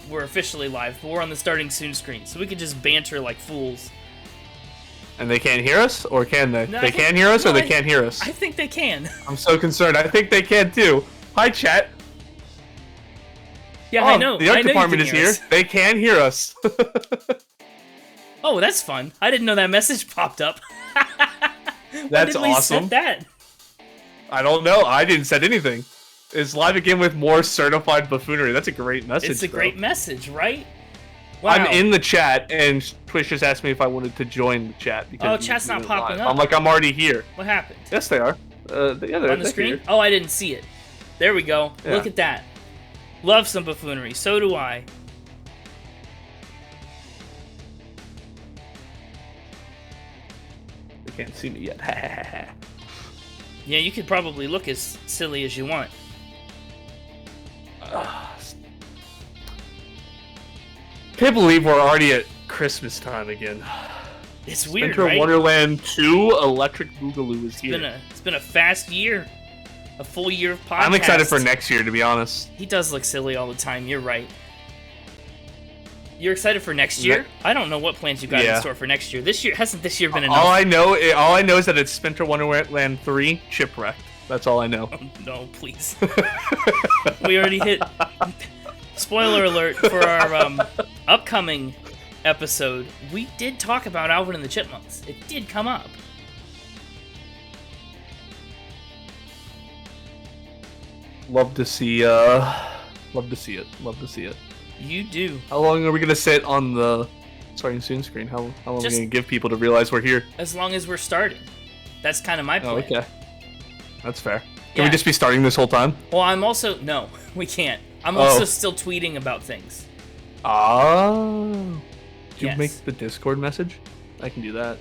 we're officially live, but we're on the starting soon screen, so we could just banter like fools. And they can't hear us, or can they? No, they can hear us, or they can't hear us? I think they can. I'm so concerned. I think they can too. Hi, chat. Yeah, I know. The art I know department is here. us. They can hear us. Oh, that's fun. I didn't know that message popped up. That's when did we awesome. set that? I don't know. I didn't set anything. It's live again with more certified buffoonery. That's a great message. It's a great message, right? Wow. I'm in the chat, and Twitch just asked me if I wanted to join the chat. Because chat's not popping up. I'm like, I'm already here. What happened? Yes, they are. They're on the screen? here. Oh, I didn't see it. There we go. Yeah. Look at that. Love some buffoonery. So do I. They can't see me yet. Yeah, you could probably look as silly as you want. Can't believe we're already at Christmas time again. It's weird, Winter right? Wonderland 2 Electric Boogaloo is here. It's been a fast year. A full year of podcasts. I'm excited for next year, to be honest. He does look silly all the time. You're right. You're excited for next year? I don't know what plans you got in store for next year. Hasn't this year been enough? All I know is that it's Winter Wonderland 3 Chipwrecked. That's all I know. Oh, no, please. We already hit. Spoiler alert for our upcoming episode. We did talk about Alvin and the Chipmunks. It did come up. Love to see it. You do. How long are we gonna sit on the starting soon screen? How long are we gonna give people to realize we're here? As long as we're starting. That's kind of my plan. Oh, okay. That's fair. Can we just be starting this whole time? Well, no, we can't. I'm also still tweeting about things. Oh. Did you Yes. make the Discord message? I can do that.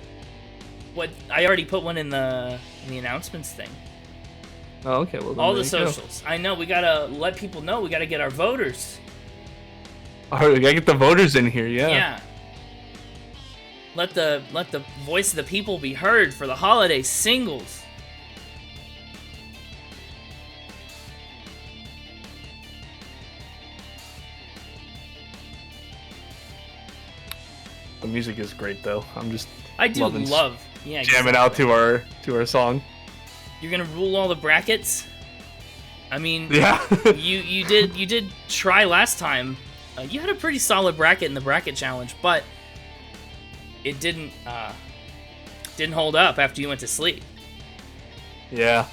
What? I already put one in the announcements thing. Oh, okay. Well, then All the there you go. socials. I know. We gotta let people know. We gotta get our voters. Oh, we gotta get the voters in here. Yeah. Yeah. Let the voice of the people be heard for the holiday singles. The music is great, though. I do love. Yeah. Jamming out to our song. You're gonna rule all the brackets. I mean, Yeah. you did try last time. You had a pretty solid bracket in the bracket challenge, but it didn't hold up after you went to sleep. Yeah.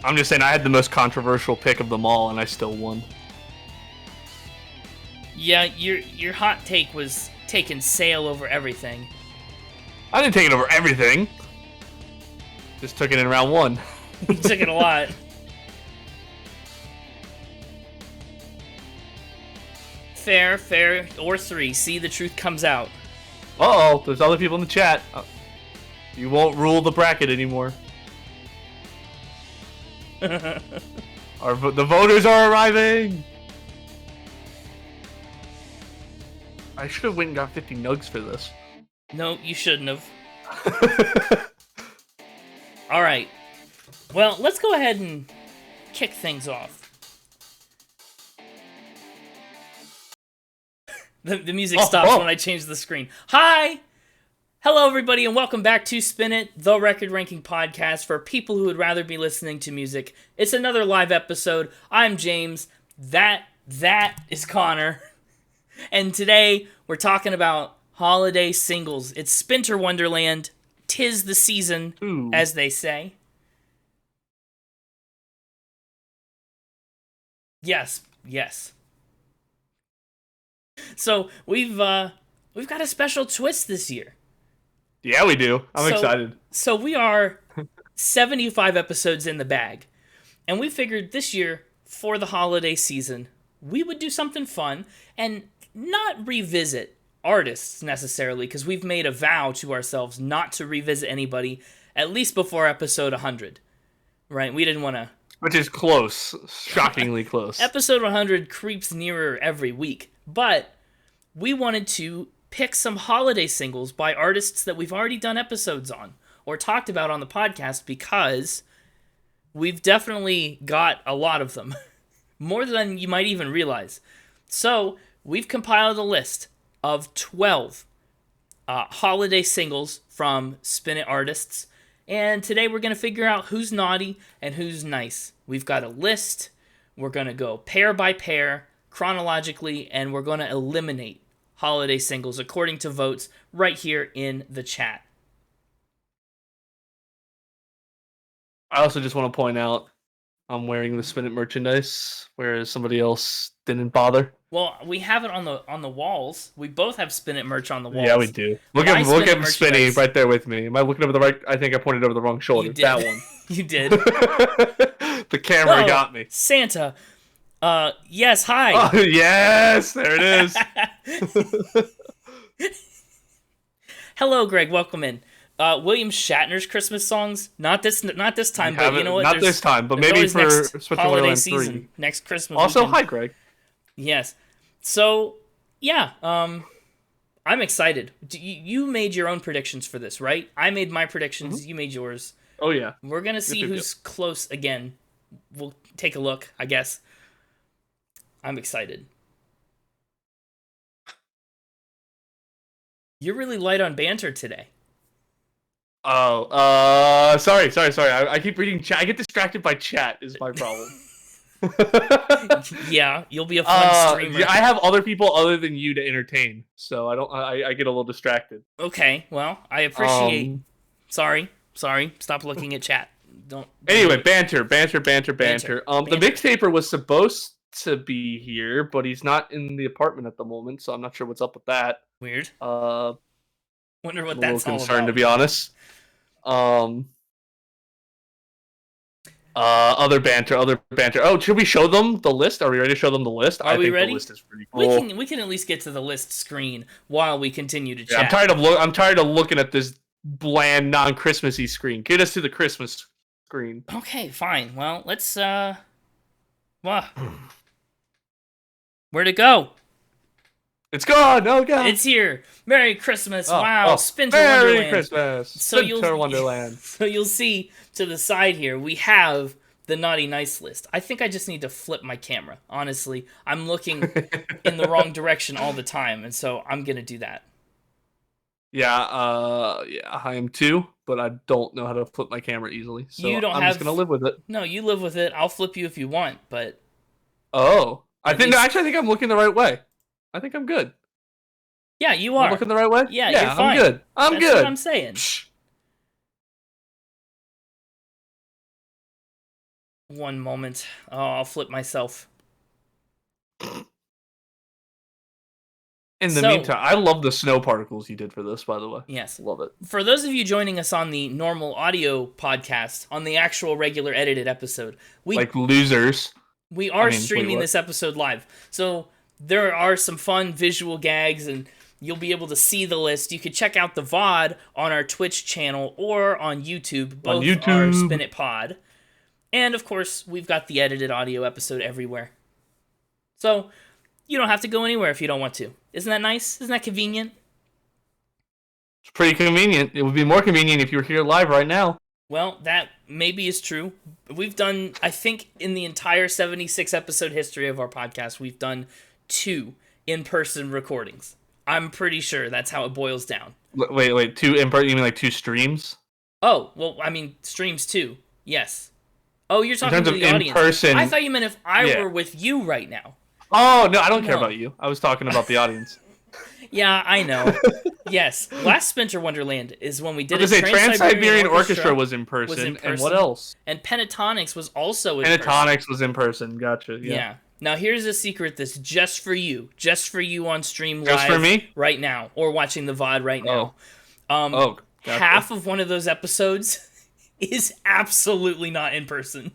I'm just saying I had the most controversial pick of them all, and I still won. Yeah, your hot take was taking sail over everything. I didn't take it over everything. Just took it in round 1. You took it a lot. Fair, or 3. See, the truth comes out. Uh-oh, there's other people in the chat. You won't rule the bracket anymore. The voters are arriving! I should have went and got 50 nugs for this. No, you shouldn't have. Alright. Well, let's go ahead and kick things off. The music stops when I change the screen. Hi! Hello, everybody, and welcome back to Spin It, the record ranking podcast for people who would rather be listening to music. It's another live episode. I'm James. That is Connor. And today, we're talking about holiday singles. It's Spinter Wonderland. 'Tis the season, as they say. Yes. So we've got a special twist this year. Yeah, we do. I'm excited. So we are 75 episodes in the bag, and we figured this year for the holiday season we would do something fun and not revisit artists necessarily, because we've made a vow to ourselves not to revisit anybody at least before episode 100. Right? We didn't want to. Which is close. Shockingly close. Episode 100 creeps nearer every week, but we wanted to pick some holiday singles by artists that we've already done episodes on or talked about on the podcast, because we've definitely got a lot of them. More than you might even realize. So, we've compiled a list of 12 holiday singles from Spin It artists. And today we're going to figure out who's naughty and who's nice. We've got a list. We're going to go pair by pair, chronologically, and we're going to eliminate holiday singles according to votes right here in the chat. I also just want to point out I'm wearing the Spin It merchandise, whereas somebody else didn't bother. Well, we have it on the walls. We both have Spin It merch on the walls. Yeah, we do. Look at Spinny right there with me. Am I looking over the right? I think I pointed over the wrong shoulder. You did. That one. You did. The camera got me. Santa. Yes, hi. Oh, yes, there it is. Hello, Greg. Welcome in. William Shatner's Christmas songs. Not this time, but you know what? Not this time, but maybe for Switch holiday season, 3. Next Christmas. Also, weekend. hi, Greg. Yes. So, yeah, I'm excited. You made your own predictions for this, right? I made my predictions. You made yours. Oh, yeah. We're going to see who's close again. We'll take a look, I guess. I'm excited. You're really light on banter today. Oh, sorry. I keep reading chat. I get distracted by chat is my problem. Yeah, you'll be a fun streamer. Yeah, I have other people other than you to entertain, so I get a little distracted. Okay, well, I appreciate. Sorry. Stop looking at chat. Don't. Anyway, banter. The mixtaper was supposed to be here, but he's not in the apartment at the moment, so I'm not sure what's up with that. Weird. Wonder what that's all about. I'm a little concerned, to be honest. Other banter. Oh, should we show them the list? Are we ready to show them the list? I think ready? The list is pretty cool. We can at least get to the list screen while we continue to chat. I'm tired of looking at this bland, non-Christmassy screen. Get us to the Christmas screen. Okay, fine. Well, let's where'd it go? It's gone. Oh god. It's here. Merry Christmas. Wow. Spinter Merry Wonderland. Christmas. Spinter Wonderland. So you'll see to the side here, we have the naughty nice list. I think I just need to flip my camera. Honestly, I'm looking in the wrong direction all the time, and so I'm going to do that. Yeah, I am too, but I don't know how to flip my camera easily. So I'm just going to live with it. No, you live with it. I'll flip you if you want, but actually I think I'm looking the right way. I think I'm good. Yeah, you are. I'm looking the right way? Yeah, you're fine. I'm good. That's good. What I'm saying. One moment. Oh, I'll flip myself. In the meantime, I love the snow particles you did for this, by the way. Yes. Love it. For those of you joining us on the normal audio podcast, on the actual regular edited episode, like losers. We are streaming this episode live. So there are some fun visual gags, and you'll be able to see the list. You can check out the VOD on our Twitch channel or on YouTube. Both are Spin It Pod. And, of course, we've got the edited audio episode everywhere. So you don't have to go anywhere if you don't want to. Isn't that nice? Isn't that convenient? It's pretty convenient. It would be more convenient if you were here live right now. Well, that maybe is true. We've done, I think, in the entire 76-episode history of our podcast, we've done 2 in-person recordings. I'm pretty sure that's how it boils down. Wait, 2 in-person? You mean like 2 streams? Oh, well, I mean, streams too. Yes. Oh, you're talking to the audience. In-person, I thought you meant if I were with you right now. Oh, no, I don't care about you. I was talking about the audience. Yeah, I know. Yes. Last Spinter Wonderland is when we did it. Trans-Siberian Orchestra was in person. And what else? And Pentatonics was also in person. Pentatonics was in person. Gotcha. Yeah. Now, here's a secret that's just for you. Just for you on stream live. Just for me? Right now. Or watching the VOD right now. Gotcha. Half of one of those episodes is absolutely not in person.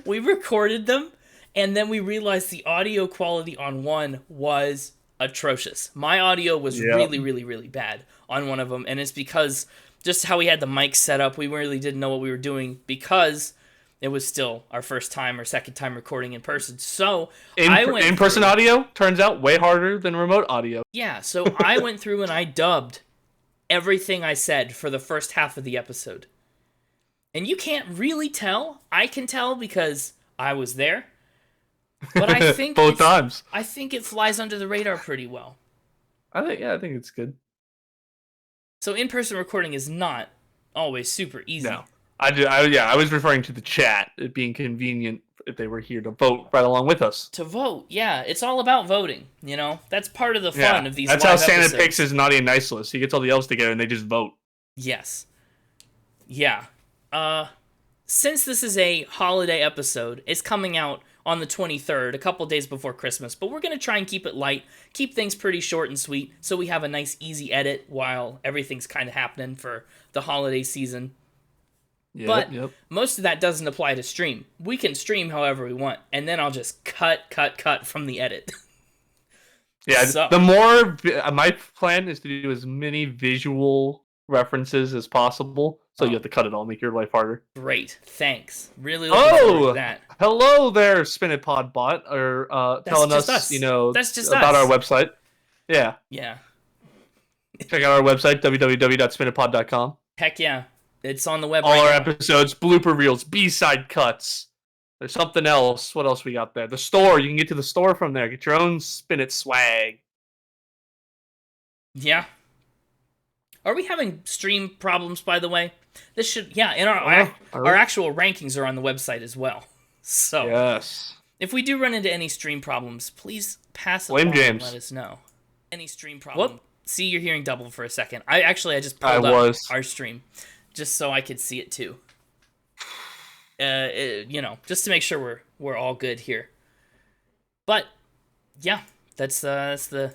We recorded them, and then we realized the audio quality on one was atrocious. My audio was really, really, really bad on one of them, and it's because just how we had the mic set up, we really didn't know what we were doing because it was still our first time or second time recording in person. So in-person audio turns out way harder than remote audio. Yeah, so I went through and I dubbed everything I said for the first half of the episode. And you can't really tell. I can tell because I was there. But I think both times. I think it flies under the radar pretty well. I think it's good. So in-person recording is not always super easy. No. I was referring to the chat, it being convenient if they were here to vote right along with us. To vote, yeah. It's all about voting, you know? That's part of the fun of these live That's how Santa episodes. picks his naughty and nice list. He gets all the elves together and they just vote. Yes. Yeah. Since this is a holiday episode, it's coming out on the 23rd, a couple days before Christmas, but we're going to try and keep it light, keep things pretty short and sweet, so we have a nice easy edit while everything's kind of happening for the holiday season. But most of that doesn't apply to stream. We can stream however we want, and then I'll just cut from the edit. Yeah, so, the more... My plan is to do as many visual references as possible, so you have to cut it all, make your life harder. Great, thanks. Really looking forward to that. Hello there, Spin It Pod bot, or telling us, that's just about us. our website. Yeah. Check out our website, www.spinitpod.com. Heck yeah. It's on the web all right our now. Episodes, blooper reels, B-side cuts. There's something else. What else we got there? The store. You can get to the store from there. Get your own Spin It swag. Yeah. Are we having stream problems, by the way? This should... Yeah, and our actual rankings are on the website as well. So, yes. If we do run into any stream problems, please pass it Blame along James. and let us know. Any stream problem. Whoop. See, you're hearing double for a second. I just pulled up our stream just so I could see it too. Just to make sure we're all good here. But yeah, that's the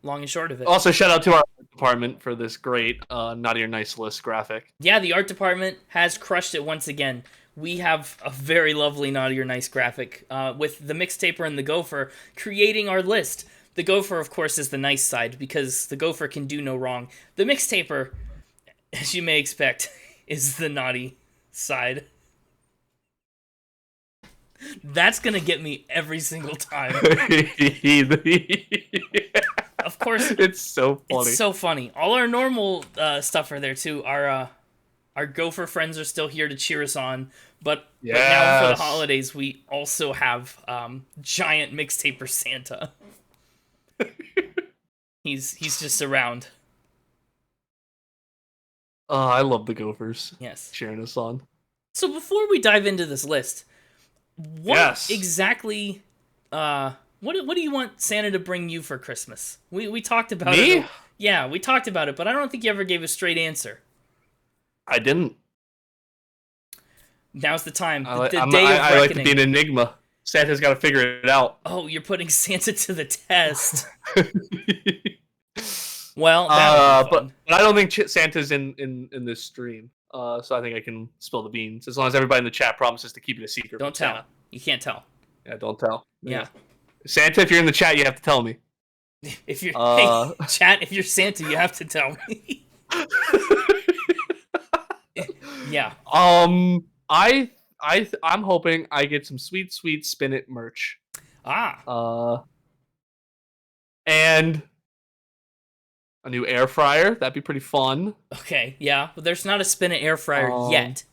long and short of it. Also, shout out to our art department for this great Naughty or Nice list graphic. Yeah, the art department has crushed it once again. We have a very lovely Naughty or Nice graphic with the Mixtaper and the Gopher creating our list. The Gopher, of course, is the nice side because the Gopher can do no wrong. The Mixtaper, as you may expect, is the naughty side. That's gonna get me every single time. Of course, it's so funny. It's so funny. All our normal stuff are there too. Our Gopher friends are still here to cheer us on, but now for the holidays, we also have giant Mixtaper Santa. He's just around. I love the Gophers. Yes, cheering us on. So before we dive into this list, what exactly? What do you want Santa to bring you for Christmas? We talked about it. Yeah, we talked about it, but I don't think you ever gave a straight answer. I didn't. Now's the time. I like to be an enigma. Santa's got to figure it out. Oh, you're putting Santa to the test. Well, but I don't think Santa's in this stream. So I think I can spill the beans as long as everybody in the chat promises to keep it a secret. Don't tell. You can't tell. Yeah, don't tell. Yeah. Santa, if you're in the chat, you have to tell me. If you're hey, chat, if you're Santa, you have to tell me. Yeah. I'm hoping I get some sweet Spin It merch. And a new air fryer. That'd be pretty fun. Okay, yeah. But there's not a Spin It air fryer yet.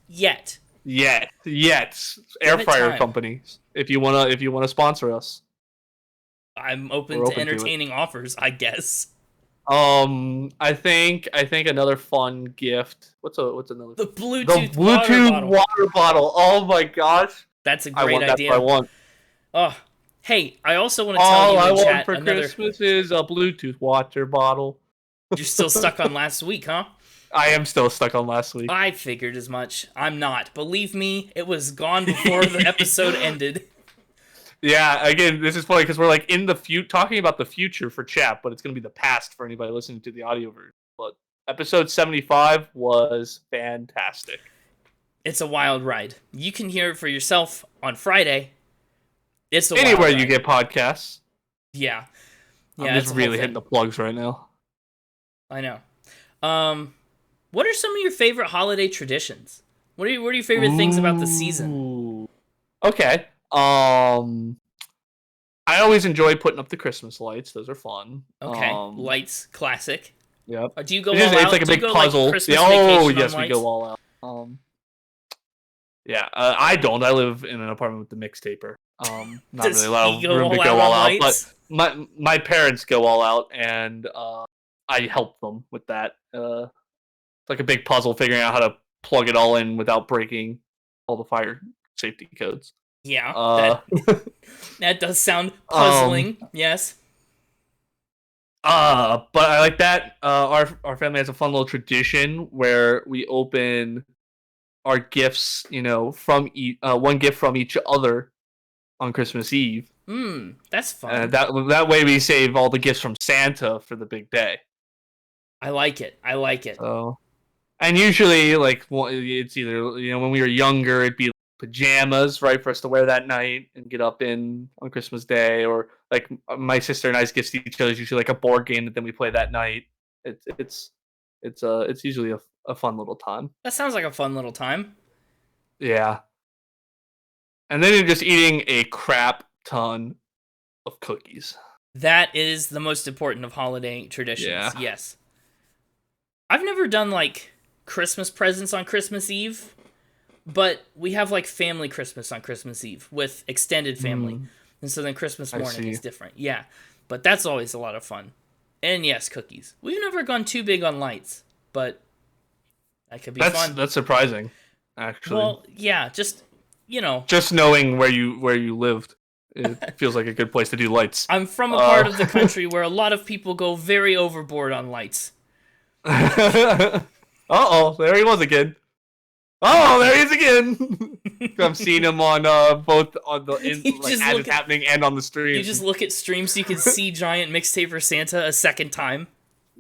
Air fryer companies. If you wanna sponsor us. I'm open to entertaining offers, I guess. I think another fun gift. What's another? The Bluetooth water bottle. Oh my gosh. That's a great idea. That's what I want. Oh, hey, I also want to tell you in chat All I want for Christmas is a Bluetooth water bottle. You're still stuck on last week, huh? I am still stuck on last week. I figured as much. I'm not. Believe me, it was gone before the episode ended. Yeah, again, this is funny because we're like in the talking about the future for chat, but it's going to be the past for anybody listening to the audio version. But episode 75 was fantastic. It's a wild ride. You can hear it for yourself on Friday. It's a anywhere wild ride. You get podcasts. Yeah. I'm just really hitting the plugs right now. I know. What are some of your favorite holiday traditions? What are your favorite things about the season? Okay. I always enjoy putting up the Christmas lights. Those are fun. Okay. Lights, classic. Yep. Do you go all out? It's like a big puzzle. Like yes, we go all out. Yeah, I don't. I live in an apartment with the mixtaper. Not Does really a lot he of go room to all go out on all out, but lights? my parents go all out, and I help them with that. It's like a big puzzle figuring out how to plug it all in without breaking all the fire safety codes. Yeah, Uh, that does sound um, puzzling. Yes. but I like that. Our family has a fun little tradition where we open our gifts, from one gift from each other on Christmas Eve. That's And fun. that way we save all the gifts from Santa for the big day. I like it. I like it. So, and usually, like, it's either when we were younger, it'd be pajamas, right, for us to wear that night and get up in on Christmas Day, or like my sister and I's gifts to each other is usually like a board game that then we play that night. It's usually a fun little time. That sounds like a fun little time. Yeah, and then you're just eating a crap ton of cookies. That is the most important of holiday traditions. Yeah. Yes. I've never done like Christmas presents on Christmas Eve, but we have like family Christmas on Christmas Eve with extended family. And so then Christmas morning is different. Yeah. But that's always a lot of fun. And yes, cookies. We've never gone too big on lights, but that could be fun. That's surprising, actually. Well, yeah, just just knowing where you lived, it feels like a good place to do lights. I'm from a part of the country where a lot of people go very overboard on lights. Uh-oh, there he was again. Oh, there he is again. I've seen him on both on the as it's happening and on the stream. You just look at streams so you can see giant mixtaper Santa a second time.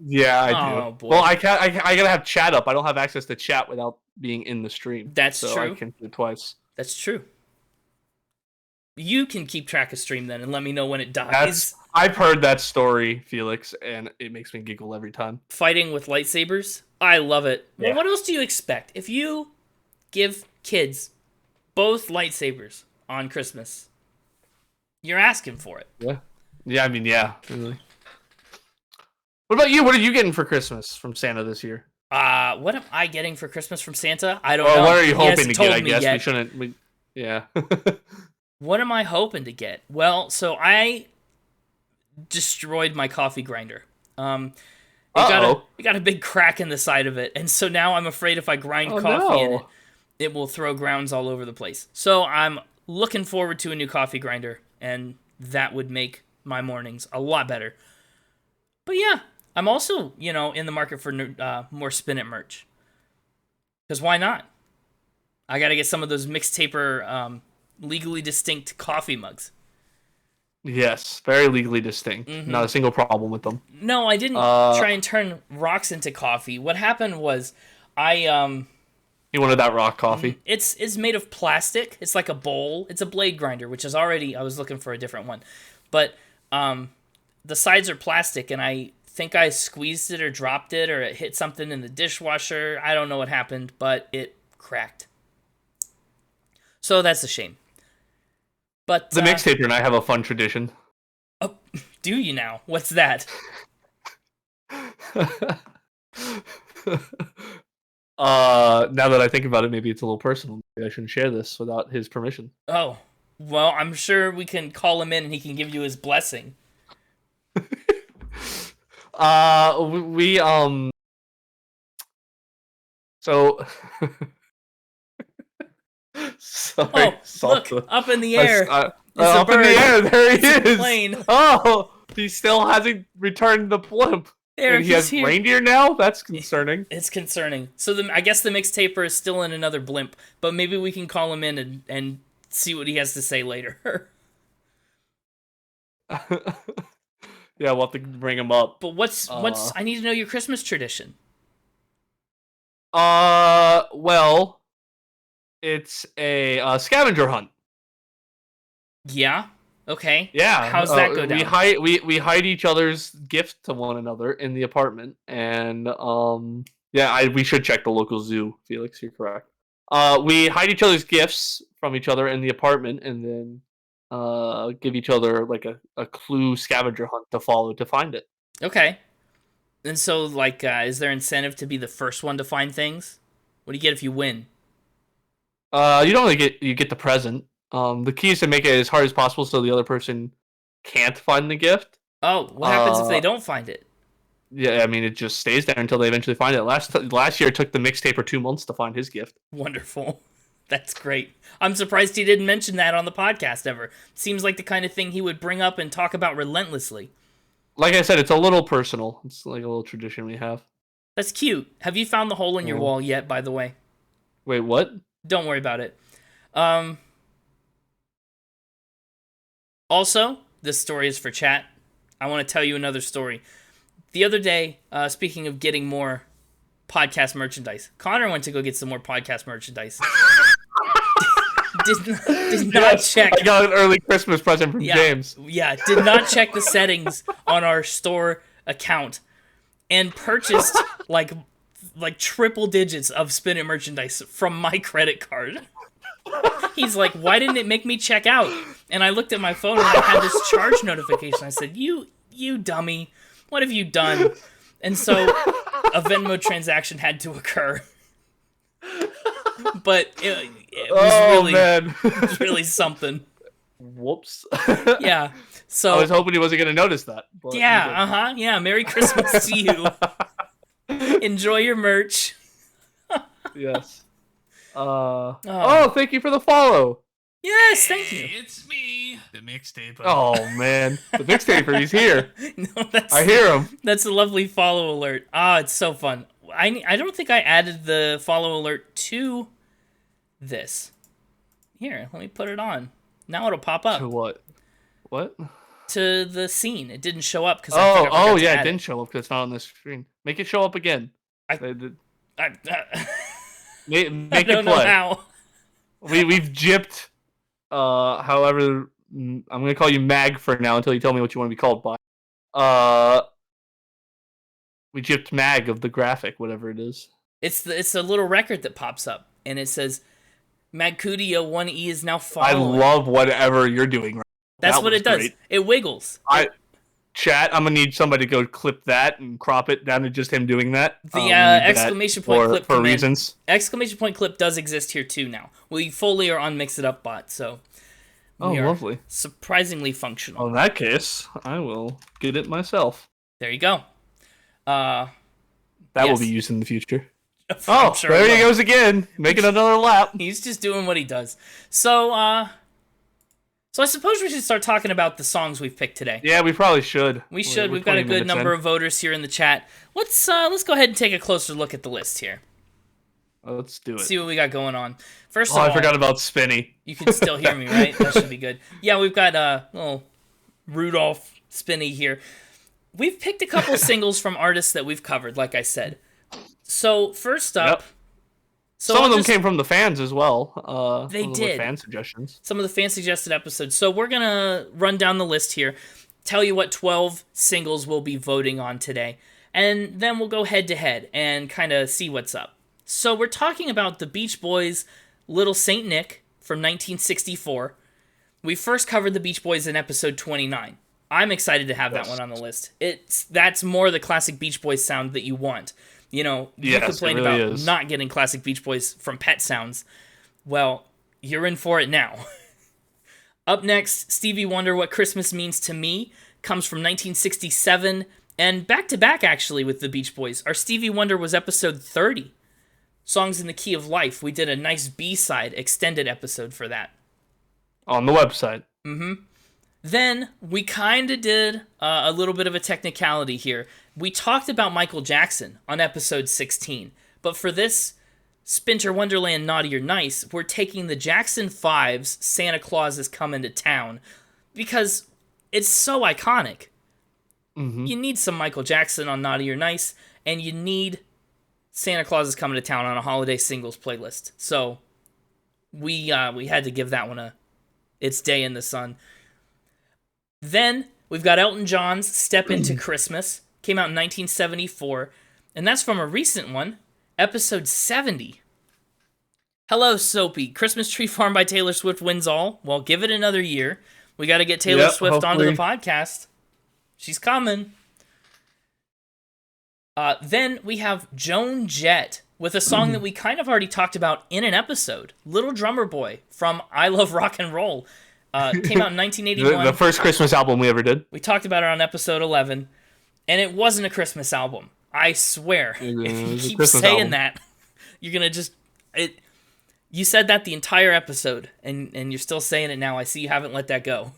Yeah, I do. Oh, boy. Well, I gotta have chat up. I don't have access to chat without being in the stream. That's so true. I can do it twice. That's true. You can keep track of stream then and let me know when it dies. I've heard that story, Felix, and it makes me giggle every time. Fighting with lightsabers? I love it. Yeah. Well, what else do you expect? If you give kids both lightsabers on Christmas, you're asking for it. Yeah. Yeah, I mean, yeah, really. What about you? What are you getting for Christmas from Santa this year? What am I getting for Christmas from Santa? I don't know. What are you hoping to get, I guess? We shouldn't... yeah. What am I hoping to get? Well, so I destroyed my coffee grinder. It got a big crack in the side of it, and so now I'm afraid if I grind coffee in it will throw grounds all over the place. So I'm looking forward to a new coffee grinder, and that would make my mornings a lot better. But yeah, I'm also, in the market for more Spin It merch. Because why not? I got to get some of those mixtaper legally distinct coffee mugs. Yes, very legally distinct. Mm-hmm. Not a single problem with them. No, I didn't try and turn rocks into coffee. What happened was You wanted that rock coffee? It's made of plastic. It's like a bowl. It's a blade grinder, which is already... I was looking for a different one. But the sides are plastic, and I think I squeezed it or dropped it, or it hit something in the dishwasher. I don't know what happened, but it cracked. So that's a shame. But the mixtaper and I have a fun tradition. Oh, do you now? What's that? Now that I think about it, maybe it's a little personal. Maybe I shouldn't share this without his permission. Oh, well, I'm sure we can call him in and he can give you his blessing. So sorry. Look, up in the air. Up in the air, there he is. Plane. Oh, he still hasn't returned the blimp. There, he has here. Reindeer now? That's concerning. It's concerning. So I guess the mixtaper is still in another blimp, but maybe we can call him in and see what he has to say later. Yeah, we'll have to bring him up. But what's I need to know your Christmas tradition. Well, it's a scavenger hunt. Yeah. Okay. Yeah. How's that go down? We hide each other's gifts to one another in the apartment, and we should check the local zoo. Felix, you're correct. We hide each other's gifts from each other in the apartment, and then give each other like a clue scavenger hunt to follow to find it. Okay. And so, is there incentive to be the first one to find things? What do you get if you win? You don't really get the present. The key is to make it as hard as possible so the other person can't find the gift. Oh, what happens if they don't find it? Yeah, I mean, it just stays there until they eventually find it. Last year, it took the mixtaper 2 months to find his gift. Wonderful. That's great. I'm surprised he didn't mention that on the podcast ever. Seems like the kind of thing he would bring up and talk about relentlessly. Like I said, it's a little personal. It's like a little tradition we have. That's cute. Have you found the hole in your wall yet, by the way? Wait, what? Don't worry about it. Also, this story is for chat. I want to tell you another story. The other day, speaking of getting more podcast merchandise, Connor went to go get some more podcast merchandise. did not check. I got an early Christmas present from James. Yeah, did not check the settings on our store account and purchased like triple digits of Spin It merchandise from my credit card. He's like, why didn't it make me check out? And I looked at my phone and I had this charge notification. I said, you dummy, what have you done? And so a Venmo transaction had to occur. But it was really something. Whoops. Yeah. So I was hoping he wasn't going to notice that. Yeah, yeah. Merry Christmas to you. Enjoy your merch. Yes. Thank you for the follow. Yes, thank you. It's me, the mixtape. Oh man, the mixtaper, he's here. No, I hear him. That's a lovely follow alert. It's so fun. I don't think I added the follow alert to this. Here, let me put it on. Now it'll pop up. To what? What? To the scene. It didn't show up because it didn't show up because it's not on the screen. Make it show up again. I make don't it play. know how. We've gypped. However, I'm gonna call you Mag for now until you tell me what you want to be called by. We gypped Mag of the graphic, whatever it is. It's a little record that pops up and it says Magcudio 1E is now following. I love whatever you're doing right now. That's what it does. Great. It wiggles. Chat, I'm gonna need somebody to go clip that and crop it down to just him doing that. The exclamation point clip for reasons. Exclamation point clip does exist here too now. We fully are on Mix It Up bot, so we are lovely. Surprisingly functional. Well, in that case, I will get it myself. There you go. That will be used in the future. Sure there he goes again, making another lap. He's just doing what he does. So I suppose we should start talking about the songs we've picked today. Yeah, we probably should. We should. We've got a good number of voters here in the chat. Let's go ahead and take a closer look at the list here. Let's do it. See what we got going on. First of all, I forgot about Spinny. You can still hear me, right? That should be good. Yeah, we've got little Rudolph Spinny here. We've picked a couple singles from artists that we've covered, like I said. So first up, some of them came from the fans as well. They did. Fan suggestions. Some of the fan suggested episodes. So we're gonna run down the list here, tell you what 12 singles we'll be voting on today, and then we'll go head to head and kind of see what's up. So we're talking about the Beach Boys' Little Saint Nick from 1964. We first covered the Beach Boys in episode 29. I'm excited to have that one on the list. That's more the classic Beach Boys sound that you want. You know, you complain about not getting classic Beach Boys from Pet Sounds. Well, you're in for it now. Up next, Stevie Wonder, What Christmas Means to Me, comes from 1967, and back-to-back, actually, with the Beach Boys. Our Stevie Wonder was episode 30, Songs in the Key of Life. We did a nice B-side extended episode for that. On the website. Mm-hmm. Then, we kind of did a little bit of a technicality here. We talked about Michael Jackson on episode 16, but for this Spinter Wonderland Naughty or Nice, we're taking the Jackson 5's Santa Claus is Coming to Town, because it's so iconic. Mm-hmm. You need some Michael Jackson on Naughty or Nice, and you need Santa Claus is Coming to Town on a holiday singles playlist. So, we had to give that one its day in the sun. Then, we've got Elton John's Step Into Christmas. Came out in 1974. And that's from a recent one, episode 70. Hello, Soapy. Christmas Tree Farm by Taylor Swift wins all. Well, give it another year. We got to get Taylor Swift onto the podcast. She's coming. Then we have Joan Jett with a song that we kind of already talked about in an episode, Little Drummer Boy from I Love Rock and Roll. Came out in 1981. The first Christmas album we ever did. We talked about it on episode 11, and it wasn't a Christmas album. I swear. If you keep saying that, you're going to just... You said that the entire episode, and you're still saying it now. I see you haven't let that go.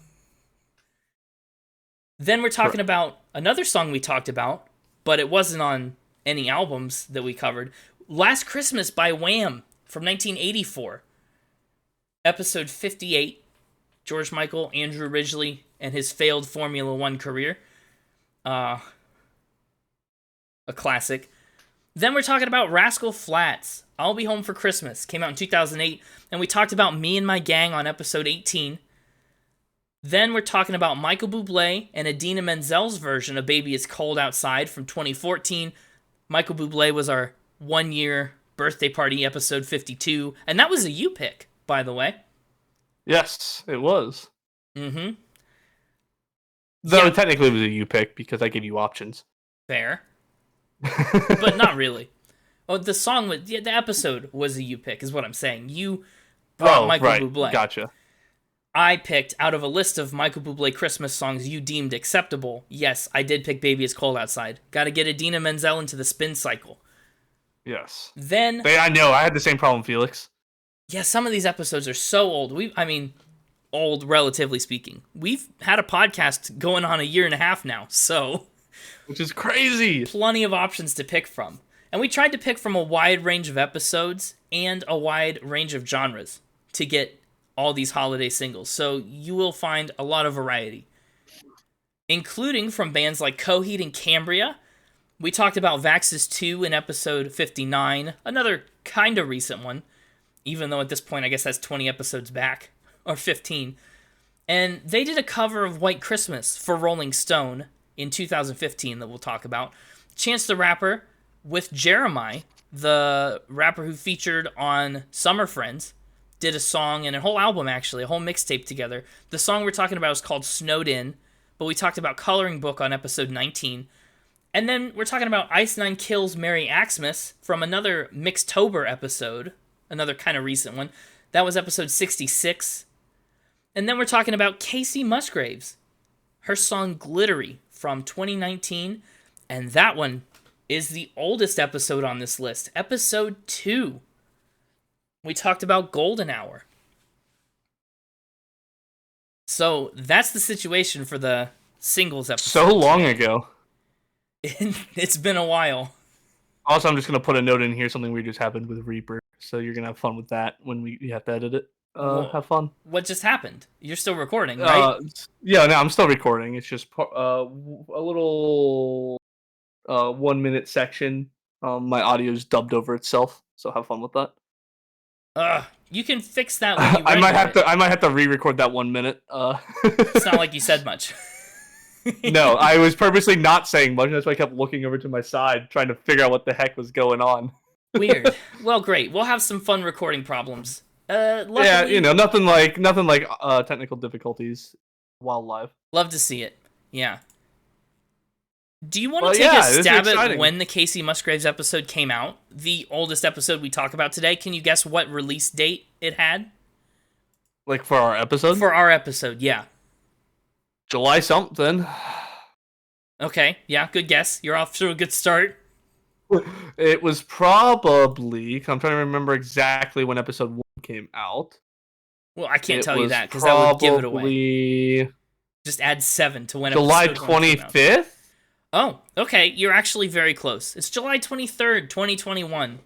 Then we're talking about another song we talked about, but it wasn't on any albums that we covered. Last Christmas by Wham! From 1984. Episode 58. George Michael, Andrew Ridgeley, and his failed Formula One career. A classic. Then we're talking about Rascal Flatts. I'll Be Home for Christmas. Came out in 2008. And we talked about Me and My Gang on episode 18. Then we're talking about Michael Bublé and Idina Menzel's version of Baby It's Cold Outside from 2014. Michael Bublé was our 1-year birthday party, episode 52. And that was a you pick, by the way. Yes, it was. Mm-hmm. Though technically it was a you pick because I gave you options. Fair. But not really. Oh, the song, the episode was a you pick, is what I'm saying. You brought Michael Bublé. Gotcha. I picked out of a list of Michael Bublé Christmas songs you deemed acceptable. Yes, I did pick Baby It's Cold Outside. Gotta get Idina Menzel into the spin cycle. Yes. Then... I know, I had the same problem, Felix. Yeah, some of these episodes are so old. Old, relatively speaking. We've had a podcast going on 1.5 years now, so... Which is crazy! Plenty of options to pick from. And we tried to pick from a wide range of episodes and a wide range of genres to get all these holiday singles. So you will find a lot of variety. Including from bands like Coheed and Cambria. We talked about Vaxxus 2 in episode 59. Another kind of recent one. Even though at this point I guess that's 20 episodes back. Or 15. And they did a cover of White Christmas for Rolling Stone in 2015 that we'll talk about. Chance the Rapper with Jeremiah, the rapper who featured on Summer Friends, did a song and a whole album, actually, a whole mixtape together. The song we're talking about is called Snowed In, but we talked about Coloring Book on episode 19. And then we're talking about Ice Nine Kills Merry Xmas from another Mixtober episode, another kind of recent one. That was episode 66. And then we're talking about Casey Musgraves, her song Glittery from 2019, and that one is the oldest episode on this list, episode 2. We talked about Golden Hour. So that's the situation for the singles episode. So long ago. It's been a while. Also, I'm just going to put a note in here, something weird just happened with Reaper, so you're going to have fun with that when we have to edit it. Have fun. What just happened? You're still recording, right? Yeah, no, I'm still recording. It's just a little 1-minute section. My audio's dubbed over itself, so have fun with that. You can fix that when you I might have to re-record that 1 minute. It's not like you said much. No, I was purposely not saying much. That's why I kept looking over to my side, trying to figure out what the heck was going on. Weird. Well, great. We'll have some fun recording problems. Luckily, yeah, nothing like technical difficulties while live. Love to see it. Yeah. Do you want to take a stab at when the Casey Musgraves episode came out? The oldest episode we talk about today. Can you guess what release date it had? Like for our episode? For our episode, yeah. July something. Okay, yeah, good guess. You're off to a good start. It was probably... I'm trying to remember exactly when episode 1 came out. Well, I can't tell you that, because that would give it away. Just add 7 to when July episode 1 came out. 25th? Oh, okay, you're actually very close. It's July 23rd, 2021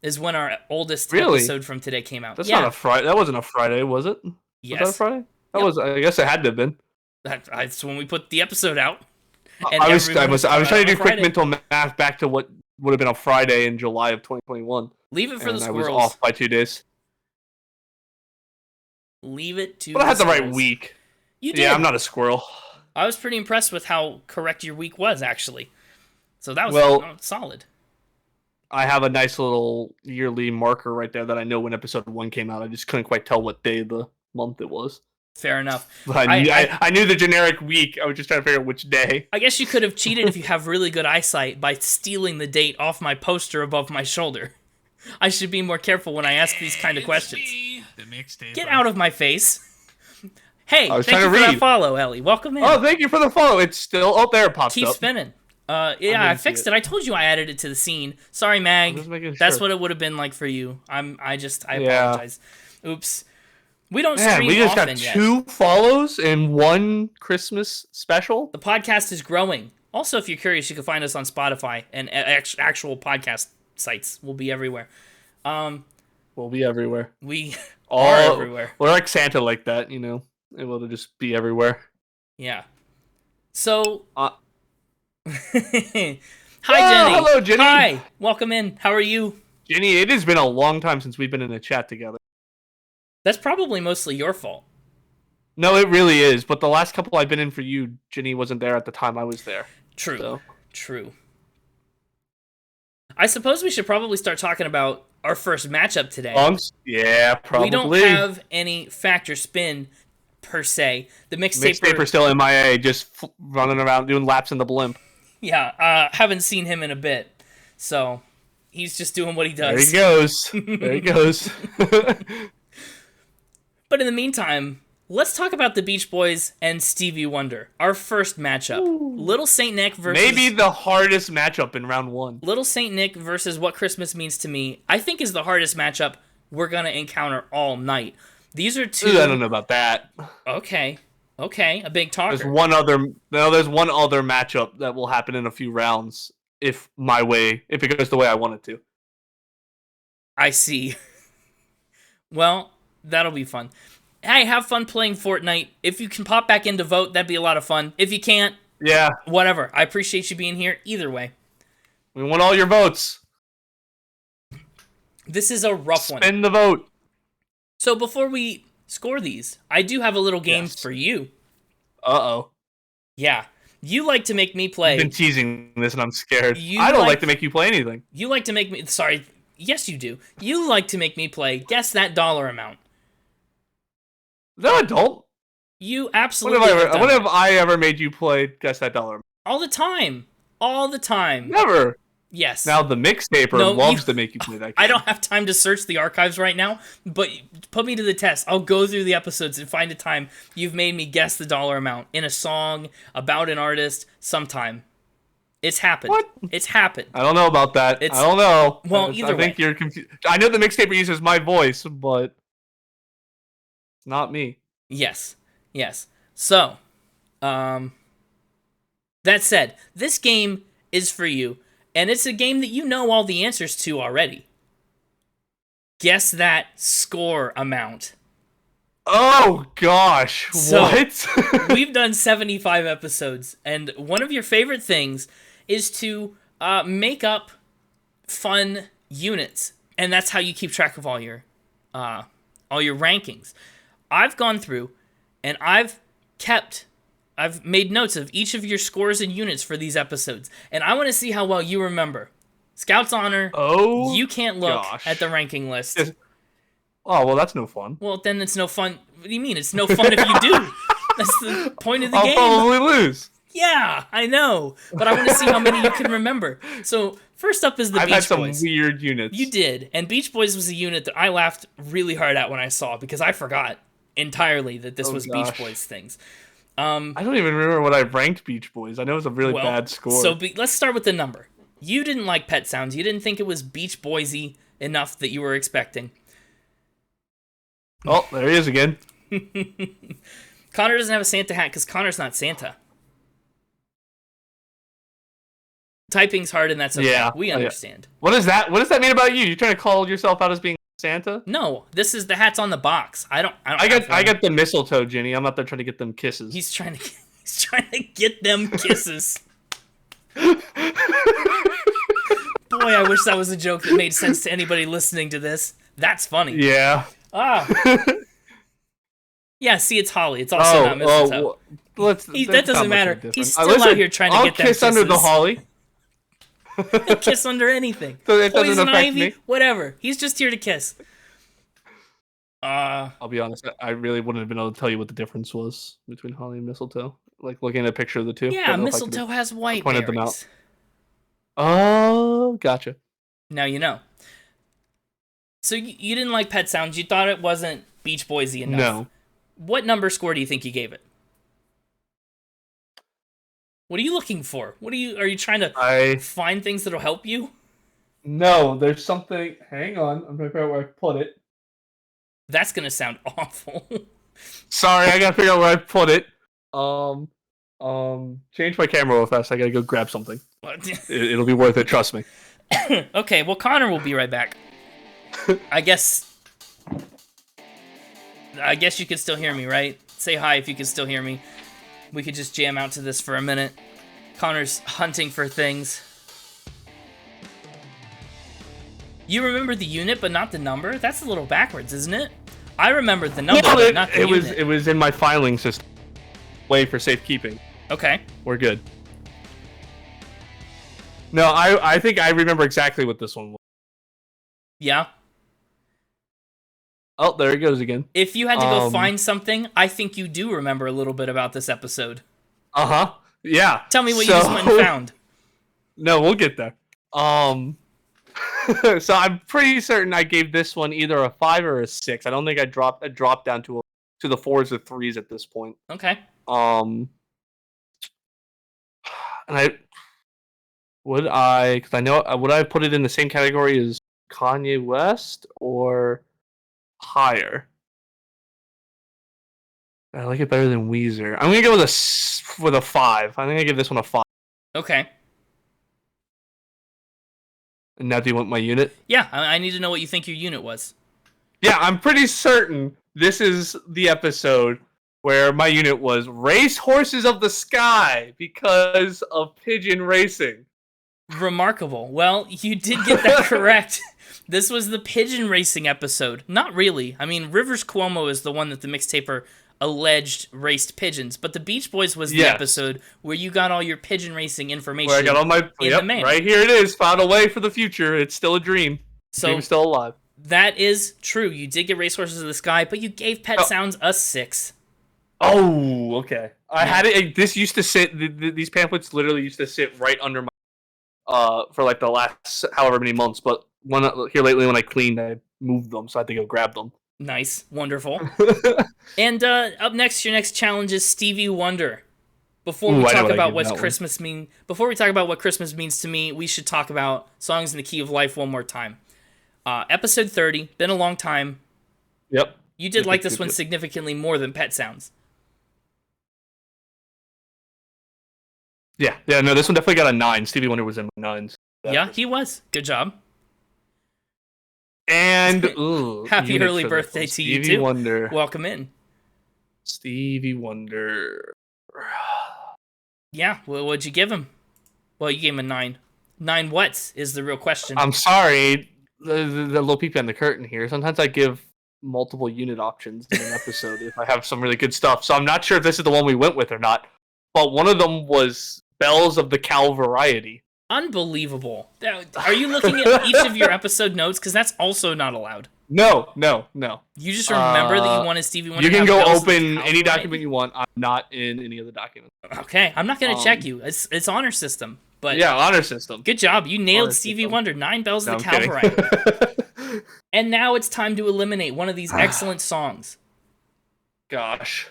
is when our oldest episode from today came out. That's not a Friday. That wasn't a Friday, was it? Yes. Was that a Friday? That was. I guess it had to have been. That's when we put the episode out. I was trying to do quick mental math back to what would have been a Friday in July of 2021. Leave it for the squirrels. I was off by 2 days. Leave it to. But I had the right week. You did. Yeah, I'm not a squirrel. I was pretty impressed with how correct your week was, actually. So that was solid. I have a nice little yearly marker right there that I know when episode 1 came out. I just couldn't quite tell what day of the month it was. Fair enough. I knew the generic week. I was just trying to figure out which day. I guess you could have cheated if you have really good eyesight by stealing the date off my poster above my shoulder. I should be more careful when I ask these kind of questions. The mixtape. Get out of my face. Hey, I was thank you trying for to that read. follow, Ellie. Welcome in. Oh, thank you for the follow. It's still there. It pops Keep up. spinning. Yeah, I fixed it. I told you I added it to the scene. Sorry, I'm just Mag. making That's sure. what it would have been like for you. I Yeah. apologize. Oops. We don't Man, stream we just got often yet. 2 follows in one Christmas special. The podcast is growing. Also, if you're curious, you can find us on Spotify and actual podcast sites. We'll be everywhere. We'll be everywhere. We All are everywhere. We're like Santa, like that, able to just be everywhere. Yeah. So, Uh, hi, Jenny. hello, Jenny. Hi. Welcome in. How are you? Jenny, it has been a long time since we've been in a chat together. That's probably mostly your fault. No, it really is. But the last couple I've been in for you, Jenny wasn't there at the time I was there. True. So. True. I suppose we should probably start talking about our first matchup today. Yeah, probably. We don't have any factor spin per se. The Mixtaper's still MIA, just running around doing laps in the blimp. Yeah, haven't seen him in a bit, so he's just doing what he There does. he goes. There he goes. But in the meantime, let's talk about the Beach Boys and Stevie Wonder. Our first matchup: Little Saint Nick versus Maybe the hardest matchup in round 1. Little Saint Nick versus What Christmas Means to Me. I think is the hardest matchup we're gonna encounter all night. These are two. I don't know about that. Okay, a big talker. There's one other matchup that will happen in a few rounds if it goes the way I want it to. I see. Well, that'll be fun. Hey, have fun playing Fortnite. If you can pop back in to vote, that'd be a lot of fun. If you can't, Yeah, whatever. I appreciate you being here either way. we want all your votes. This is a rough one. Spin the vote. So before we score these, I do have a little game Yes. for you. Uh-oh. Yeah. You like to make me play. I've been teasing this and I'm scared. You I don't like- like to make you play anything. You like to make me... Sorry. Yes, you do. You like to make me play Guess That Dollar Amount. No, I don't. You When absolutely have have done I ever made you play Guess That Dollar? all the time. All the time. Never. Yes. Now the Mixtaper No, loves to make you play that game. I don't have time to search the archives right now, but put me to the test. I'll go through the episodes and find a time you've made me guess the dollar amount in a song, about an artist, sometime. It's happened. What? It's happened. I don't know about that. It's- I don't know. well, I either think way. you're confused. I know the Mixtaper uses my voice, but it's not me. Yes. So, that said, this game is for you, and it's a game that you know all the answers to already. Guess that score amount. Oh gosh, So- what? We've done 75 episodes, and one of your favorite things is to make up fun units, and that's how you keep track of all your rankings. I've gone through, and I've made notes of each of your scores and units for these episodes, and I want to see how well you remember. Scout's Honor, Oh, you can't look gosh. at the ranking list. Yes. Oh well, that's no fun. Well, then it's no fun. What do you mean? It's no fun if you do. That's the point of the I'll game. probably lose. Yeah, I know, but I want to see how many you can remember. So first up is the I've had Beach some Boys. weird units. You did, and Beach Boys was a unit that I laughed really hard at when I saw because I forgot entirely that this Oh, was gosh. Beach Boys things. I don't even remember what I ranked Beach Boys. I know it was a really Well, bad score. So let's start with the number. You didn't like Pet Sounds. You didn't think it was Beach Boysy enough that you were expecting. Oh, there he is again. Connor doesn't have a Santa hat because Connor's not Santa. Typing's hard, and that's okay. Yeah, We yeah. understand. What is that? What does that mean about you? You trying to call yourself out as being Santa? No, this is the hat's on the box. I don't I have one. got the mistletoe, Jenny. I'm out there trying to get them kisses. He's trying to get them kisses. Boy, I wish that was a joke that made sense to anybody listening to this. That's funny. Yeah. Ah. Yeah, see, it's Holly. It's also not mistletoe. That doesn't matter. He's still out here trying to I'll get them kiss under the kisses. holly. He'll kiss under anything. So it doesn't Poison affect ivy, me. whatever. He's just here to kiss. I'll be honest. I really wouldn't have been able to tell you what the difference was between holly and mistletoe. Like looking at a picture of the two. Yeah, Don't know if I could've mistletoe has white pointed them out. berries. Oh, gotcha. Now you know. So you didn't like Pet Sounds. You thought it wasn't Beach Boysy enough. No. What number score do you think you gave it? What are you looking for? Are you trying to find things that'll help you? No, there's something. Hang on, I'm trying to figure out where I put it. That's gonna sound awful. Sorry, I gotta figure out where I put it. Change my camera real fast. I gotta go grab something. It'll be worth it. Trust me. Okay, well, Connor will be right back. I guess you can still hear me, right? Say hi if you can still hear me. We could just jam out to this for a minute. Connor's hunting for things. You remember the unit, but not the number? That's a little backwards, isn't it? I remember the number, but not the unit. It was in my filing system. Way for safekeeping. Okay. We're good. No, I think I remember exactly what this one was. Yeah? Oh, there it goes again. If you had to go find something, I think you do remember a little bit about this episode. Uh-huh. Yeah. Tell me what you just went and found. No, we'll get there. So I'm pretty certain I gave this one either a 5 or a 6. I don't think I dropped down to the 4s or 3s at this point. Okay. And would I put it in the same category as Kanye West or higher? I like it better than Weezer. I'm gonna go with a 5. I think I give this one a 5. Okay. And now do you want my unit? Yeah, I need to know what you think your unit was. Yeah, I'm pretty certain this is the episode where my unit was Race Horses of the Sky because of pigeon racing. Remarkable. Well, you did get that correct. This was the pigeon racing episode. Not really. I mean, Rivers Cuomo is the one that the mixtaper alleged raced pigeons, but the Beach Boys was the episode where you got all your pigeon racing information. Where I got all my the mail. Right here it is. Found a way for the future. It's still a dream. So dream's still alive. That is true. You did get Racehorses of the Sky, but you gave Pet Sounds a 6. Oh, okay. I had it. This used to sit. These pamphlets literally used to sit right under my. For like the last however many months, but here lately when I cleaned, I moved them, so I had to go grab them. Nice, wonderful. And up next, your next challenge is Stevie Wonder. Before we talk about what Christmas means to me, we should talk about Songs in the Key of Life one more time. Episode 30, been a long time. Yep. You did like this one significantly more than Pet Sounds. Yeah, no, this one definitely got a 9. Stevie Wonder was in my 9s. Yeah, he was. Good job. And happy early birthday to you too. Stevie Wonder. Welcome in. Stevie Wonder. Yeah, well, what'd you give him? Well, you gave him a 9. 9 what is the real question. I'm sorry, the little peep on the curtain here. Sometimes I give multiple unit options in an episode if I have some really good stuff. So I'm not sure if this is the one we went with or not. But one of them was Bells of the Cow Variety. Unbelievable. Are you looking at each of your episode notes? Because that's also not allowed. No. You just remember that you wanted Stevie Wonder. You can go open any document you want. I'm not in any of the documents. Okay, I'm not going to check you. It's honor system. But yeah, honor system. Good job. You nailed honor Stevie system. Wonder. 9 Bells of the Cow Variety. And now it's time to eliminate one of these excellent songs. Gosh.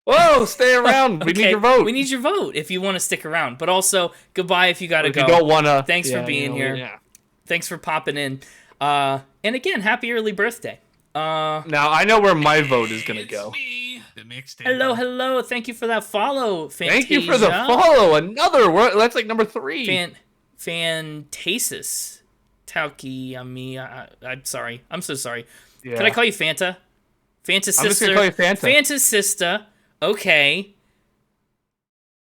Whoa, stay around. We need your vote. We need your vote if you want to stick around. But also, goodbye if you got to go. If you don't want to. Thanks for being here. Yeah. Thanks for popping in. And again, happy early birthday. Now, I know where my vote is going to go. Me, the mixtape. Hello. Thank you for that follow, Fantasia. Thank you for the follow. Another word. That's like number 3. Fantasis. Tauki, I'm sorry. I'm so sorry. Yeah. Can I call you Fanta? Fanta sister. I'm just going to call you Fanta. Fanta sister. Okay.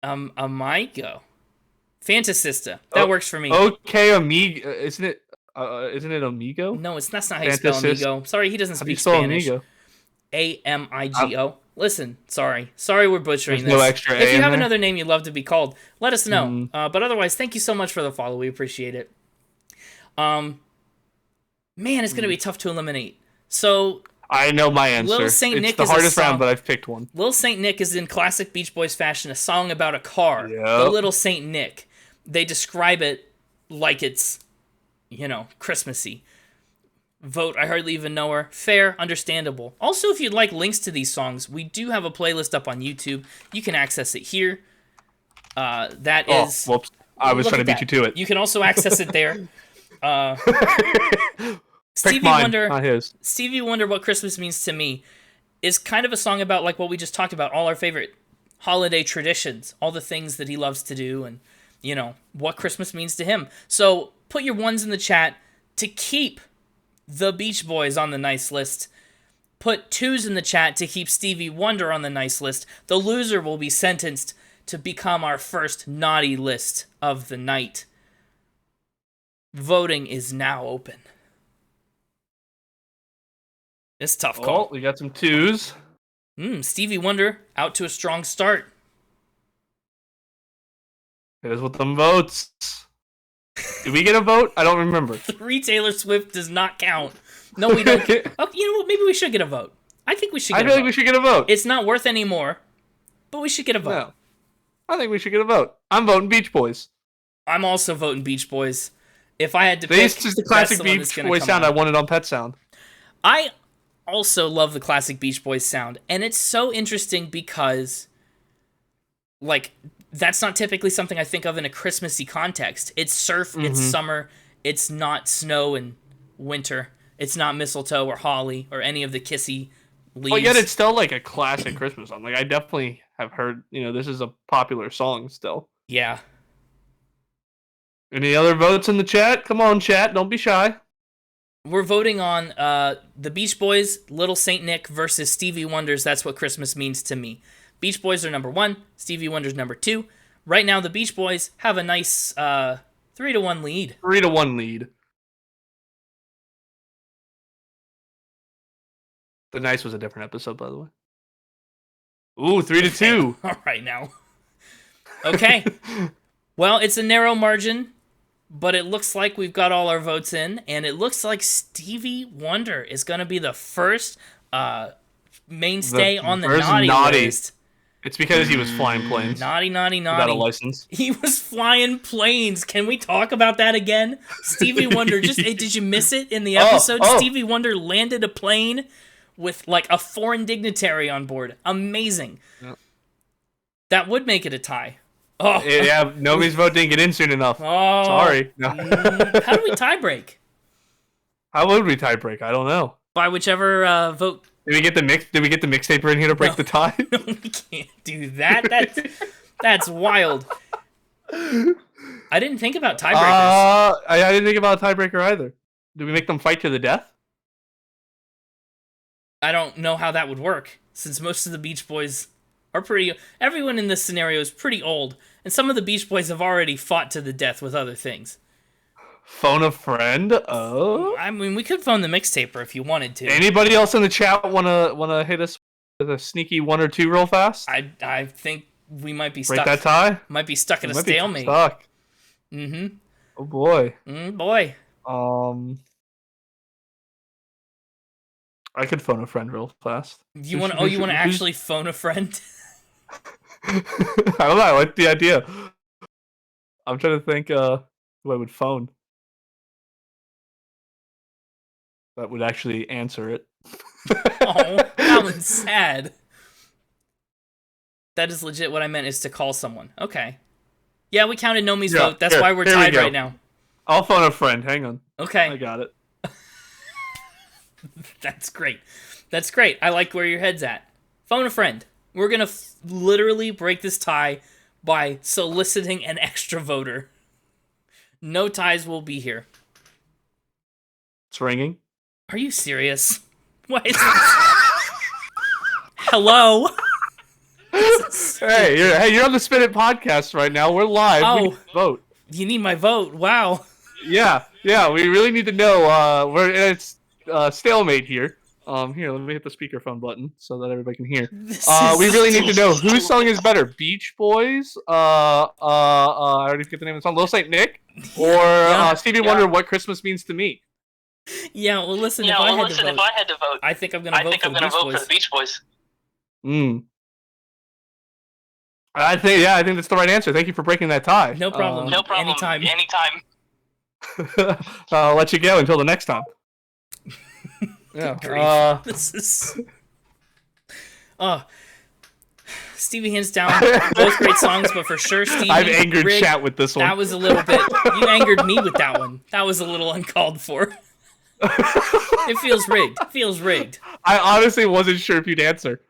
Amigo. Fantasista. That works for me. Okay, Amigo. Isn't it Amigo? No, that's not how you spell Amigo. Sorry, he doesn't speak Spanish. Amigo? Amigo. Listen, sorry we're butchering this. No extra If you have there? another name you'd love to be called, let us know. But otherwise, thank you so much for the follow. We appreciate it. Man, it's gonna be tough to eliminate. So I know my answer. Little Saint It's Nick the is a hardest song. round, but I've picked one. Little Saint Nick is in classic Beach Boys fashion, a song about a car. Yep. The Little Saint Nick. They describe it like it's, Christmassy. Vote I Hardly Even Know Her. Fair, understandable. Also, if you'd like links to these songs, we do have a playlist up on YouTube. You can access it here. That is... Whoops. I was trying to beat you to it. You can also access it there. Stevie mine, Wonder, not his. Stevie Wonder, What Christmas Means to Me, is kind of a song about like what we just talked about, all our favorite holiday traditions, all the things that he loves to do, and what Christmas means to him. So put your ones in the chat to keep the Beach Boys on the nice list. Put twos in the chat to keep Stevie Wonder on the nice list. The loser will be sentenced to become our first naughty list of the night. Voting is now open. It's a tough call. Oh, we got some twos. Stevie Wonder out to a strong start. It is with them votes. Did we get a vote? I don't remember. 3 Taylor Swift does not count. No, we don't. Oh, you know what? Maybe we should get a vote. I think we should get a vote. I feel like we should get a vote. It's not worth any more, but we should get a vote. No. I think we should get a vote. I'm voting Beach Boys. I'm also voting Beach Boys. If I had to pick, this is the classic Beach Boys sound I wanted on Pet Sound. I also love the classic Beach Boys sound, and it's so interesting because, like, that's not typically something I think of in a Christmassy context. It's surf, it's summer, it's not snow and winter, it's not mistletoe or holly or any of the kissy leaves. But yet it's still like a classic Christmas song. Like I definitely have heard, this is a popular song still. Yeah. Any other votes in the chat? Come on, chat, don't be shy. We're voting on the Beach Boys, Little Saint Nick versus Stevie Wonder's That's What Christmas Means to Me. Beach Boys are number 1, Stevie Wonder's number 2. Right now, the Beach Boys have a nice 3-1 lead. 3-1 lead. The Nice was a different episode, by the way. Ooh, 3-2. All right, now. Okay. Well, it's a narrow margin, but it looks like we've got all our votes in, and it looks like Stevie Wonder is going to be the first mainstay on the naughty list. It's because he was flying planes. Naughty. Without a license. He was flying planes. Can we talk about that again? Stevie Wonder, did you miss it in the episode? Stevie Wonder landed a plane with like a foreign dignitary on board. Amazing. Yep. That would make it a tie. Oh yeah, nobody's vote didn't get in soon enough. Oh, sorry. No. How do we tie break? How would we tie break? I don't know. By whichever vote. Did we get the mixtaper in here to break the tie? No, we can't do that. That's wild. I didn't think about tiebreakers. I didn't think about a tiebreaker either. Do we make them fight to the death? I don't know how that would work, since most of the Beach Boys are everyone in this scenario is pretty old, and some of the Beach Boys have already fought to the death with other things. Phone a friend? Oh. I mean, we could phone the mixtaper if you wanted to. Anybody else in the chat wanna hit us with a sneaky 1 or 2 real fast? I think we might be stuck. Break that tie? Might be stuck in a stalemate. Stuck. Mm-hmm. Oh boy. Boy. I could phone a friend real fast. You want to actually phone a friend? I don't know. I like the idea. I'm trying to think who I would phone that would actually answer it. Oh, that one's sad. That is legit what I meant, is to call someone. Okay. Yeah, we counted Nomi's vote. That's why we're tied right now. I'll phone a friend. Hang on. Okay. I got it. That's great. That's great. I like where your head's at. Phone a friend. We're going to literally break this tie by soliciting an extra voter. No ties will be here. It's ringing. Are you serious? What is this? Hello? Hey, you're on the Spin It podcast right now. We're live. Oh, we need to vote. You need my vote. Wow. Yeah. We really need to know. It's stalemate here. Here, let me hit the speakerphone button so that everybody can hear. We really need to know whose song is better, Beach Boys. I already forget the name of the song. Little Saint Nick or Stevie Wonder. What Christmas Means to Me. Yeah, well, listen, if I had to vote, I think I'm gonna vote for the Beach Boys. I think that's the right answer. Thank you for breaking that tie. No problem. Anytime. I'll let you go until the next time. Yeah. This is. Stevie hands down, both great songs, but for sure, Stevie. I've angered chat with this one. That was a little bit. You angered me with that one. That was a little uncalled for. It feels rigged. I honestly wasn't sure if you'd answer.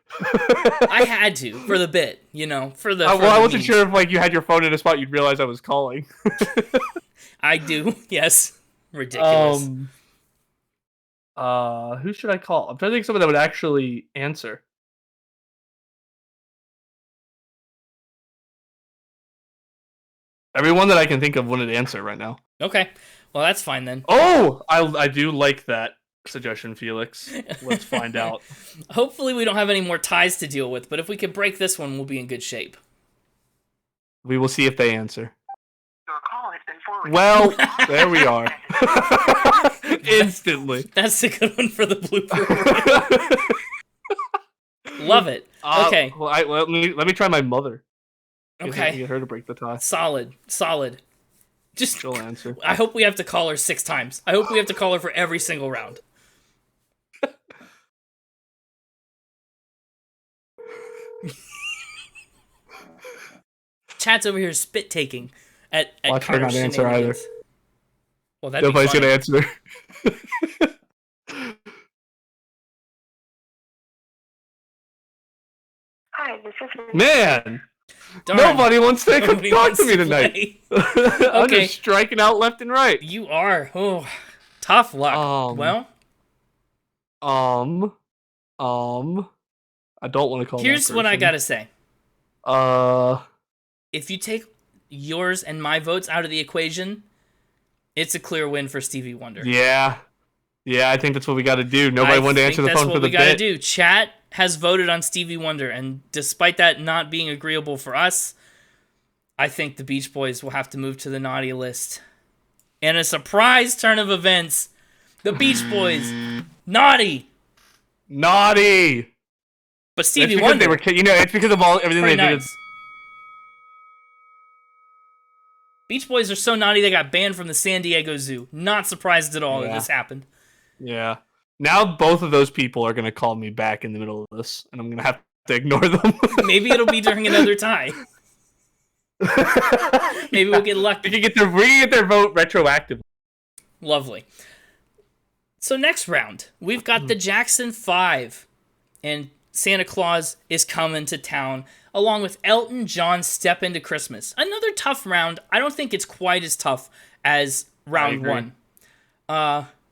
I had to for the bit, for the. I wasn't sure if you had your phone in a spot you'd realize I was calling. I do. Yes. Ridiculous. Who should I call? I'm trying to think of someone that would actually answer. Everyone that I can think of wouldn't answer right now. Okay. Well, that's fine then. Oh, I do like that suggestion, Felix. Let's find out. Hopefully we don't have any more ties to deal with, but if we could break this one, we'll be in good shape. We will see if they answer. Your call has been forwarded. Well, there we are. Instantly. That's a good one for the blooper. Love it. Okay. Well, let me try my mother. Okay. Get her to break the tie. Solid. Just. She'll answer. I hope we have to call her 6 times. I hope we have to call her for every single round. Chat's over here spit taking at Watch her not answer either. Well, that'd Nobody's be gonna answer. Hi, this is Man. Darn. Nobody wants to come talk to me tonight. I'm Okay. just striking out left and right. You are. Oh, tough luck. Well, I don't want to call. here's what I gotta say. If you take yours and my votes out of the equation, it's a clear win for Stevie Wonder. Yeah, I think that's what we got to do. Nobody wanted to answer the phone for the bit. That's what we got to do. Chat has voted on Stevie Wonder, and despite that not being agreeable for us, I think the Beach Boys will have to move to the naughty list. And a surprise turn of events, the Beach Boys, naughty. But Stevie Wonder, it's because of everything they did. Beach Boys are so naughty they got banned from the San Diego Zoo. Not surprised at all that this happened. Yeah. Now both of those people are going to call me back in the middle of this, and I'm going to have to ignore them. Maybe it'll be during another tie. Maybe we'll get lucky. We can get their vote retroactively. Lovely. So next round, we've got the Jackson 5, and Santa Claus is coming to town, along with Elton John's Step Into Christmas. Another tough round. I don't think it's quite as tough as round 1.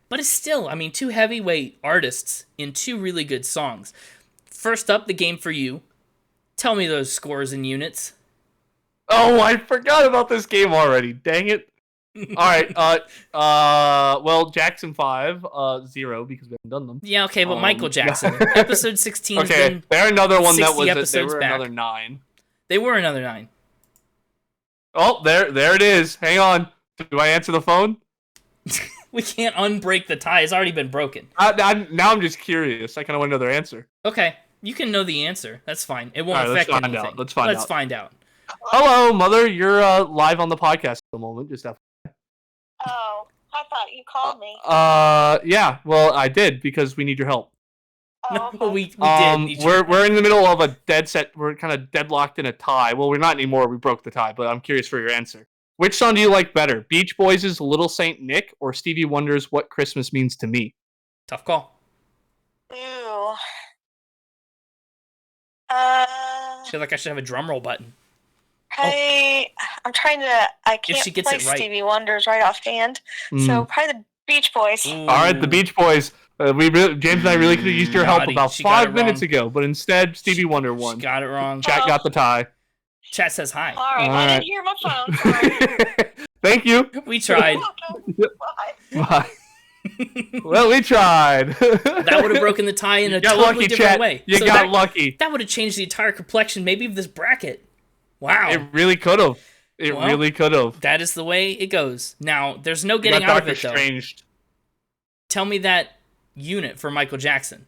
But it's still, 2 heavyweight artists in 2 really good songs. First up, the game for you. Tell me those scores and units. Oh, I forgot about this game already. Dang it. All right. Well, Jackson 5, 0 because we haven't done them. Yeah, okay, but Michael Jackson. Episode 16. Okay, they're another one that was. They were another 9. They were another 9. Oh, there it is. Hang on. Do I answer the phone? We can't unbreak the tie. It's already been broken. Now I'm just curious. I kind of want to know their answer. Okay, you can know the answer. That's fine. It won't affect anything. Let's find out. Hello, Mother. You're live on the podcast at the moment. Just FYI. Oh, I thought you called me. Yeah. Well, I did because we need your help. No, okay. we did. We're in the middle of a dead set. We're kind of deadlocked in a tie. Well, we're not anymore. We broke the tie, but I'm curious for your answer. Which song do you like better, Beach Boys' Little Saint Nick or Stevie Wonder's What Christmas Means to Me? Tough call. Ew. I feel like I should have a drum roll button. I'm trying to. I can't she gets play it right. Stevie Wonder's right offhand. So probably the Beach Boys. Ooh. All right, the Beach Boys. James and I really could have used your help about 5 minutes ago, but instead Stevie Wonder won. She got it wrong. Chat got the tie. Chat says hi. All right, I didn't hear my phone. Sorry. Thank you. We tried. Bye. Well, we tried. That would have broken the tie in a totally different way. You got lucky. That would have changed the entire complexion, maybe of this bracket. Wow. It really could have. Really could have. That is the way it goes. Now, there's no getting out of it, though. Strange. tell me that unit for Michael Jackson.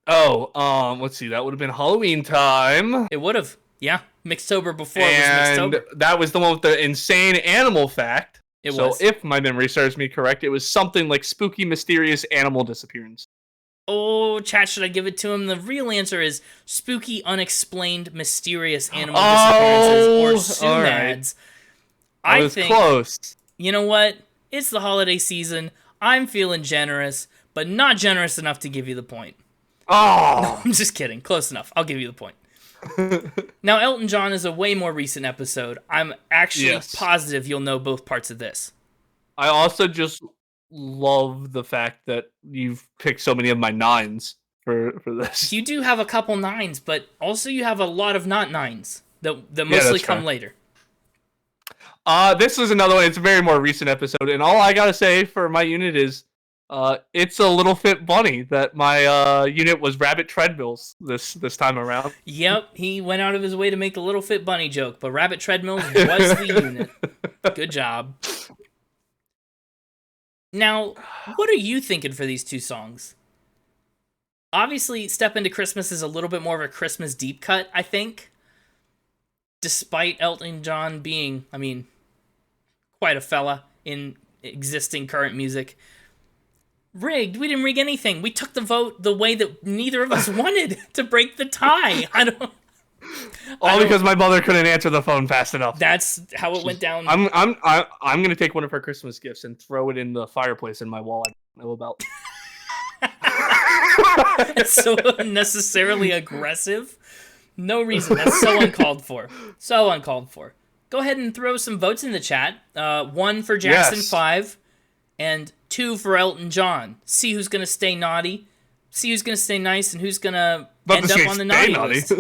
Oh, let's see. That would have been Halloween Time. It would have. Yeah. Mixtober before And it was Mixtober. that was the one with the insane animal fact. It so was. if my memory serves me correct, it was something like spooky, mysterious animal disappearance. Oh, chat, should I give it to him? The real answer is spooky, unexplained, mysterious animal disappearances or Sunads. I was close. You know what? It's the holiday season. I'm feeling generous, but not generous enough to give you the point. Oh! I'm just kidding. Close enough. I'll give you the point. Now, Elton John is a way more recent episode. I'm actually positive you'll know both parts of this. I also just love the fact that you've picked so many of my 9s for this. You do have a couple 9s, but also you have a lot of not 9s that mostly come fair. later. This is another one. It's a very more recent episode, and all I gotta say for my unit is, it's a Little Fit Bunny that my unit was Rabbit Treadmills this time around. Yep, he went out of his way to make the Little Fit Bunny joke, but Rabbit Treadmills was the unit. Good job. Now, what are you thinking for these two songs? Obviously, Step Into Christmas is a little bit more of a Christmas deep cut, I think. Despite Elton John being, quite a fella in existing current music. Rigged. We didn't rig anything. We took the vote the way that neither of us wanted to break the tie. All because my mother couldn't answer the phone fast enough. That's how it went down. I'm gonna take one of her Christmas gifts and throw it in the fireplace in my wall. I don't know about. It's so unnecessarily aggressive. No reason. That's so uncalled for. So uncalled for. Go ahead and throw some votes in the chat. 1 for Jackson 5, and 2 for Elton John. See who's gonna stay naughty. See who's gonna stay nice, and who's gonna end up on the naughty list.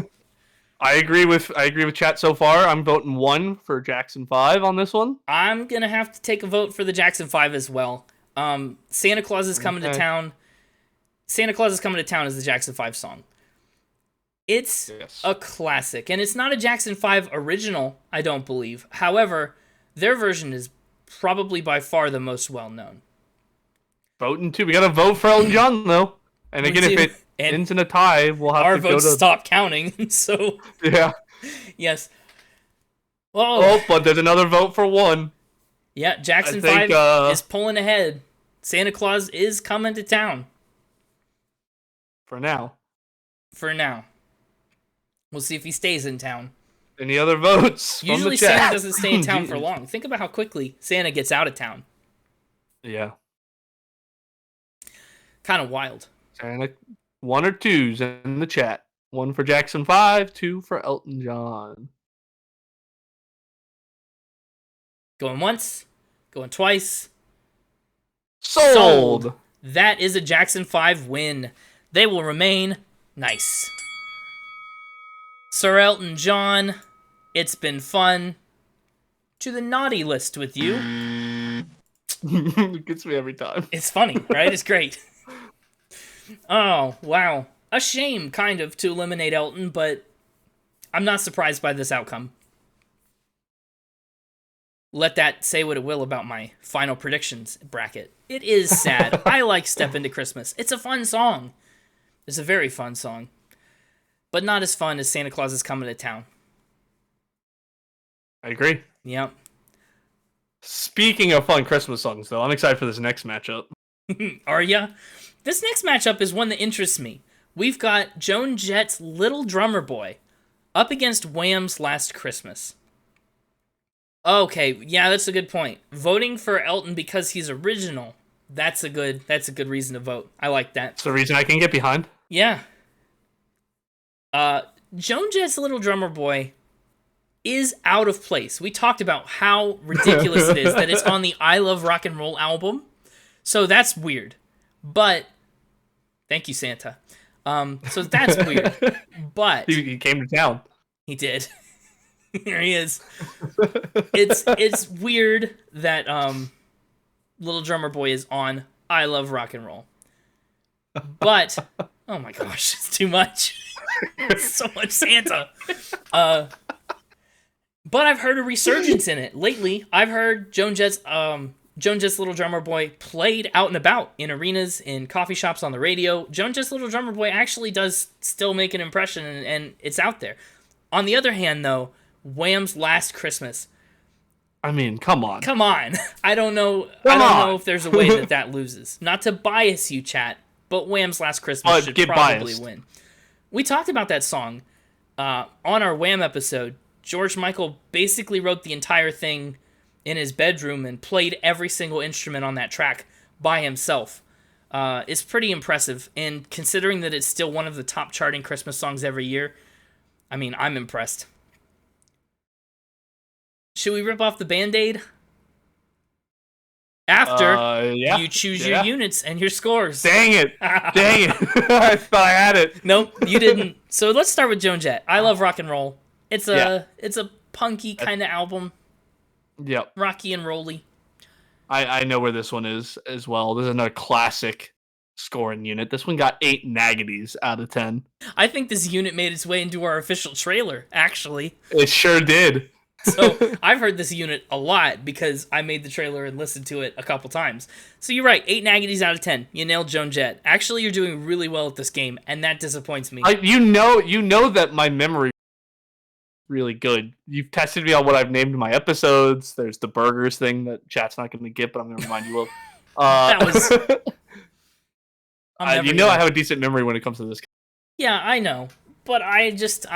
I agree with chat so far. I'm voting 1 for Jackson 5 on this one. I'm gonna have to take a vote for the Jackson 5 as well. Santa Claus is Coming to Town. Santa Claus is Coming to Town is the Jackson 5 song. It's a classic, and it's not a Jackson 5 original, I don't believe. However, their version is probably by far the most well-known. Voting 2. We gotta vote for Elton John, though. And again, if it ends in a tie, we'll have our to go to... votes stop counting, so... Yeah. Yes. Oh, but there's another vote for 1. Yeah, Jackson 5 is pulling ahead. Santa Claus is coming to town. For now. For now. We'll see if he stays in town. Any other votes? Usually Santa doesn't stay in town for long. Think about how quickly Santa gets out of town. Yeah. Kind of wild. Santa, 1 or 2's in the chat. 1 for Jackson 5, 2 for Elton John. Going once, going twice. Sold. That is a Jackson 5 win. They will remain nice. Sir Elton John, it's been fun. To the naughty list with you. It gets me every time. It's funny, right? It's great. Oh, wow. A shame, kind of, to eliminate Elton, but I'm not surprised by this outcome. Let that say what it will about my final predictions bracket. It is sad. I like Step Into Christmas. It's a fun song. It's a very fun song. But not as fun as Santa Claus is Coming to Town. I agree. Yep. Speaking of fun Christmas songs, though, I'm excited for this next matchup. Are ya? This next matchup is one that interests me. We've got Joan Jett's Little Drummer Boy up against Wham's Last Christmas. Okay, yeah, that's a good point. Voting for Elton because he's original, that's a good reason to vote. I like that. It's the reason I can get behind. Yeah. Joan Jett's Little Drummer Boy is out of place. We talked about how ridiculous it is that it's on the I Love Rock and Roll album. So that's weird. But thank you, Santa. So that's weird. But he came to town. He did. Here he is. It's weird that Little Drummer Boy is on I Love Rock and Roll. But oh my gosh, it's too much. So much Santa. But I've heard a resurgence in it lately. I've heard Joan Jett's Joan Jett's Little Drummer Boy played out and about in arenas, in coffee shops, on the radio. Joan Jett's Little Drummer Boy actually does still make an impression, and it's out there. On the other hand, though, Wham's Last Christmas. I mean, come on. Come on. I don't know if there's a way that loses. Not to bias you, chat, but Wham's Last Christmas should probably win. We talked about that song on our Wham episode. George Michael basically wrote the entire thing in his bedroom and played every single instrument on that track by himself. It's pretty impressive, and considering that it's still one of the top charting Christmas songs every year, I mean, I'm impressed. Should we rip off the Band-Aid? After you choose your units and your scores. Dang it. I thought I had it. Nope, you didn't. So let's start with Joan Jett. I love rock and roll. It's a punky kind of album. Yep. Rocky and rolly. I know where this one is as well. This is another classic scoring unit. This one got 8 negaties out of 10. I think this unit made its way into our official trailer, actually. It sure did. So I've heard this unit a lot because I made the trailer and listened to it a couple times. So you're right, 8 negaties out of 10. You nailed Joan Jett. Actually, you're doing really well at this game, and that disappoints me. You know that my memory is really good. You've tested me on what I've named my episodes. There's the burgers thing that chat's not going to get, but I'm going to remind you of. That was... I have a decent memory when it comes to this. Yeah, I know, but I just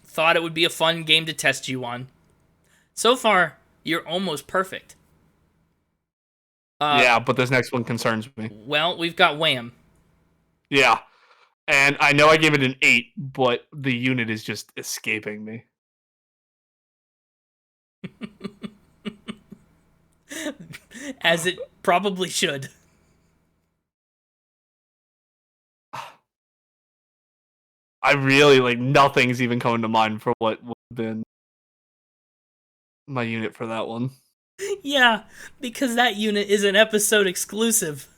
thought it would be a fun game to test you on. So far, you're almost perfect. Yeah, but this next one concerns me. Well, we've got Wham. Yeah, and I know I gave it an 8, but the unit is just escaping me. As it probably should. I really, nothing's even coming to mind for what would have been my unit for that one. Yeah, because that unit is an episode exclusive.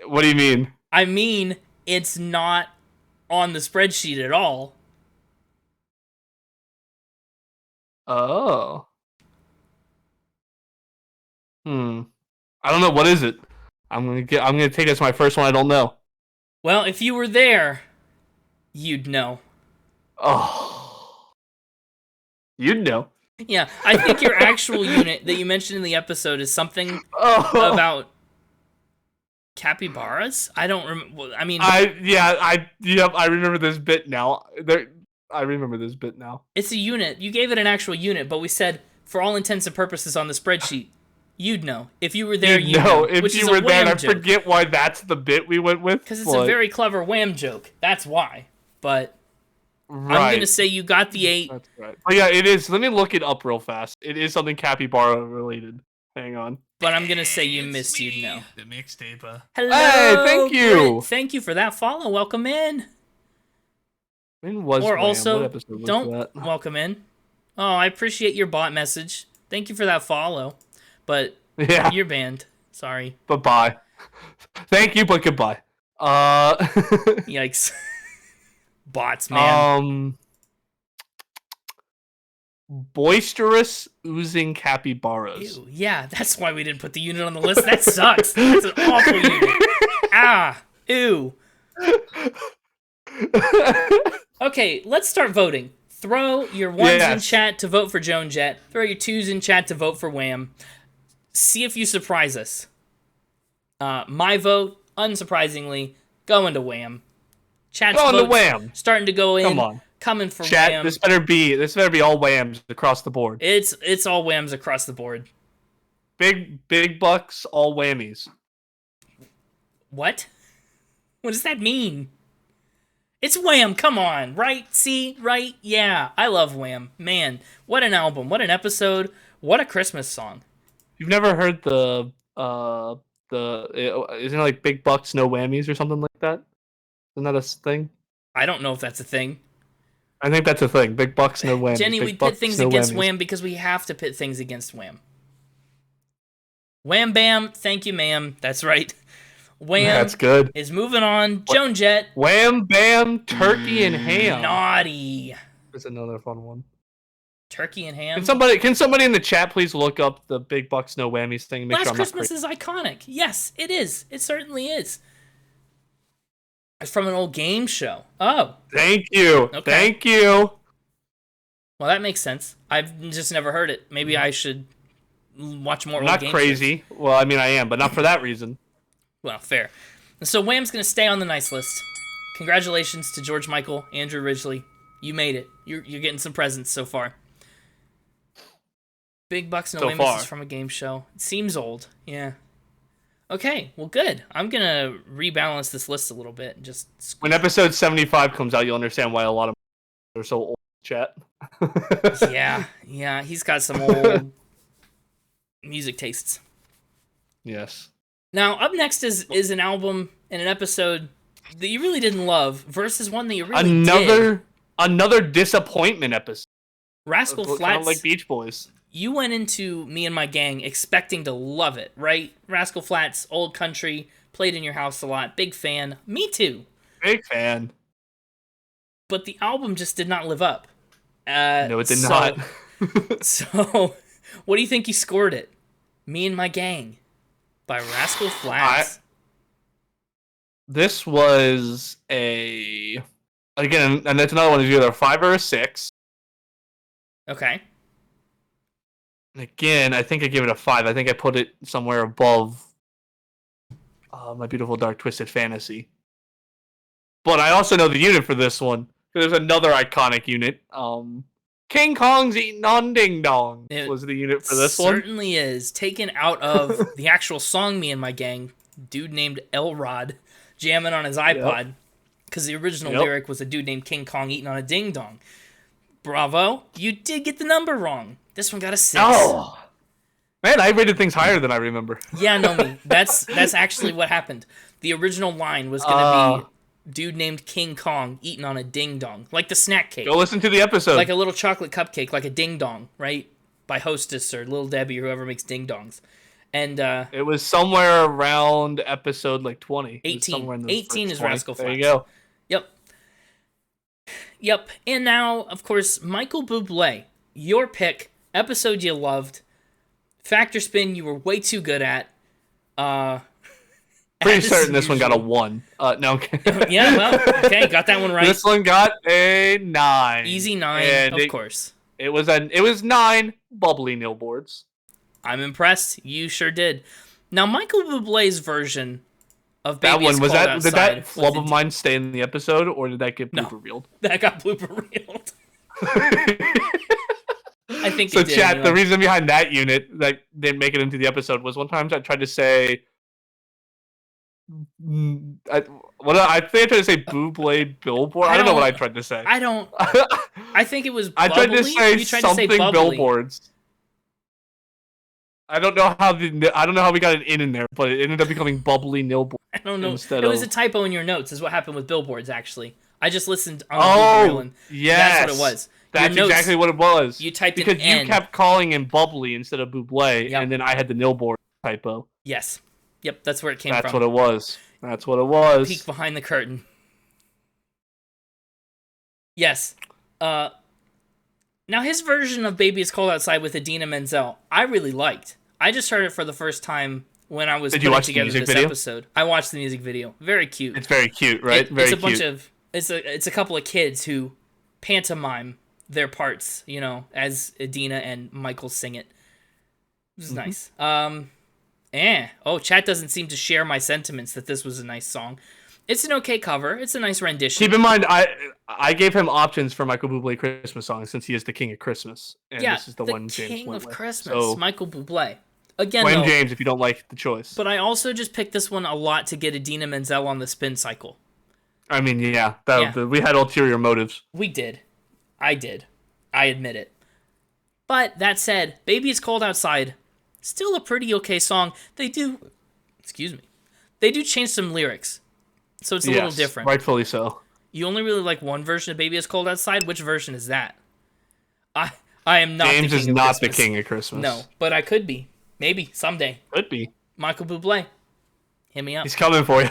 What do you mean? I mean, it's not on the spreadsheet at all. Oh. I don't know. What is it? I'm gonna take this as my first one. I don't know. Well, if you were there, you'd know. Oh. You'd know. Yeah, I think your actual unit that you mentioned in the episode is something about capybaras. I don't remember. I mean, I remember this bit now. I remember this bit now. It's a unit. You gave it an actual unit, but we said for all intents and purposes on the spreadsheet, you'd know if you were there. You'd know. If you were there, I forget why that's the bit we went with. Because it's a very clever Wham joke. That's why. But. Right. I'm going to say you got the 8. That's right. Oh, yeah, it is. Let me look it up real fast. It is something capybara related. Hang on. But I'm going to say you missed, you'd know. The mixtape. Hello. Hey, thank you. Britt. Thank you for that follow. Welcome in. When was Or Wham? also, what episode was don't that? welcome in. Oh, I appreciate your bot message. Thank you for that follow. But you're banned. Sorry. Bye-bye. Thank you, but goodbye. Yikes. Bots, man. Boisterous oozing capybaras. Ew, yeah, that's why we didn't put the unit on the list. That sucks. That's an awful unit. Ew. Okay, let's start voting. Throw your 1s in chat to vote for Joan Jett. Throw your 2s in chat to vote for Wham. See if you surprise us. My vote, unsurprisingly, going to Wham. Chat's going to Wham. Starting to go in. Come on. Coming for Chat, Wham. This better be all Whams across the board. It's all Whams across the board. Big bucks, all whammies. What? What does that mean? It's Wham, come on, right? See, right? Yeah, I love Wham. Man, what an album, what an episode, what a Christmas song. You've never heard isn't it like big bucks, no whammies or something like that? Isn't that a thing? I don't know if that's a thing. I think that's a thing. Big bucks, no whammies. Jenny, we pit things against Wham because we have to pit things against Wham. Wham bam, thank you ma'am. That's right. Wham That's good. Is moving on. Joan Jett. Wham bam, turkey and ham. Naughty. There's another fun one. Turkey and ham. Can somebody in the chat please look up the Big Bucks No Whammies thing? And make Last sure I'm Christmas not is iconic. Yes, it is. It certainly is. It's from an old game show. Oh. Thank you. Okay. Thank you. Well, that makes sense. I've just never heard it. Maybe I should watch more. I'm old not game crazy. shows. Well, I mean I am, but not for that reason. Well, fair. So Wham's gonna stay on the nice list. Congratulations to George Michael, Andrew Ridgeley. You made it. You're getting some presents so far. Big Bucks No Whammies is from a game show. It seems old. Yeah. Okay, well, good. I'm gonna rebalance this list a little bit and just. When episode 75 comes out, you'll understand why a lot of are so old. Chat. yeah. He's got some old music tastes. Yes. Now, up next is an album and an episode that you really didn't love versus one that you really did. Another disappointment episode. Rascal Flatts. Kind of like Beach Boys. You went into Me and My Gang expecting to love it, right? Rascal Flatts, old country, played in your house a lot. Big fan. Me too. Big fan. But the album just did not live up. No, it did not. So, what do you think you scored it? Me and My Gang by Rascal Flatts. This was again, and that's another one. Is either a 5 or a 6. Okay. And again, I think I gave it a 5. I think I put it somewhere above My Beautiful Dark Twisted Fantasy. But I also know the unit for this one. There's another iconic unit. King Kong's Eating on Ding Dong was the unit for this one. Certainly is. Taken out of the actual song Me and My Gang, dude named Elrod jamming on his iPod. Because the original lyric was a dude named King Kong eating on a ding dong. Bravo. You did get the number wrong. This one got a 6. Oh. Man, I rated things higher than I remember. Yeah, no, me. That's actually what happened. The original line was going to be dude named King Kong eating on a ding dong, like the snack cake. Go listen to the episode. Like a little chocolate cupcake, like a ding dong, right? By Hostess or Little Debbie or whoever makes ding dongs. And it was somewhere around episode like 20. 18. 18 is 20. Rascal Flatts. There you go. Yep. And now, of course, Michael Bublé, your pick, episode you loved, Factor Spin you were way too good at. Pretty certain this one got a 1. No. Yeah, well, okay, got that one right. This one got a 9. Easy 9, and of course. It was 9 bubbly nil boards. I'm impressed. You sure did. Now, Michael Bublé's version of That Baby one Is was Cold that. Outside Did that flub was of mine stay in the episode, or did that get blooper reeled? That got blooper reeled. I think so. It did, Chat. anyway. The reason behind that unit that didn't make it into the episode was one time I tried to say. I think I tried to say Bublé Billboard. I don't know what I tried to say. I don't. I think it was. I tried to say you tried something to say bubbly. billboards. I don't know how we got an in there, but it ended up becoming bubbly nilboard. I don't know. Instead It was of... a typo in your notes. Is what happened with billboards. Actually, I just listened on the reel and yes, that's what it was. That's exactly what it was. You typed because an N. you kept calling him bubbly instead of Bublé, Yep. and then I had the nilboard typo. Yes. Yep. That's where it came from. That's what it was. That's what it was. Peek behind the curtain. Yes. Now his version of Baby Is Cold Outside with Idina Menzel, I really liked. I just heard it for the first time when I was putting together this episode. I watched the music video. Very cute. It's very cute, right? Very it's a cute. bunch of it's a couple of kids who pantomime their parts, as Idina and Michael sing it. This is nice. Chat doesn't seem to share my sentiments that this was a nice song. It's an okay cover. It's a nice rendition. Keep in mind, I gave him options for Michael Bublé Christmas songs since he is the king of Christmas, and this is the one James king went of with. Christmas, So, Michael Bublé. Again, blame James if you don't like the choice. But I also just picked this one a lot to get Idina Menzel on the spin cycle. I mean, we had ulterior motives. We did. I did. I admit it. But that said, Baby Is Cold Outside, still a pretty okay song. They do change some lyrics. So it's a little different. Rightfully so. You only really like one version of Baby Is Cold Outside? Which version is that? I am not James the king is of not Christmas. the king of Christmas. No, but I could be. Maybe, someday. Could be. Michael Bublé. Hit me up. He's coming for you.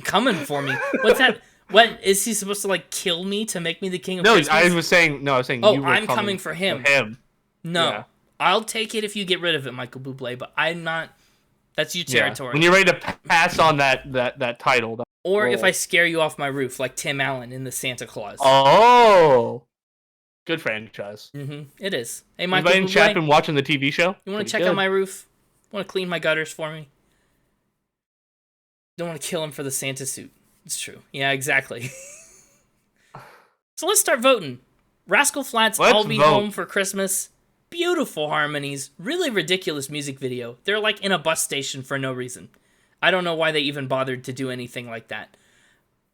Coming for me. What's that? What is he supposed to like kill me to make me the king of No, Christmas? I was saying Oh, you were I'm coming for him. No, Yeah. I'll take it if you get rid of it, Michael Bublé. But I'm not. That's your territory. When you're ready to pass on that title. Or if I scare you off my roof, like Tim Allen in the Santa Claus. Oh, good franchise. It is. Hey, Michael Anybody in chat Bublé, been watching the TV show? you want to check out my roof? Want to clean my gutters for me? Don't want to kill him for the Santa suit. It's true. Yeah, exactly. So let's start voting. Rascal Flatts, I'll Be Home for Christmas. Beautiful harmonies. Really ridiculous music video. They're like in a bus station for no reason. I don't know why they even bothered to do anything like that.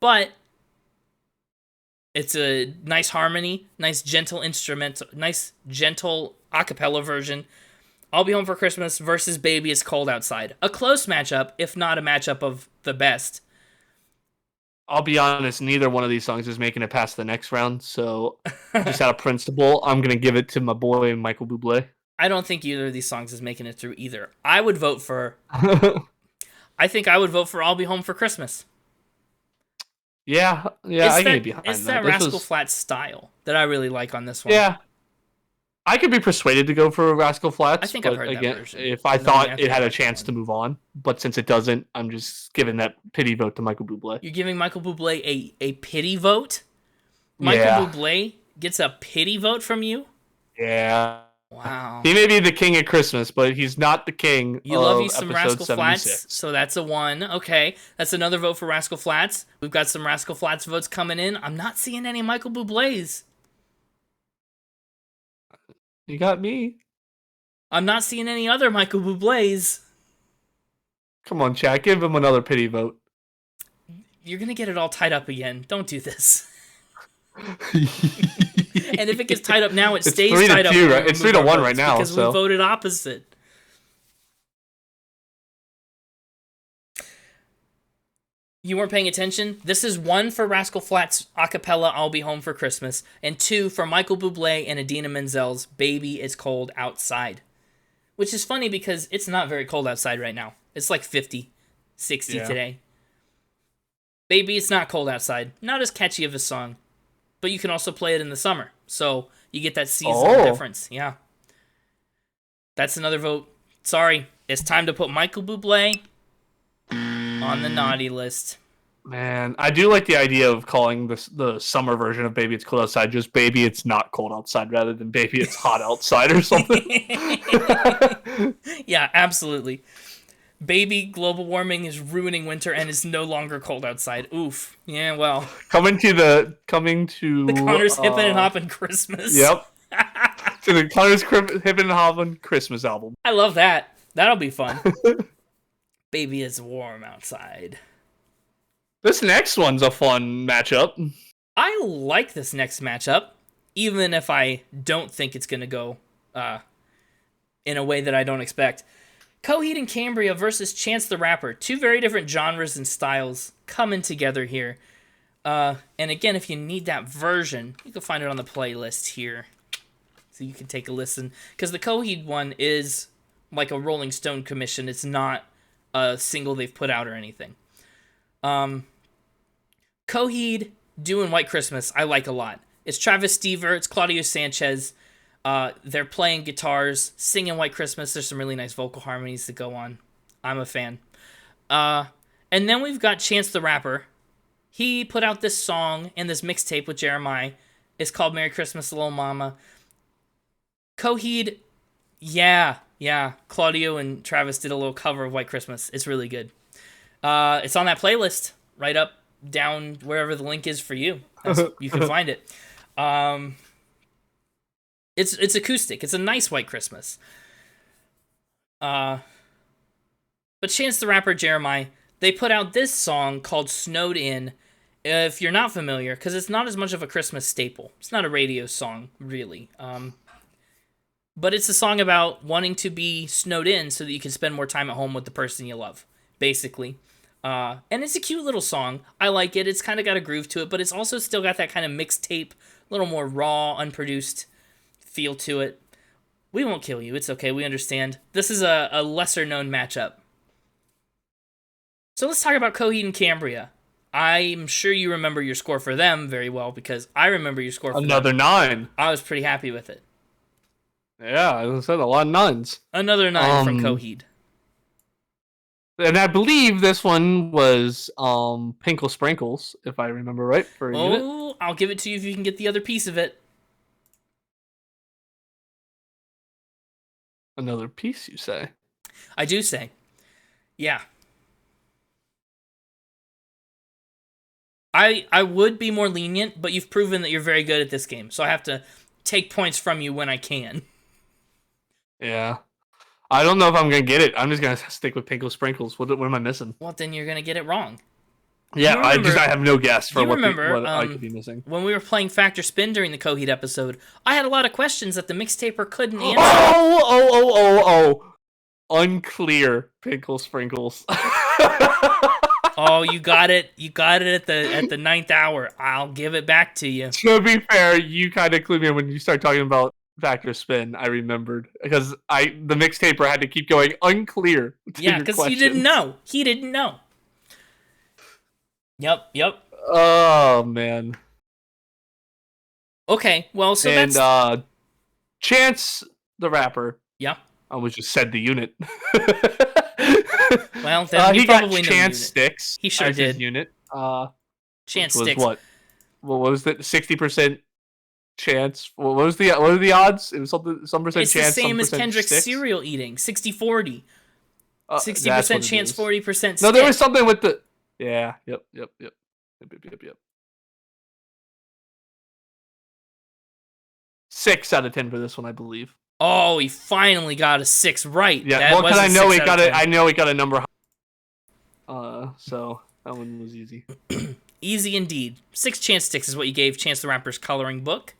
But it's a nice harmony, nice gentle instrumental, nice gentle a cappella version. I'll Be Home for Christmas versus Baby It's Cold Outside. A close matchup, if not a matchup of the best. I'll be honest, neither one of these songs is making it past the next round, so just out of principle, I'm going to give it to my boy Michael Bublé. I don't think either of these songs is making it through either. I would vote for... I think I would vote for I'll Be Home for Christmas. Yeah, I can get behind that. It's that Rascal Flatts style that I really like on this one. Yeah. I could be persuaded to go for Rascal Flatts. I think I've heard that version. If I thought it had a chance to move on, but since it doesn't, I'm just giving that pity vote to Michael Bublé. You're giving Michael Bublé a pity vote? Michael Bublé gets a pity vote from you? Yeah. Wow. He may be the king of Christmas, but he's not the king you of love you some episode Rascal 76. Flatts, so that's a 1. Okay, that's another vote for Rascal Flatts. We've got some Rascal Flatts votes coming in. I'm not seeing any Michael Bublés. You got me. I'm not seeing any other Michael Bublés. Come on, chat. Give him another pity vote. You're going to get it all tied up again. Don't do this. And if it gets tied up now, it stays tied up. Right? It's 3-1 right now. Because we voted opposite. You weren't paying attention? This is 1 for Rascal Flatts a cappella I'll Be Home for Christmas, and 2 for Michael Bublé and Idina Menzel's Baby It's Cold Outside. Which is funny because it's not very cold outside right now. It's like 50, 60 today. Baby It's Not Cold Outside. Not as catchy of a song, but you can also play it in the summer. So you get that seasonal difference. Yeah. That's another vote. Sorry, it's time to put Michael Bublé on the naughty list. Man, I do like the idea of calling the summer version of Baby It's Cold Outside just Baby It's Not Cold Outside rather than Baby It's Hot Outside or something. Yeah, absolutely. Baby, global warming is ruining winter and it's no longer cold outside. Oof. Yeah, well. Coming to the Connor's Hippin' and Hoppin' Christmas. Yep. To the Connor's Hippin' and Hoppin' Christmas album. I love that. That'll be fun. Baby, it's warm outside. This next one's a fun matchup. I like this next matchup, even if I don't think it's going to go in a way that I don't expect. Coheed and Cambria versus Chance the Rapper. 2 very different genres and styles coming together here. And again, if you need that version, you can find it on the playlist here. So you can take a listen. Because the Coheed one is like a Rolling Stone commission. It's not a single they've put out or anything. Coheed doing White Christmas, I like a lot. It's Travis Stever, it's Claudio Sanchez. They're playing guitars, singing White Christmas. There's some really nice vocal harmonies that go on. I'm a fan. And then we've got Chance the Rapper. He put out this song and this mixtape with Jeremiah. It's called Merry Christmas, Little Mama. Coheed, yeah. Claudio and Travis did a little cover of White Christmas. It's really good. It's on that playlist, right up, down, wherever the link is for you. You can find it. It's acoustic. It's a nice White Christmas. But Chance the Rapper, Jeremiah, they put out this song called Snowed In. If you're not familiar, because it's not as much of a Christmas staple. It's not a radio song, really. But it's a song about wanting to be snowed in so that you can spend more time at home with the person you love, basically. And it's a cute little song. I like it. It's kind of got a groove to it, but it's also still got that kind of mixtape, a little more raw, unproduced feel to it. We won't kill you. It's okay. We understand. This is a lesser-known matchup. So let's talk about Coheed and Cambria. I'm sure you remember your score for them very well because I remember your score for Another them. 9. I was pretty happy with it. Yeah, I said a lot of 9s. Another 9 from Coheed. And I believe this one was Pinkle Sprinkles, if I remember right, for a unit. Oh, I'll give it to you if you can get the other piece of it. Another piece, you say? I do say. Yeah. I would be more lenient, but you've proven that you're very good at this game, so I have to take points from you when I can. Yeah. I don't know if I'm going to get it. I'm just going to stick with Pinkle Sprinkles. What am I missing? Well, then you're going to get it wrong. Yeah, remember, I have no guess for what I um, could be missing. When we were playing Factor Spin during the Coheed episode, I had a lot of questions that the mixtaper couldn't answer. Oh! Unclear Pinkle Sprinkles. Oh, you got it. You got it at the 9th hour. I'll give it back to you. To be fair, you kind of clued me in when you started talking about Factor Spin. I remembered because the mixtaper had to keep going unclear. Yeah, because you didn't know. He didn't know. Yep. Oh man. Okay, well, so that's... Chance the Rapper. Yeah. I was just said the unit. Well, then he probably got Chance Sticks. He sure as did. His unit. Chance was Sticks. What was it? 60% chance. What was the odds? It was some percent it's chance. It's the same as Kendrick's sticks? cereal eating. 60-40. 60% chance, 40% stick. No, there was something with the... Yeah, yep. 6 out of 10 for this one, I believe. Oh, he finally got a 6 right. Yeah, well, because I know he got a number. So that one was easy. Easy indeed. 6 Chance Sticks is what you gave Chance the Rapper's coloring book.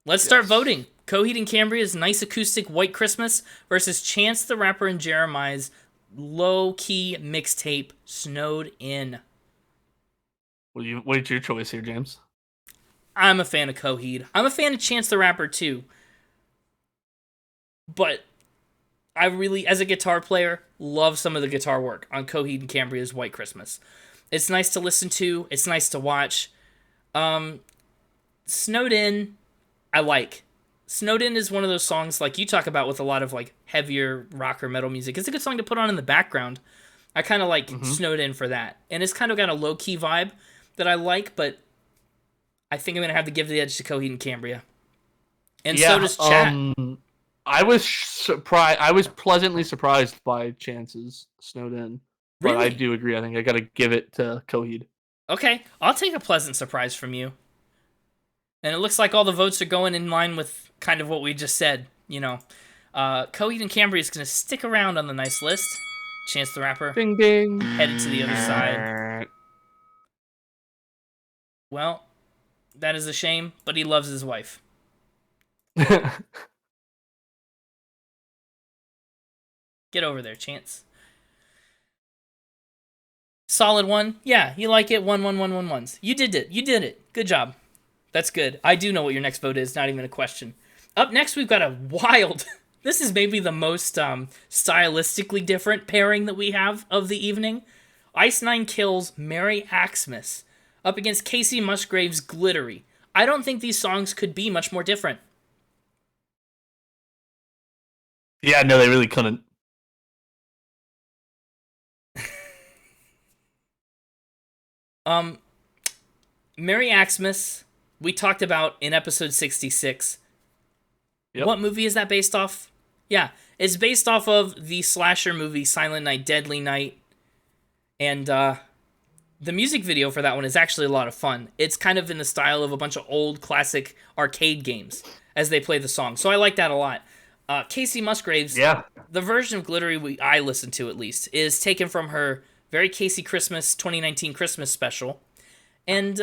Let's start voting. Coheed and Cambria's Nice Acoustic White Christmas versus Chance the Rapper and Jeremiah's low-key mixtape Snowed In. What's your choice here, James? I'm a fan of Coheed. I'm a fan of Chance the Rapper too. But I really, as a guitar player, love some of the guitar work on Coheed and Cambria's White Christmas. It's nice to listen to. It's nice to watch. Snowed In, I like. Snowed In is one of those songs like you talk about with a lot of like heavier rock or metal music. It's a good song to put on in the background. I kind of like Snowed In for that. And it's kind of got a low-key vibe that I like, but I think I'm going to have to give the edge to Coheed and Cambria. And so does Chat. I was surprised. I was pleasantly surprised by Chance's Snowed In. But Really? I do agree. I think I got to give it to Coheed. Okay, I'll take a pleasant surprise from you. And it looks like all the votes are going in line with kind of what we just said. You know, Coheed and Cambria is going to stick around on the nice list. Chance the Rapper. Ding ding. Headed to the other side. Well, that is a shame, but he loves his wife. Get over there, Chance. Solid one. Yeah, you like it. 1-1-1-1-1s. You did it. You did it. Good job. That's good. I do know what your next vote is. Not even a question. Up next, we've got a wild... This is maybe the most stylistically different pairing that we have of the evening. Ice Nine Kills Merry Xmas up against Casey Musgrave's Glittery. I don't think these songs could be much more different. Yeah, no, they really couldn't. Merry Xmas, we talked about in episode 66. Yep. What movie is that based off? Yeah, it's based off of the slasher movie Silent Night, Deadly Night. And the music video for that one is actually a lot of fun. It's kind of in the style of a bunch of old classic arcade games as they play the song. So I like that a lot. Casey Musgraves, the version of Glittery I listened to at least, is taken from her Very Casey Christmas 2019 Christmas special. And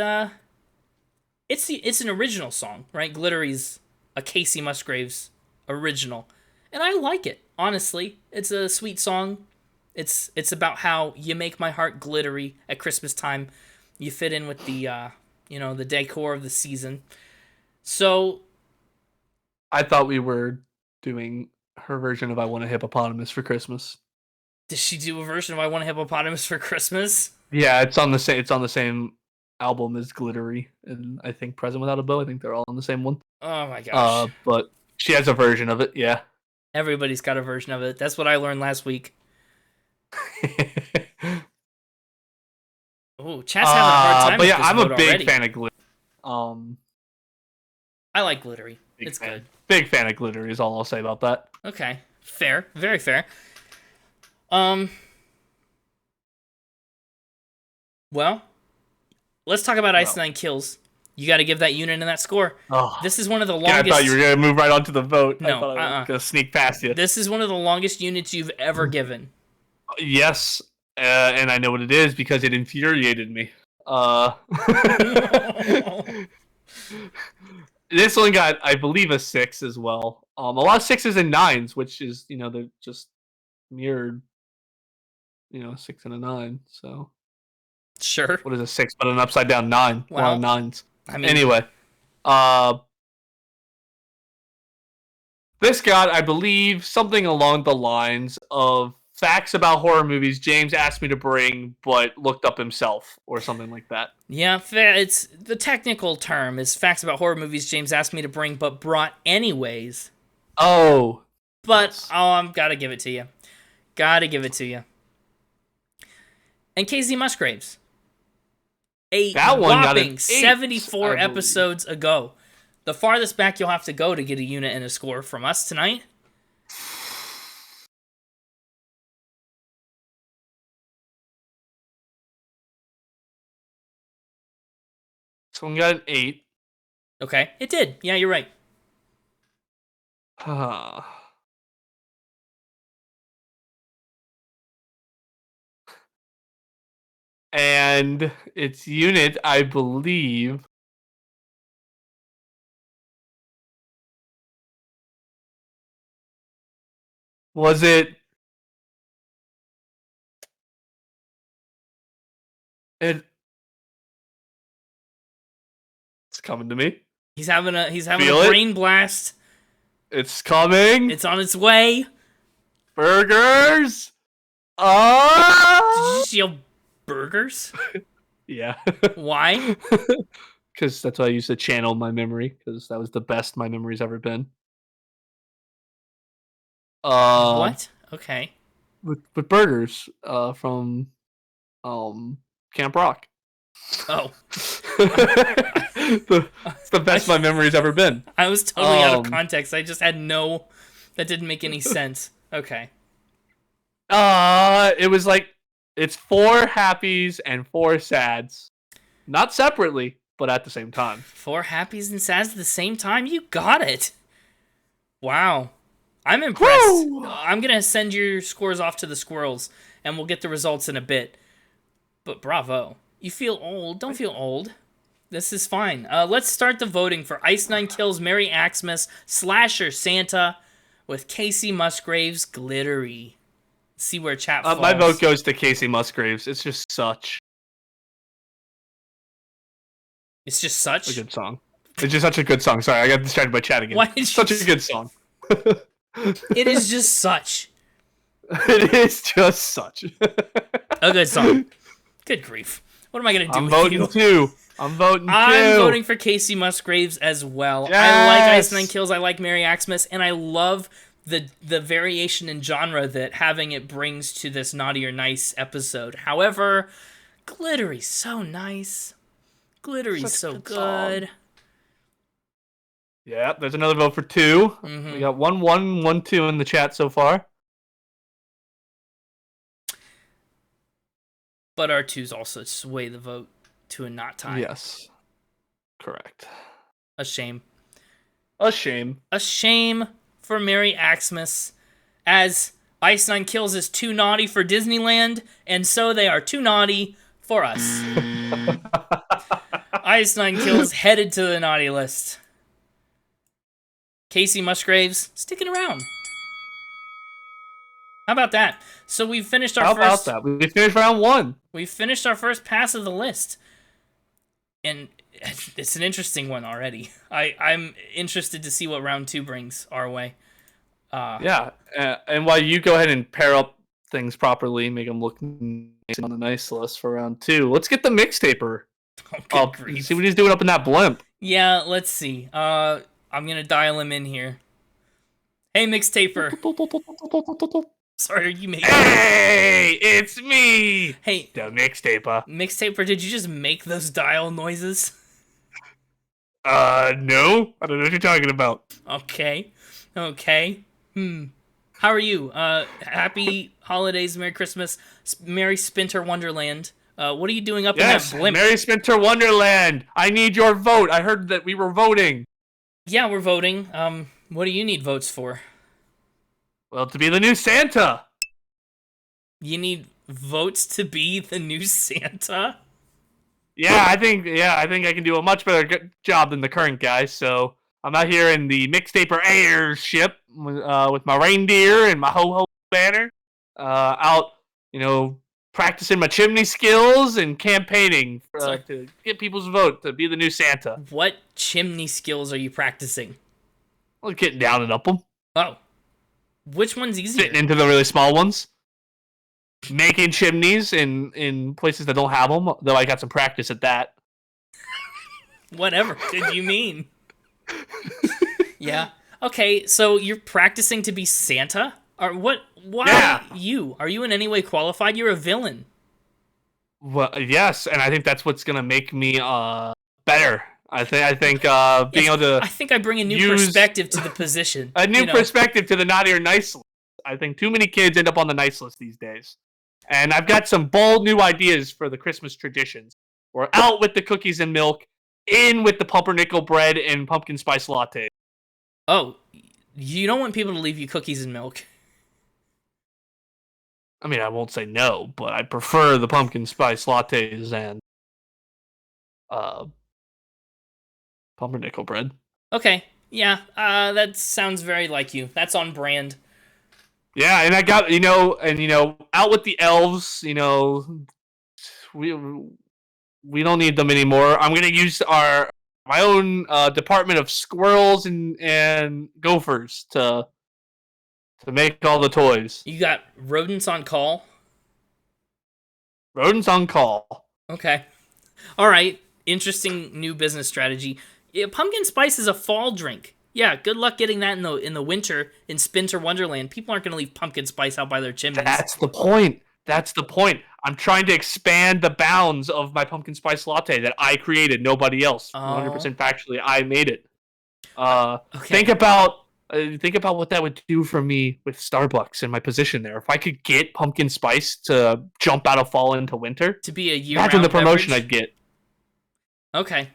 it's an original song, right? Glittery's a Casey Musgraves original. And I like it, honestly. It's a sweet song. It's about how you make my heart glittery at Christmas time. You fit in with the the decor of the season. So I thought we were doing her version of I Want a Hippopotamus for Christmas. Did she do a version of "I Want a Hippopotamus for Christmas"? Yeah, it's on the same. It's on the same album as "Glittery," and I think "Present Without a Bow." I think they're all on the same one. Oh my gosh! But she has a version of it. Yeah. Everybody's got a version of it. That's what I learned last week. Oh, chat's having a hard time. But with yeah, this I'm a vote big already. fan of Glittery. I like Glittery. Big It's fan. good. Big fan of Glittery is all I'll say about that. Okay, fair, very fair. Well, let's talk about Ice Nine Kills. You got to give that unit and that score. Oh, This is one of the yeah, longest. I thought you were gonna move right on to the vote. No, I thought I was uh-uh. gonna sneak past you. This is one of the longest units you've ever given. Yes, and I know what it is because it infuriated me. This one got, I believe, a 6 as well. A lot of 6s and 9s, which is, they're just mirrored. 6 and a 9. So Sure. what is a 6 but an upside down 9? A lot of 9s. I mean, Anyway, this got, I believe, something along the lines of facts about horror movies James asked me to bring, but looked up himself, or something like that. yeah, it's the technical term is facts about horror movies James asked me to bring, but brought anyways. Oh, But yes. gotta give it to you. Gotta give it to you. And Casey Musgraves. That one got an whopping 8, 74 I believe. episodes ago. The farthest back you'll have to go to get a unit and a score from us tonight. This one got an 8. Okay, it did. Yeah, you're right. And its unit, I believe, was it? It's coming to me. He's having a Feel it? brain blast. It's coming. It's on its way. Burgers. Did you yell burgers? Yeah. Why? Because that's how I used to channel my memory. Because that was the best my memory's ever been. What? Okay. With burgers. From Camp Rock. Oh, It's the best my memory's ever been. I was totally out of Um, context. I just had no. That didn't make any sense. Okay. It was like it's 4 happies and 4 sads, not separately, but at the same time. 4 happies and sads at the same time? You got it. Wow. I'm impressed. Woo! I'm going to send your scores off to the squirrels, and we'll get the results in a bit. But bravo. You feel old. Don't feel old. This is fine. Let's start the voting for Ice Nine Kills, Merry Xmas, Slasher Santa, with Casey Musgraves, Glittery. See where chat falls. My vote goes to Casey Musgraves. It's just such It's just a such. good song. It's just such a good song. Sorry, I got distracted by chat again. Why did you Such s- a good song. It is just such It is just such. a good song. Good grief. What am I going to do I'm with voting you? 2. I'm voting 2. I'm voting for Casey Musgraves as well. I like Ice Nine Kills. I like Merry Xmas, and I love the variation in genre that having it brings to this Naughty or Nice episode. However, Glittery's so nice. Glittery's Such a so good good. song. Yeah, there's another vote for 2. Mhm. We got 1-1, 1-2 in the chat so far. But R2's also sway the vote to a not tie. Yes. Correct. A shame. A shame. A shame for Merry Xmas, as Ice Nine Kills is too naughty for Disneyland, and so they are too naughty for us. Ice Nine Kills headed to the naughty list. Casey Musgraves sticking around. How about that? So we've finished our How first. about that? We finished round 1. We finished our first pass of the list, and it's an interesting one already. I'm interested to see what round 2 brings our way. Yeah, and while you go ahead and pair up things properly, make them look nice on the nice list for round 2. Let's get the mixtaper up. See what he's doing up in that blimp. Yeah, let's see. I'm gonna dial him in here. Hey, mixtaper. Sorry, are you making? Hey, it's me. Hey, the mixtaper. Mixtaper, did you just make those dial noises? No. I don't know what you're talking about. Okay. How are you? Happy holidays, Merry Christmas, Merry Spinter Wonderland. What are you doing up in that blimp? Merry Spinter Wonderland. I need your vote. I heard that we were voting. Yeah, we're voting. What do you need votes for? Well, to be the new Santa. You need votes to be the new Santa? Yeah, I think I can do a much better job than the current guy. So I'm out here in the Mixtaper airship with my reindeer and my ho ho banner. Out, practicing my chimney skills and campaigning to get people's vote to be the new Santa. What chimney skills are you practicing? Well, getting down and up them. Oh, which one's easier? Fitting into the really small ones. Making chimneys in places that don't have them, though I got some practice at that. Whatever did you mean? Yeah. Okay, so you're practicing to be Santa? Or what? Why you? Are you in any way qualified? You're a villain. Well, yes, and I think that's what's gonna make me better. I think being able to. I think I bring a new perspective to the position. A new perspective to the naughty or nice list. I think too many kids end up on the nice list these days. And I've got some bold new ideas for the Christmas traditions. We're out with the cookies and milk, in with the pumpernickel bread and pumpkin spice latte. Oh, you don't want people to leave you cookies and milk. I mean, I won't say no, but I prefer the pumpkin spice lattes and pumpernickel bread. Okay, yeah, that sounds very like you. That's on brand. Yeah, and I got, out with the elves, we don't need them anymore. I'm going to use my own department of squirrels and gophers to make all the toys. You got rodents on call? Rodents on call. Okay. All right. Interesting new business strategy. Yeah, pumpkin spice is a fall drink. Yeah, good luck getting that in the winter in Spinter Wonderland. People aren't going to leave pumpkin spice out by their chimneys. That's the point. I'm trying to expand the bounds of my pumpkin spice latte that I created, nobody else. 100% factually, I made it. Okay. Think about what that would do for me with Starbucks and my position there. If I could get pumpkin spice to jump out of fall into winter, to be a year-round imagine the promotion beverage? I'd get. Okay.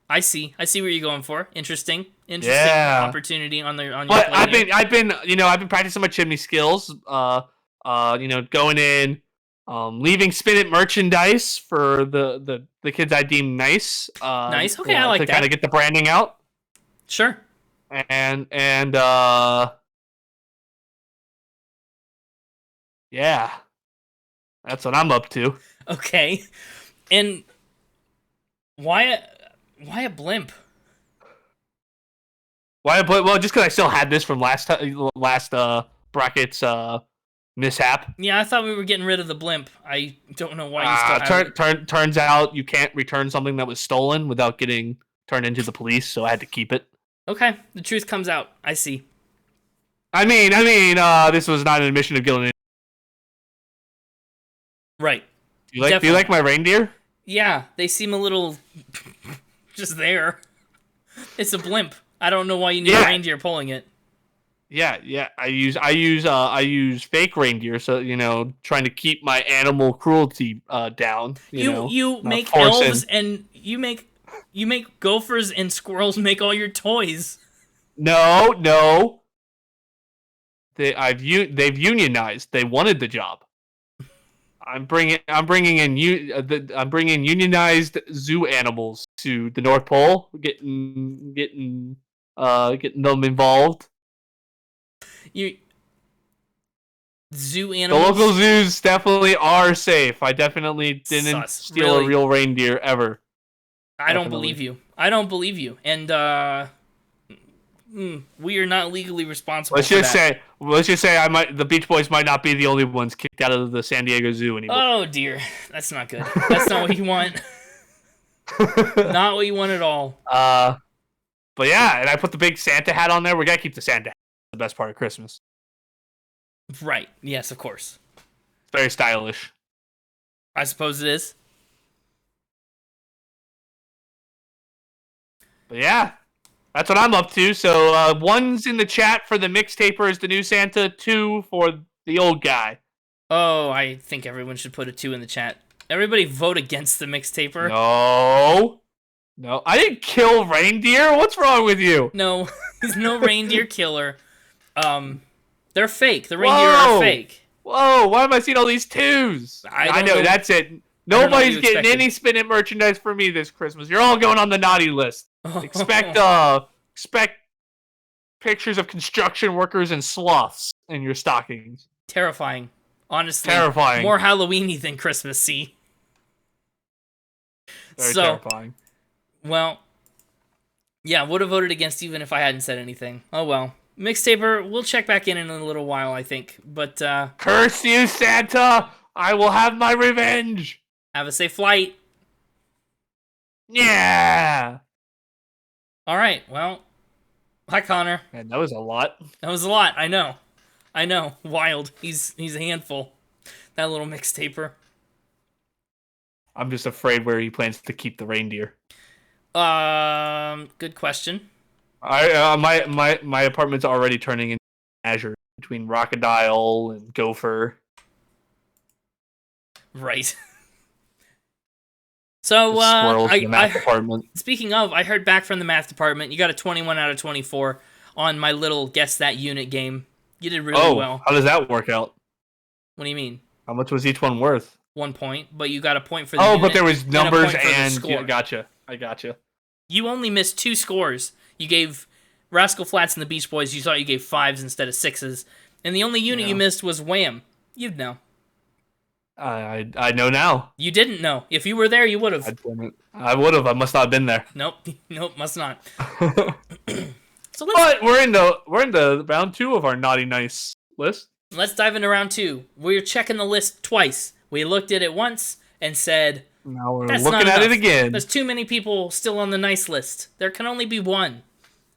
I see what you're going for. Interesting opportunity on your But plate. I've been practicing my chimney skills. Going in, leaving Spin It merchandise for the kids I deem nice. Nice. Okay, I like that. To kind of get the branding out. Sure. And yeah, that's what I'm up to. Okay. And why a blimp? Why? Well, just because I still had this from last bracket's mishap. Yeah, I thought we were getting rid of the blimp. I don't know why you still have it. Turns out you can't return something that was stolen without getting turned into the police, so I had to keep it. Okay, the truth comes out. I see. I mean, this was not an admission of guilt. Right. Do you like my reindeer? Yeah, they seem a little just there. It's a blimp. I don't know why you need a reindeer pulling it. Yeah. I use fake reindeer, so trying to keep my animal cruelty down. You make elves and you make gophers and squirrels make all your toys. No. They've unionized. They wanted the job. I'm bringing in unionized zoo animals to the North Pole, getting them involved. Zoo animals. The local zoos definitely are safe. I definitely didn't steal a real reindeer ever. I don't believe you. And we are not legally responsible. Let's just say the Beach Boys might not be the only ones kicked out of the San Diego Zoo anymore. Oh dear, that's not good. That's not what you want. Not what you want at all. But yeah, and I put the big Santa hat on there. We gotta keep the Santa hat. The best part of Christmas. Right. Yes, of course. It's very stylish. I suppose it is. But yeah, that's what I'm up to. So one's in the chat for the mixtaper is the new Santa. 2 for the old guy. Oh, I think everyone should put a 2 in the chat. Everybody vote against the mixtaper. No, I didn't kill reindeer. What's wrong with you? No, there's no reindeer killer. They're fake. The reindeer are fake. Whoa, why am I seeing all these 2s? I know, that's it. Nobody's getting any Spin It merchandise for me this Christmas. You're all going on the naughty list. Expect pictures of construction workers and sloths in your stockings. Terrifying. Honestly. Terrifying. More Halloween-y than Christmas-y. Very terrifying. Well, yeah, would have voted against even if I hadn't said anything. Oh well. Mixtaper, we'll check back in a little while, I think. But, curse you, Santa! I will have my revenge! Have a safe flight. Yeah! Alright, well. Hi, Connor. Man, that was a lot. That was a lot, I know. Wild. He's a handful. That little mixtaper. I'm just afraid where he plans to keep the reindeer. Good question. My apartment's already turning into Azure between Crocodile and Gopher. Right. So, department. Speaking of, I heard back from the math department. You got a 21 out of 24 on my little Guess That Unit game. You did really well. How does that work out? What do you mean? How much was each one worth? 1 point, but you got a point for the unit, but there was numbers and yeah, gotcha. I gotcha. You only missed 2 scores. You gave Rascal Flatts and the Beach Boys, you thought you gave 5s instead of 6s. And the only unit you missed was Wham. You'd know. I know now. You didn't know. If you were there, you would have. I would have. I must not have been there. Nope, must not. But we're in the round 2 of our naughty nice list. Let's dive into round 2. We're checking the list twice. We looked at it once and said, now we're that's looking at it again. There's too many people still on the nice list. There can only be one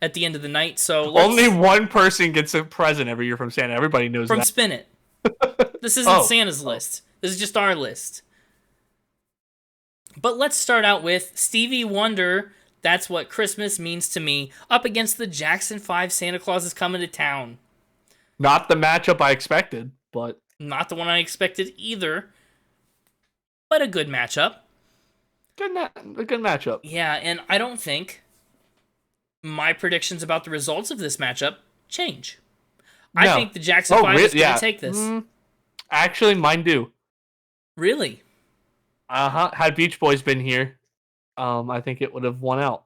at the end of the night, so only one person gets a present every year from Santa. Everybody knows from that. Spin It. This isn't Santa's list. This is just our list. But let's start out with Stevie Wonder, That's What Christmas Means to Me, up against the Jackson 5, Santa Claus Is Coming to Town. Not the matchup I expected, but... Not the one I expected either, but a good matchup. A good matchup. Yeah, and I don't think my predictions about the results of this matchup change. No. I think the Jackson 5 is going to take this. Actually, mine do. Really? Had Beach Boys been here, I think it would have won out.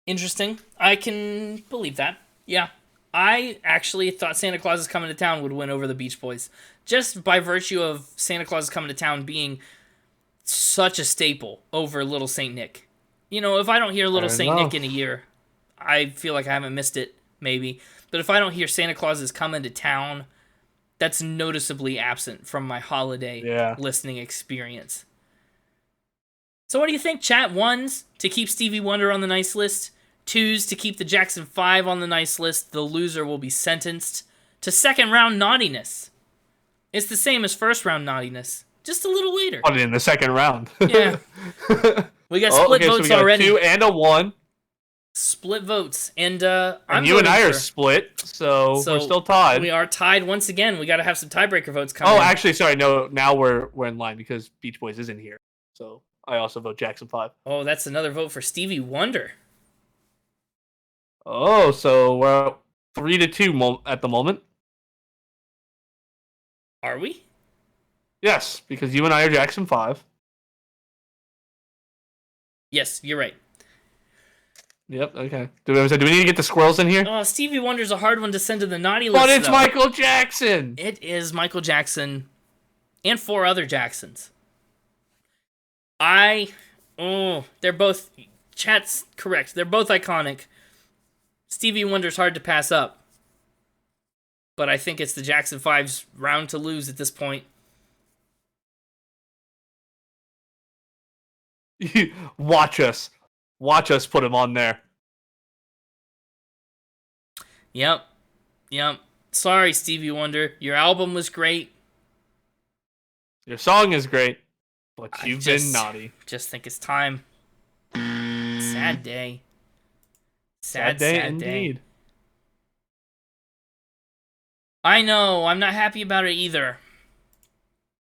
Interesting. I can believe that. Yeah. I actually thought Santa Claus Is Coming to Town would win over the Beach Boys. Just by virtue of Santa Claus Is Coming to Town being such a staple over Little Saint Nick. You know, if I don't hear Little Saint Nick in a year, I feel like I haven't missed it, maybe. But if I don't hear Santa Claus Is Coming to Town, that's noticeably absent from my holiday listening experience. So what do you think, chat? 1s to keep Stevie Wonder on the nice list. 2s to keep the Jackson 5 on the nice list. The loser will be sentenced to second round naughtiness. It's the same as first round naughtiness, just a little later. But in the second round. Yeah. We got split votes so we got already. 2 and a 1. Split votes, and you and I are split, so we're still tied. We are tied once again. We got to have some tiebreaker votes coming. Oh, actually, sorry, no. Now we're in line because Beach Boys isn't here, so I also vote Jackson 5. Oh, that's another vote for Stevie Wonder. Oh, so we're 3-2 at the moment. Are we? Yes, because you and I are Jackson 5. Yes, you're right. Yep, okay. Do we need to get the squirrels in here? Oh, Stevie Wonder's a hard one to send to the naughty list, but it's Michael Jackson! It is Michael Jackson and 4 other Jacksons. They're both... Chat's correct. They're both iconic. Stevie Wonder's hard to pass up. But I think it's the Jackson 5's round to lose at this point. Watch us. Watch us put him on there. Yep. Sorry, Stevie Wonder. Your album was great. Your song is great, but you've been naughty. Just think it's time. Sad day. Sad day indeed. I know, I'm not happy about it either.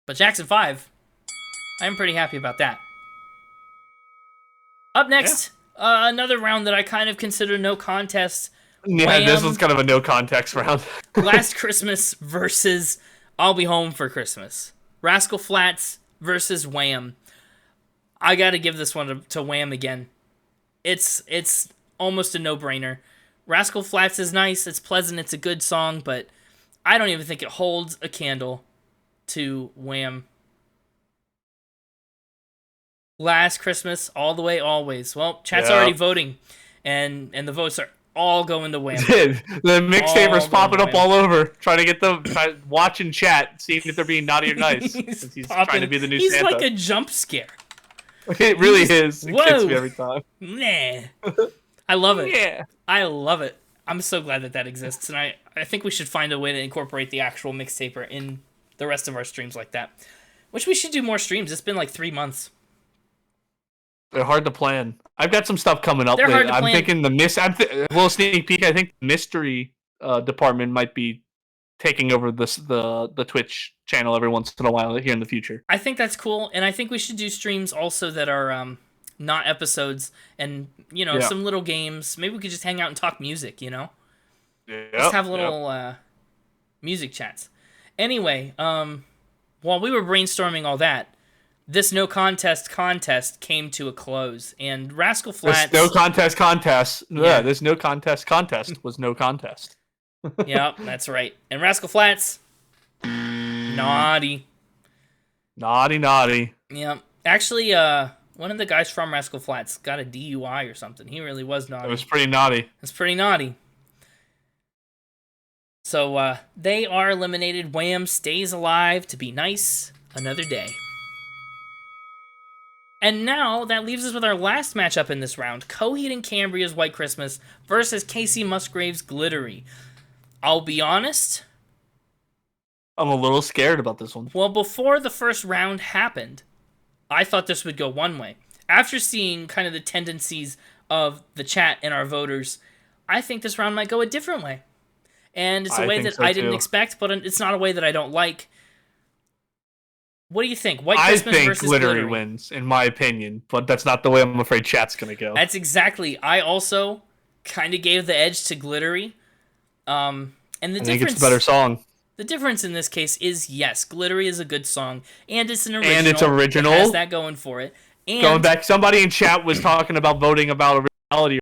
But Jackson 5, I'm pretty happy about that. Up next, another round that I kind of consider no contest. Yeah, Wham! This was kind of a no context round. Last Christmas versus I'll Be Home for Christmas. Rascal Flatts versus Wham. I gotta give this one to Wham again. It's almost a no-brainer. Rascal Flatts is nice, it's pleasant, it's a good song, but I don't even think it holds a candle to Wham. Last Christmas, all the way, always. Well, chat's already voting, and the votes are all going to Wham. The mixtaper's popping up Wham. all over, trying to get them watching chat, seeing if they're being naughty or nice. He's trying to be the new He's Santa. like a jump scare. It really is. It gets me every time. Nah. I love it. Yeah. I love it. I'm so glad that exists, and I think we should find a way to incorporate the actual mixtaper in the rest of our streams like that. Which we should do more streams. It's been like 3 months. They're hard to plan. I've got some stuff coming up. They're hard to I'm plan. thinking a little sneak peek. I think the mystery department might be taking over the Twitch channel every once in a while here in the future. I think that's cool, and I think we should do streams also that are not episodes, and some little games. Maybe we could just hang out and talk music. Just have little music chats. Anyway, while we were brainstorming all that, this no contest came to a close, and Rascal Flatts. This no contest. Yeah. Yeah, this no contest was no contest. Yep, that's right. And Rascal Flatts, naughty. Naughty. Yep. Actually, one of the guys from Rascal Flatts got a DUI or something. He really was naughty. It was pretty naughty. It's pretty naughty. So, they are eliminated. Wham stays alive to be nice another day. And now, that leaves us with our last matchup in this round. Coheed and Cambria's White Christmas versus Casey Musgrave's Glittery. I'll be honest. I'm a little scared about this one. Well, before the first round happened, I thought this would go one way. After seeing kind of the tendencies of the chat and our voters, I think this round might go a different way. And it's a way that I didn't expect, but it's not a way that I don't like. What do you think? White Christmas versus Glittery wins, in my opinion, but that's not the way I'm afraid chat's going to go. That's exactly. I also kind of gave the edge to Glittery. I think it's a better song. The difference in this case is, yes, Glittery is a good song, and it's an original. And it's original. It has that going for it. And going back, somebody in chat was talking about voting about originality.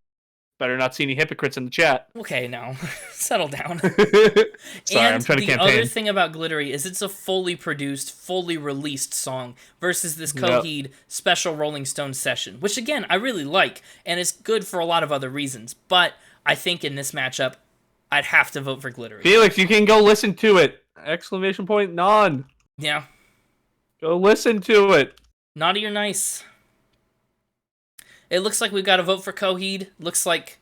Better not see any hypocrites in the chat. Okay, now, settle down. Sorry, and I'm trying to campaign. The other thing about Glittery is it's a fully produced, fully released song versus this Coheed special Rolling Stones session, which, again, I really like, and it's good for a lot of other reasons. But I think in this matchup, I'd have to vote for Glittery. Felix, you can go listen to it! Exclamation point, none. Yeah. Go listen to it. Naughty or nice? It looks like we've got to vote for Coheed. Looks like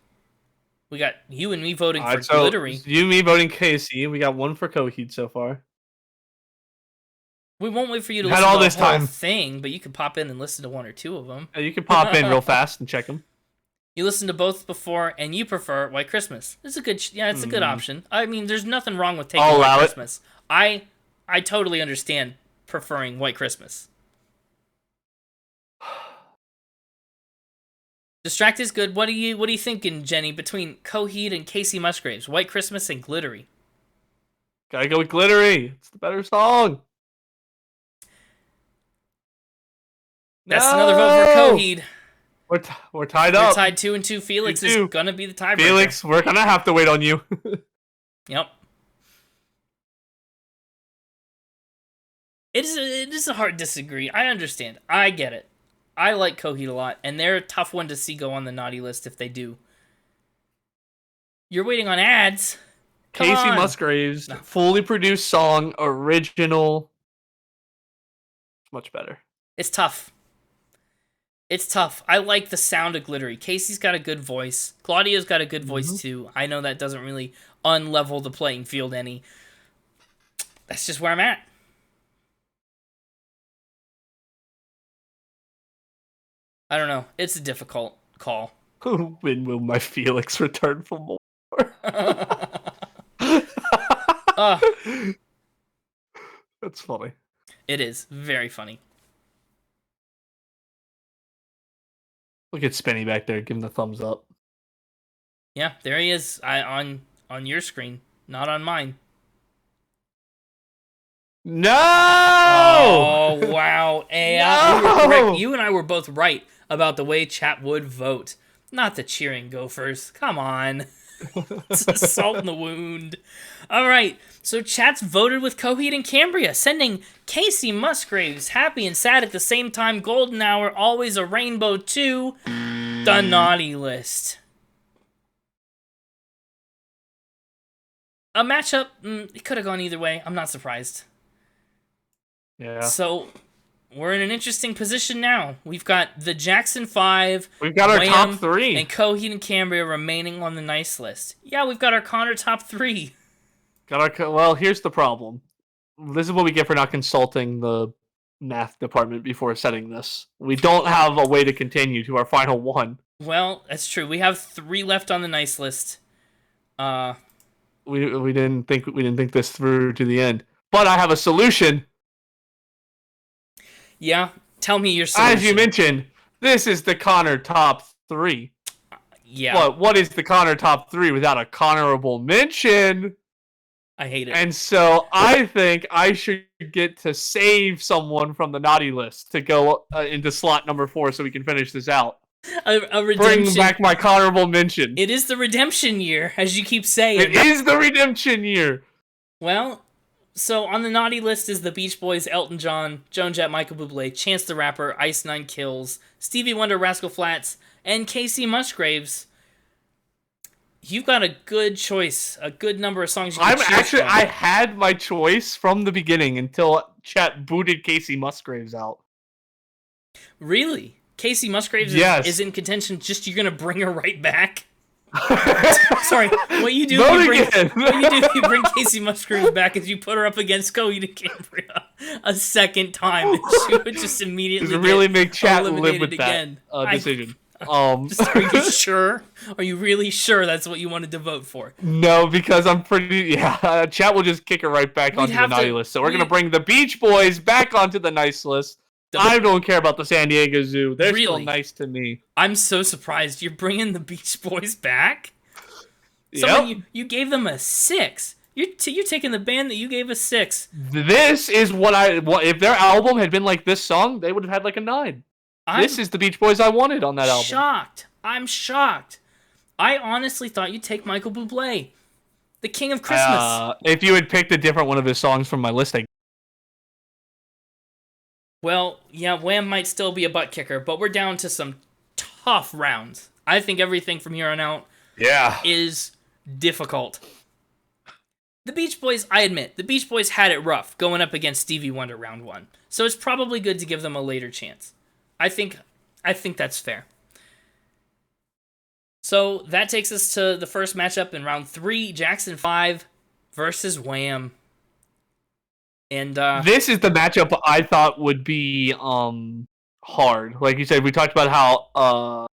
we got you and me voting for Glittery. You and me voting Casey. We got one for Coheed so far. We won't wait for you to listen to the whole thing, but you can pop in and listen to one or two of them. You can pop in real fast and check them. You listened to both before, and you prefer White Christmas. It's a good, it's a good option. I mean, there's nothing wrong with taking White Christmas. I totally understand preferring White Christmas. Distract is good. What are you thinking, Jenny, between Coheed and Casey Musgraves? White Christmas and Glittery. Gotta go with Glittery. It's the better song. That's another vote for Coheed. We're tied up. We're tied 2-2. Felix is gonna be the tiebreaker. Felix, we're gonna have to wait on you. Yep. It is a hard disagree. I understand. I get it. I like Coheed a lot, and they're a tough one to see go on the naughty list if they do. You're waiting on ads. Come Casey on. Musgraves, No. fully produced song, original. Much better. It's tough. It's tough. I like the sound of Glittery. Casey's got a good voice. Claudio's got a good voice too. I know that doesn't really unlevel the playing field any. That's just where I'm at. I don't know. It's a difficult call. When will my Felix return for more? That's funny. It is very funny. Look at Spinny back there, giving the thumbs up. Yeah, there he is. On your screen, not on mine. No! Oh wow! No! Rick, you and I were both right about the way chat would vote. Not the cheering Gophers. Come on. It's salt in the wound. All right, so chat's voted with Coheed and Cambria, sending Casey Musgraves, Happy and Sad at the Same Time, Golden Hour, Always a Rainbow to the naughty list. A matchup, it could have gone either way. I'm not surprised. Yeah. So, we're in an interesting position now. We've got the Jackson 5. We've got our Wham, top three. And Coheed and Cambria remaining on the nice list. Yeah, we've got our Connor top 3. Well, here's the problem. This is what we get for not consulting the math department before setting this. We don't have a way to continue to our final one. Well, that's true. We have 3 left on the nice list. We didn't think this through to the end. But I have a solution. Yeah, tell me your solution. As you mentioned, this is the Connor top 3. Yeah. But what is the Connor top 3 without a Connorable mention? I hate it. And so I think I should get to save someone from the naughty list to go into slot number 4 so we can finish this out. A redemption. Bring back my Connorable mention. It is the redemption year, as you keep saying. It is the redemption year. Well, so on the naughty list is the Beach Boys, Elton John, Joan Jett, Michael Bublé, Chance the Rapper, Ice Nine Kills, Stevie Wonder, Rascal Flatts, and Casey Musgraves. You've got a good choice, a good number of songs you can choose from. I had my choice from the beginning until chat booted Casey Musgraves out. Really? Casey Musgraves is in contention, just you're going to bring her right back? Sorry, what you do you bring Casey Musgraves back is you put her up against Coheed and Cambria a second time, and she would just immediately really make chat live with again. That decision. Are you sure? Are you really sure that's what you wanted to vote for? No, because I'm pretty... Yeah, chat will just kick her right back onto the naughty list. So we're going to bring the Beach Boys back onto the nice list. I don't care about the San Diego Zoo. They're still nice to me. I'm so surprised. You're bringing the Beach Boys back? Yep. You gave them a 6. You're taking the band that you gave a 6. This is if their album had been like this song, they would have had like a 9. This is the Beach Boys I wanted on that album. I'm shocked. I honestly thought you'd take Michael Bublé, the King of Christmas. If you had picked a different one of his songs from my list, Well, yeah, Wham might still be a butt kicker, but we're down to some tough rounds. I think everything from here on out is difficult. The Beach Boys, I admit, the Beach Boys had it rough going up against Stevie Wonder round 1. So it's probably good to give them a later chance. I think that's fair. So that takes us to the first matchup in round 3, Jackson 5 versus Wham. And this is the matchup I thought would be hard. Like you said, we talked about how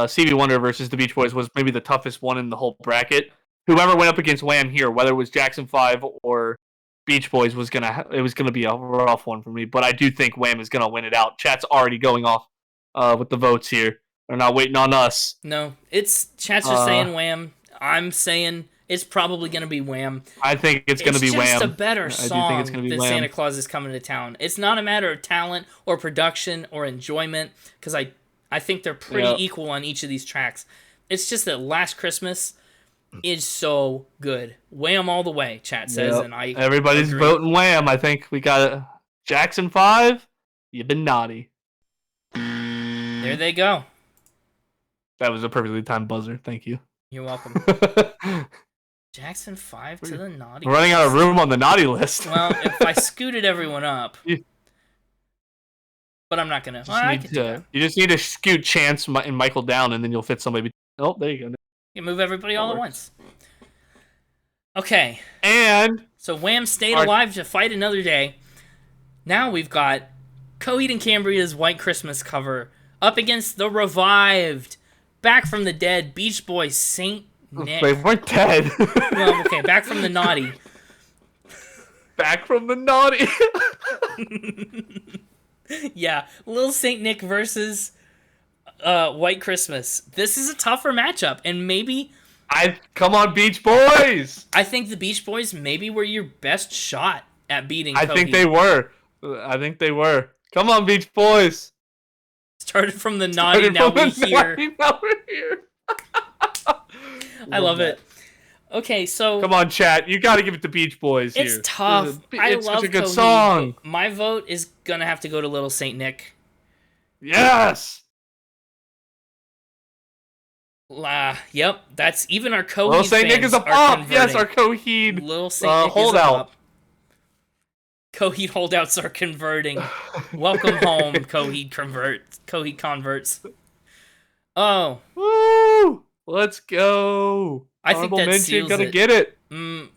Stevie Wonder versus the Beach Boys was maybe the toughest one in the whole bracket. Whoever went up against Wham here, whether it was Jackson 5 or Beach Boys, was gonna be a rough one for me. But I do think Wham is gonna win it out. Chat's already going off with the votes here. They're not waiting on us. No, chat's are saying Wham. I'm saying it's probably going to be Wham. I think it's going to be Wham. It's just a better song than Santa Claus Is Coming to Town. It's not a matter of talent or production or enjoyment, because I think they're pretty equal on each of these tracks. It's just that Last Christmas is so good. Wham all the way, chat says, and everybody's agree. Voting Wham. I think we got it. Jackson 5, you've been naughty. There they go. That was a perfectly timed buzzer. Thank you. You're welcome. Jackson 5 to the naughty We're running out of list. room on the naughty list. Well, if I scooted everyone up. But I'm not going to. I can do that. You just need to scoot Chance and Michael down, and then you'll fit somebody. Oh, there you go. You move everybody all at once. Okay. And so Wham stayed alive to fight another day. Now we've got Coheed and Cambria's White Christmas cover up against the revived, back from the dead Beach Boys Saint Nick. They weren't dead. Well, okay, back from the naughty. Back from the naughty. Yeah, Little Saint Nick versus White Christmas. This is a tougher matchup, and maybe come on, Beach Boys. I think the Beach Boys maybe were your best shot at beating I Coheed. think they were. Come on, Beach Boys. Started from the naughty, now we're here. Now we're here. I love it. Okay, so come on, chat. You got to give it to Beach Boys here. It's tough. It's love such a good Coheed. song. My vote is gonna have to go to Little Saint Nick. Yes. Yep. That's even our Coheed. Little Saint Nick is a pop. Yes, our Coheed. Little Saint Nick holdout. Coheed holdouts are converting. Welcome home, Coheed converts. Coheed converts. Oh. Woo! Let's go. I think that seals gonna it. get it.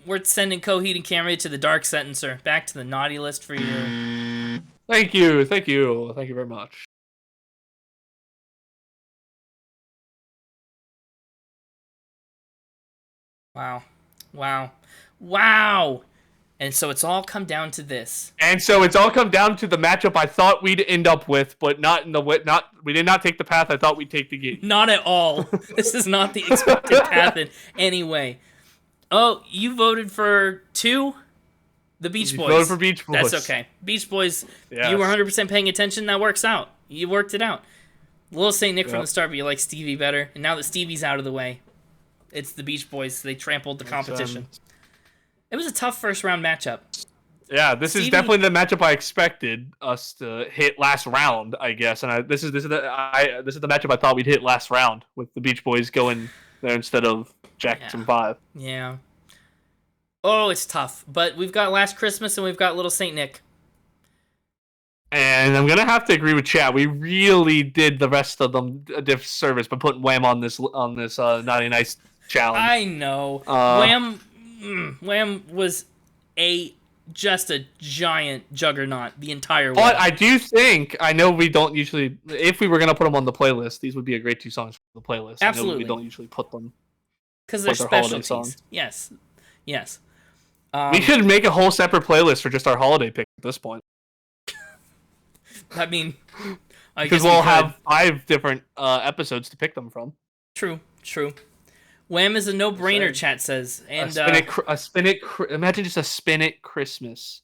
We're sending Coheed and Cambria to the dark sentencer. Back to the naughty list for you. Thank you very much. Wow. And so it's all come down to this. And so it's all come down to the matchup I thought we'd end up with, but we did not take the path I thought we'd take to get. Not at all. This is not the expected path in any way. Oh, you voted for 2? The Beach Boys. Voted for Beach Boys. That's okay. Beach Boys, yes. You were 100% paying attention, that works out. You worked it out. Little Saint Nick from the start, but you like Stevie better. And now that Stevie's out of the way, it's the Beach Boys. They trampled the competition. It was a tough first round matchup. Yeah, this is definitely the matchup I expected us to hit last round, I guess. And this is the matchup I thought we'd hit last round with the Beach Boys going there instead of Jackson 5. Yeah. Oh, it's tough. But we've got Last Christmas and we've got Little Saint Nick. And I'm gonna have to agree with Chad. We really did the rest of them a disservice by putting Wham on this Naughty Nice challenge. I know. Wham was just a giant juggernaut the entire way. But I do think, I know we don't usually, if we were going to put them on the playlist, these would be a great 2 songs for the playlist. Absolutely. I know we don't usually put them. Because they're specialties. Yes. We should make a whole separate playlist for just our holiday pick at this point. I mean, because we'll have 5 different episodes to pick them from. True. Wham is a no-brainer, chat says. And imagine just a Spin It Christmas.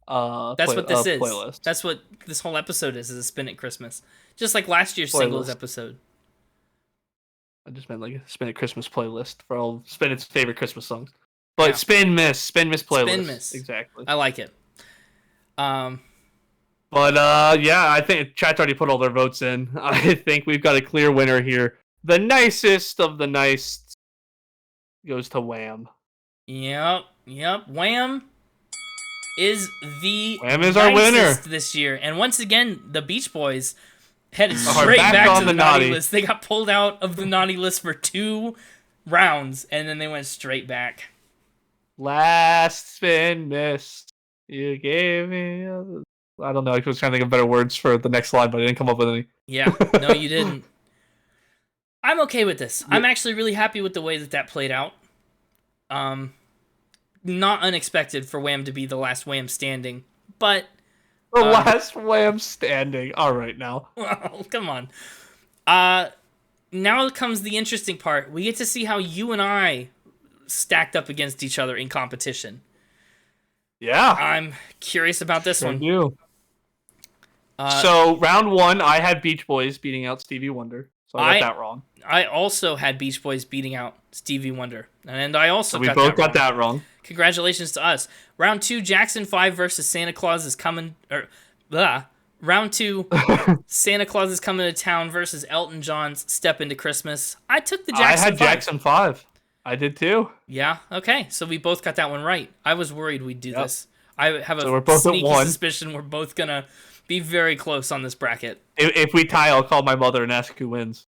That's what this is. Playlist. That's what this whole episode is a Spin It Christmas. Just like last year's singles episode. I just meant like a Spin It Christmas playlist for all Spin It's favorite Christmas songs. But Spin Miss playlist. Spin Miss. Exactly. I like it. But I think chat's already put all their votes in. I think we've got a clear winner here. The nicest of the nice goes to Wham. Yep. Wham is our winner this year. And once again, the Beach Boys headed straight back to the naughty list. They got pulled out of the naughty list for 2 rounds, and then they went straight back. Last spin miss. You gave me I don't know. I was trying to think of better words for the next line, but I didn't come up with any. Yeah, no, you didn't. I'm okay with this. I'm actually really happy with the way that played out. Not unexpected for Wham to be the last Wham standing, but the last Wham standing. All right, now. Well, come on. Now comes the interesting part. We get to see how you and I stacked up against each other in competition. Yeah, I'm curious about this one. You. So round 1, I had Beach Boys beating out Stevie Wonder. So I got that wrong. I also had Beach Boys beating out Stevie Wonder, and I also we both got that wrong. Congratulations to us. Round 2, Jackson 5 versus Santa Claus is coming. Round 2, Santa Claus is Coming to Town versus Elton John's Step Into Christmas. I took the Jackson 5. I had Jackson 5. I did too. Yeah, okay. So we both got that one right. I was worried we'd do this. I have we're a both at sneaky one. suspicion we're both going to be very close on this bracket. If we tie, I'll call my mother and ask who wins.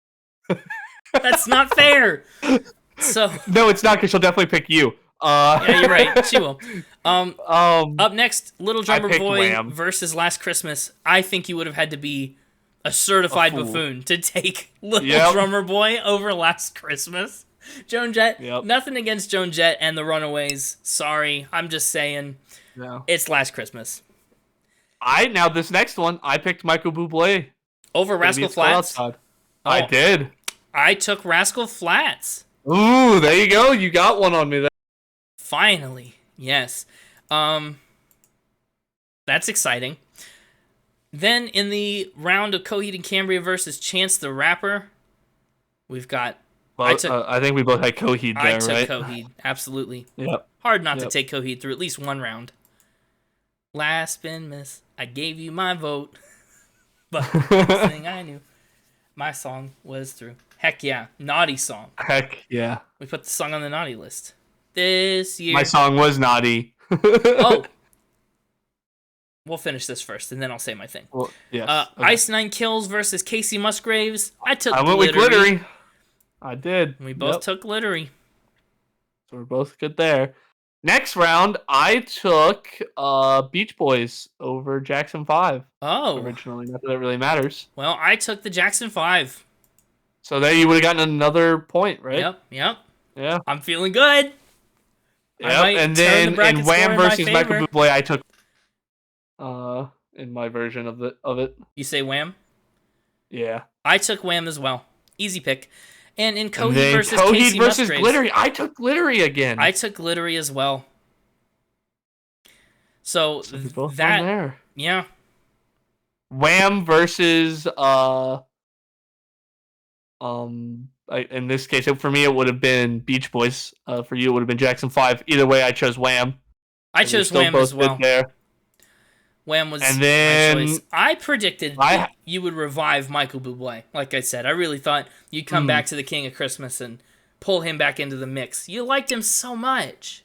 That's not fair. So No, it's not, because she'll definitely pick you. yeah, you're right. She will. Up next, Little Drummer picked Boy Wham. versus Last Christmas. I think you would have had to be a certified fool. buffoon to take Little Yep. Drummer Boy over Last Christmas. Joan Jett, Yep. nothing against Joan Jett and the Runaways. Sorry, I'm just saying No. it's Last Christmas. Now this next one, I picked Michael Bublé. Over Maybe Rascal it's Cold Flatts. Outside. Oh. I did. I took Rascal Flatts. Ooh, there you go. You got one on me there. Finally, yes. That's exciting. Then in the round of Coheed and Cambria versus Chance the Rapper, we've got. Well, I think we both had Coheed there, I took right? Coheed, absolutely. Yep. Hard not to Yep. take Coheed through at least one round. Last spin miss, I gave you my vote, but the thing I knew, my song was through. Heck yeah, naughty song. Heck yeah. We put the song on the naughty list this year. My song was naughty. Oh. We'll finish this first, and then I'll say my thing. Well, yes. Okay. Ice Nine Kills versus Casey Musgraves. I took I went with Glittery. I did. We both Yep. took Glittery. So we're both good there. Next round, I took Beach Boys over Jackson 5 Oh. originally. Not that it really matters. Well, I took the Jackson 5. So there you would have gotten another point, right? Yep. Yeah. I'm feeling good. I Yep. might And turn then the bracket in score Wham in my versus Michael favor. Bublé, I took in my version of it. You say Wham? Yeah. I took Wham as well. Easy pick. And in And Coheed then versus Coheed Casey versus Musgraves, Glittery. I took Glittery again. I took Glittery as well. So So we both that, won there. yeah. Wham versus in this case, for me it would have been Beach Boys. For you it would have been Jackson 5. Either way, I chose Wham. I So we're chose still Wham both as well. good there. Wham was And then- my choice. I predicted that you would revive Michael Bublé. Like I said, I really thought you'd come back to the King of Christmas and pull him back into the mix. You liked him so much.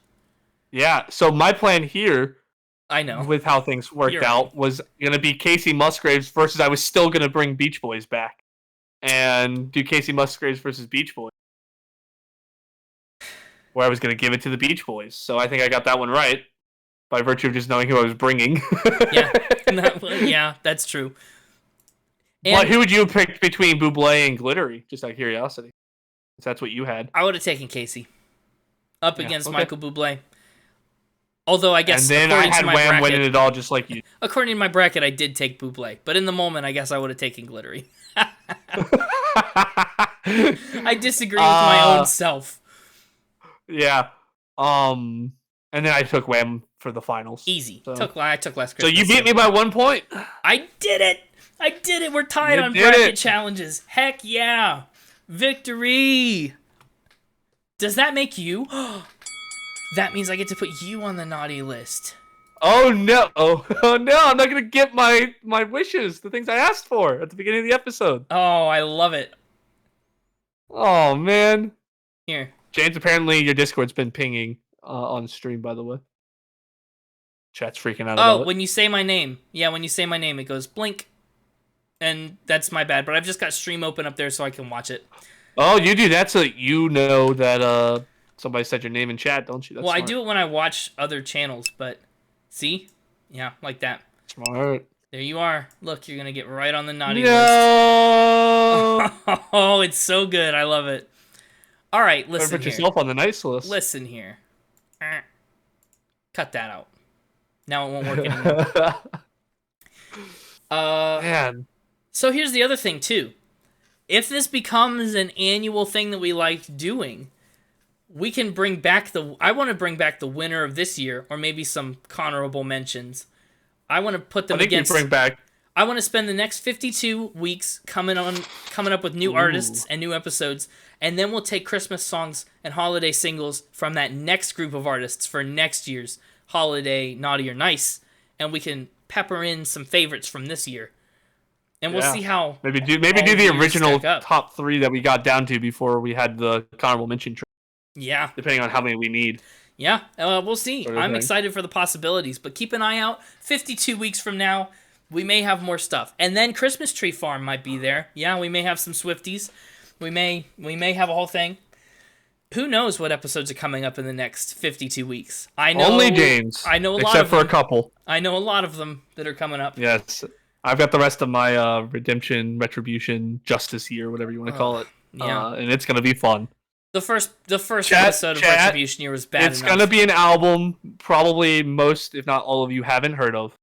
Yeah. So my plan here, I know. with how things worked You're out, right. was gonna be Casey Musgraves versus I was still gonna bring Beach Boys back and do Casey Musgraves versus Beach Boys, where I was gonna give it to the Beach Boys. So I think I got that one right by virtue of just knowing who I was bringing. Yeah. Yeah, that's true. But And who would you have picked between Bublé and Glittery? Just out of curiosity. If that's what you had. I would have taken Casey up Yeah, against okay. Michael Bublé. Although I guess And then I according to had my Wham winning bracket, it all just like you. according to my bracket, I did take Bublé. But in the moment, I guess I would have taken Glittery. I disagree with my own self. Yeah. And then I took Wham for the finals. Easy. So- I took last So Christmas. you beat me by 1 point. I did it! I did it! We're tied You on did bracket it. challenges. Heck yeah! Victory! Does that make you? That means I get to put you on the naughty list. Oh no! Oh no! I'm not gonna get my wishes, the things I asked for at the beginning of the episode. Oh, I love it. Oh man, Here. James. Apparently, your Discord's been pinging on stream. By the way, chat's freaking out Oh, about it. when you say my name. Yeah, when you say my name, it goes blink. And that's my bad, but I've just got stream open up there so I can watch it. Oh, you do that so that you know that somebody said your name in chat, don't you? That's Well, I smart. do it when I watch other channels, but see? Yeah, like that. Smart. There you are. Look, you're going to get right on the naughty list. No. Oh, it's so good. I love it. All right, Better listen put here. yourself on the nice list. Listen here. Cut that out. Now it won't work anymore. Man. So here's the other thing, too. If this becomes an annual thing that we like doing, we can bring back I want to bring back the winner of this year, or maybe some honorable mentions. I want to put them I think against... you bring back. I want to spend the next 52 weeks coming up with new artists and new episodes, and then we'll take Christmas songs and holiday singles from that next group of artists for next year's holiday naughty or nice, and we can pepper in some favorites from this year, and we'll see how. Maybe do all the these original stack up. top 3 that we got down to before we had the honorable mention. Yeah, Depending on how many we need. yeah, we'll see. Sort of I'm thing. excited for the possibilities, but keep an eye out. 52 weeks from now, we may have more stuff, and then Christmas Tree Farm might be there. Yeah, we may have some Swifties. We may have a whole thing. Who knows what episodes are coming up in the next 52 weeks? I know Only James. I know a lot except of for them. a couple. I know a lot of them that are coming up. Yes. I've got the rest of my redemption, retribution, justice year, whatever you want to call it. Yeah. And it's gonna be fun. The first Chat, episode of Retribution year was bad It's enough. gonna be an album probably most, if not all of you haven't heard of.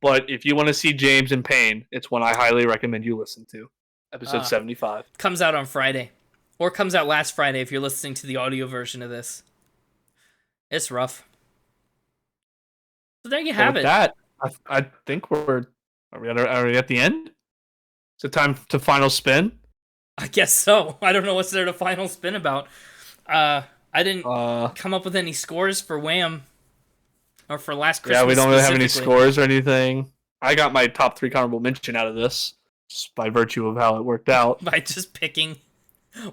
But if you want to see James in pain, it's one I highly recommend you listen to. Episode 75. Comes out on Friday. Or comes out last Friday if you're listening to the audio version of this. It's rough. So there you have it. That, I think are we at the end? Is it time to final spin? I guess so. I don't know what's there to final spin about. I didn't come up with any scores for Wham! Or for last Christmas. Yeah, we don't really have any specifically. scores or anything. I got my top 3 honorable mention out of this, just by virtue of how it worked out. By just picking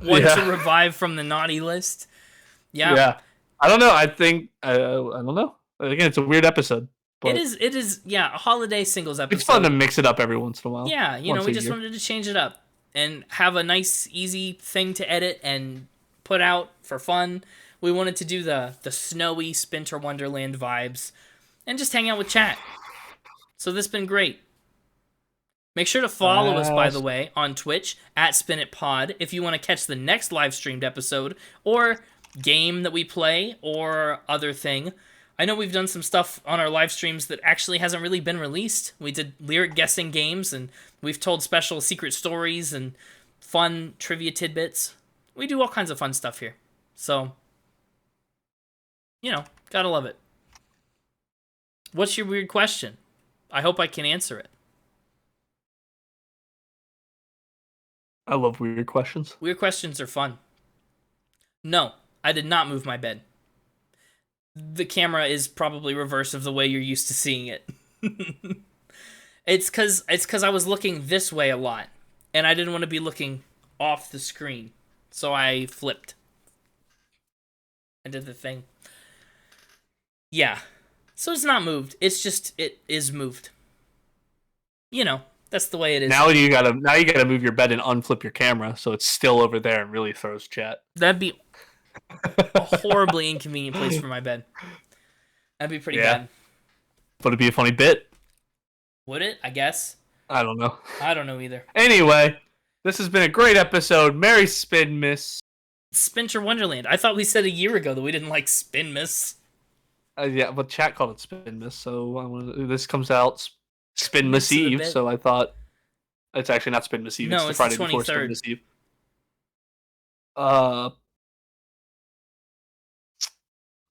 one to revive from the naughty list. Yeah. I don't know. I think I don't know. Again, it's a weird episode. But It is, yeah, a holiday singles episode. it's fun to mix it up every once in a while. Yeah, you know, Once we a just year. wanted to change it up and have a nice, easy thing to edit and put out for fun. We wanted to do the snowy Spinter Wonderland vibes and just hang out with chat. So this has been great. Make sure to follow us, by the way, on Twitch at SpinItPod if you want to catch the next live streamed episode or game that we play or other thing. I know we've done some stuff on our live streams that actually hasn't really been released. We did lyric guessing games, and we've told special secret stories and fun trivia tidbits. We do all kinds of fun stuff here. So, you know, gotta love it. What's your weird question? I hope I can answer it. I love weird questions. Weird questions are fun. No, I did not move my bed. The camera is probably reverse of the way you're used to seeing it. It's cause I was looking this way a lot, and I didn't want to be looking off the screen, so I flipped. I did the thing. Yeah, so it's not moved. It's just it is moved. You know, that's the way it is. Now you gotta move your bed and unflip your camera so it's still over there and really throws chat. That'd be a horribly inconvenient place for my bed. That'd be pretty bad. But it'd be a funny bit. Would it? I guess. I don't know. I don't know either. Anyway, this has been a great episode. Merry Spin Miss. Spinter Wonderland. I thought we said a year ago that we didn't like Spin Miss. Yeah, but chat called it Spin Miss, so this comes out Spin Miss Miss of the Eve, bit. so I thought it's actually not Spin Miss Eve. No, it's it's the the Friday before Spin 23rd. Miss Eve.